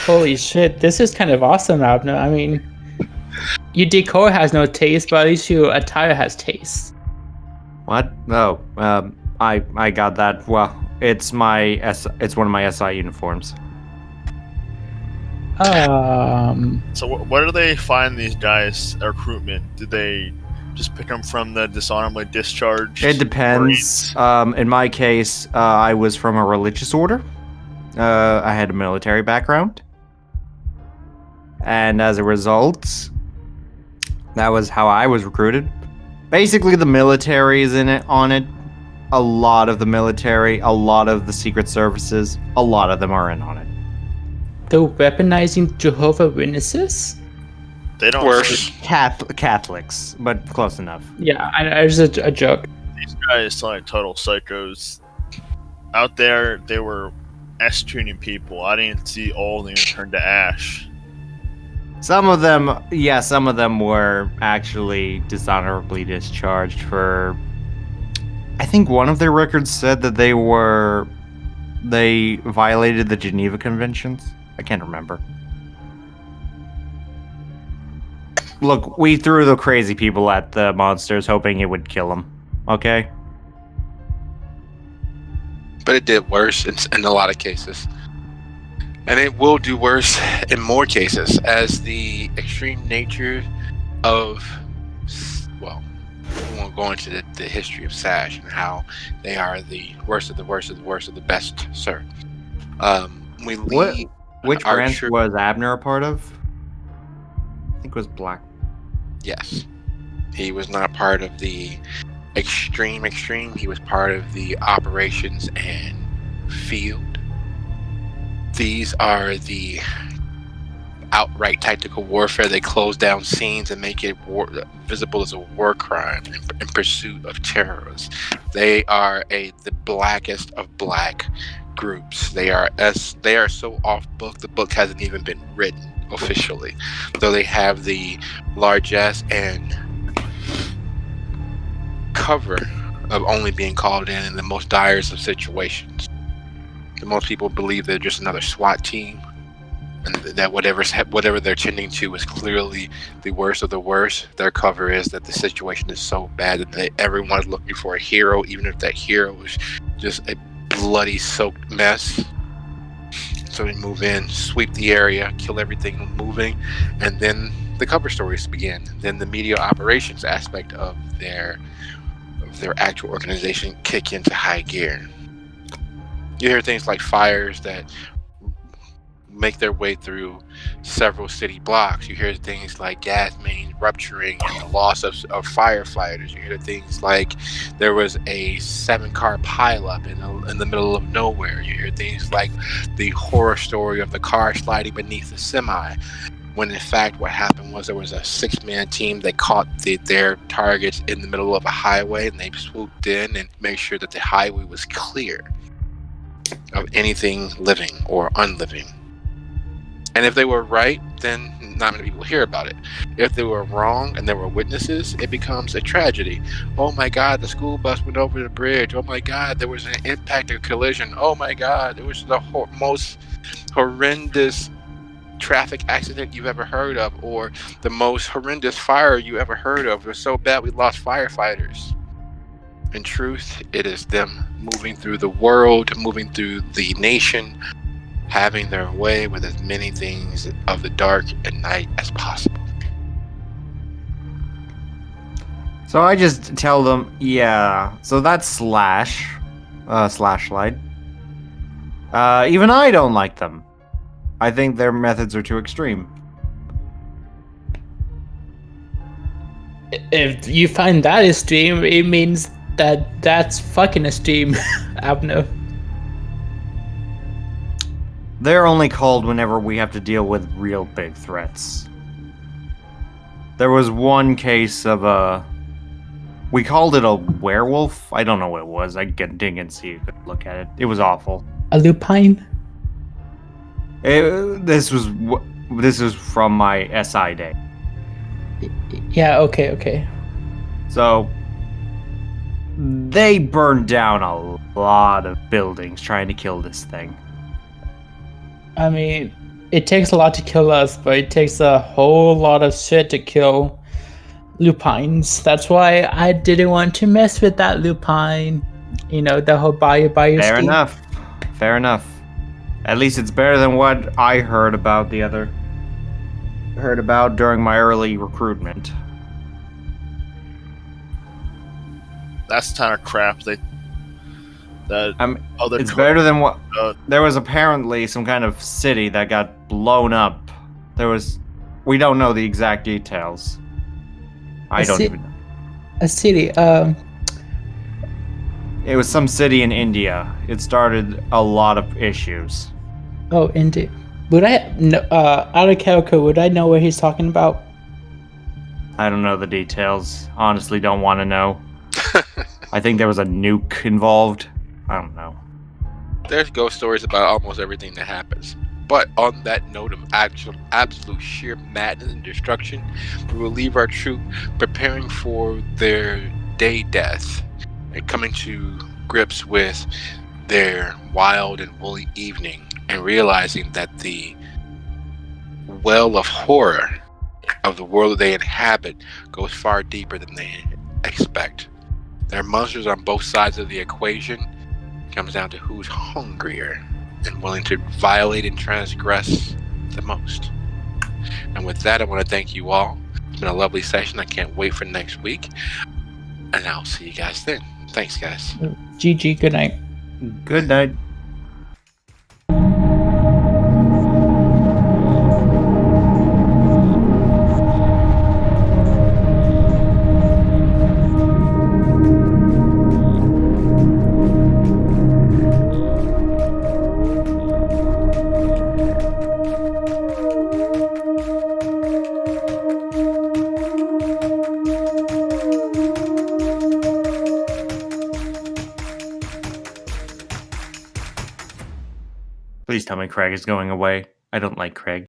Holy shit, this is kind of awesome, Abner. I mean, your decor has no taste, but at least your attire has taste. What? Oh, I got that. Well, it's one of my SI uniforms. So where do they find these guys? Recruitment? Did they just pick them from the dishonorably discharged? It depends. In my case, I was from a religious order. I had a military background, and as a result, that was how I was recruited. Basically, the military is on it. A lot of the military, a lot of the secret services, a lot of them are in on it. They're weaponizing Jehovah's Witnesses? They don't. Worse. Catholics, but close enough. Yeah, I just a joke. These guys are like total psychos. Out there, they were S-tuning people. I didn't see all of them turn to ash. Some of them were actually dishonorably discharged for. I think one of their records said that they violated the Geneva Conventions. I can't remember. Look, we threw the crazy people at the monsters, hoping it would kill them. Okay? But it did worse in a lot of cases. And it will do worse in more cases, as the extreme nature of, well, we won't go into the history of Sash and how they are the worst of the worst of the worst of the best, sir. We lead. Which branch Archer- was Abner a part of? I think it was Black. Yes. He was not part of the extreme. He was part of the operations and field. These are the outright tactical warfare. They close down scenes and make it visible as a war crime in pursuit of terrorists. They are the blackest of black groups. They are so off book. The book hasn't even been written officially, though they have the largesse and cover of only being called in the most direst of situations. Most people believe they're just another SWAT team, and that whatever they're tending to is clearly the worst of the worst. Their cover is that the situation is so bad that everyone's looking for a hero, even if that hero is just a bloody soaked mess. So they move in, sweep the area, kill everything moving, and then the cover stories begin. Then the media operations aspect of their actual organization kick into high gear. You hear things like fires that make their way through several city blocks. You hear things like gas mains rupturing and the loss of firefighters. You hear things like there was a 7-car pileup in the middle of nowhere. You hear things like the horror story of the car sliding beneath the semi, when in fact what happened was there was a 6-man team that caught their targets in the middle of a highway, and they swooped in and made sure that the highway was clear of anything living or unliving. And if they were right, then not many people hear about it. If they were wrong and there were witnesses, it becomes a tragedy. Oh my God, the school bus went over the bridge. Oh my God, there was an impact or collision. Oh my God, it was the most horrendous traffic accident you've ever heard of, or the most horrendous fire you ever heard of. It was so bad we lost firefighters. In truth, it is them moving through the world, moving through the nation, having their way with as many things of the dark and night as possible. So I just tell them, yeah, so that's Slashlight. Even I don't like them. I think their methods are too extreme. If you find that extreme, it means that that's fucking extreme, Abner. They're only called whenever we have to deal with real big threats. There was one case of we called it a werewolf. I don't know what it was. I didn't see a good look at it. It was awful. A lupine? This was from my SI day. Yeah, okay. So they burned down a lot of buildings trying to kill this thing. I mean, it takes a lot to kill us, but it takes a whole lot of shit to kill lupines. That's why I didn't want to mess with that lupine. You know, the whole bio scheme. Fair enough. At least it's better than what I heard about during my early recruitment. That's the kind of crap it's better than what there was apparently some kind of city that got blown up. We don't know the exact details. I don't even know. A city, It was some city in India. It started a lot of issues. Oh, India. Would I out of character, would I know what he's talking about? I don't know the details. Honestly, don't want to know. I think there was a nuke involved. I don't know. There's ghost stories about almost everything that happens. But on that note of absolute sheer madness and destruction, we will leave our troop preparing for their day death and coming to grips with their wild and woolly evening, and realizing that the well of horror of the world that they inhabit goes far deeper than they expect. There are monsters on both sides of the equation. It comes down to who's hungrier and willing to violate and transgress the most. And with that, I want to thank you all. It's been a lovely session. I can't wait for next week. And I'll see you guys then. Thanks, guys. GG, good night. Good night. Please tell me Craig is going away. I don't like Craig.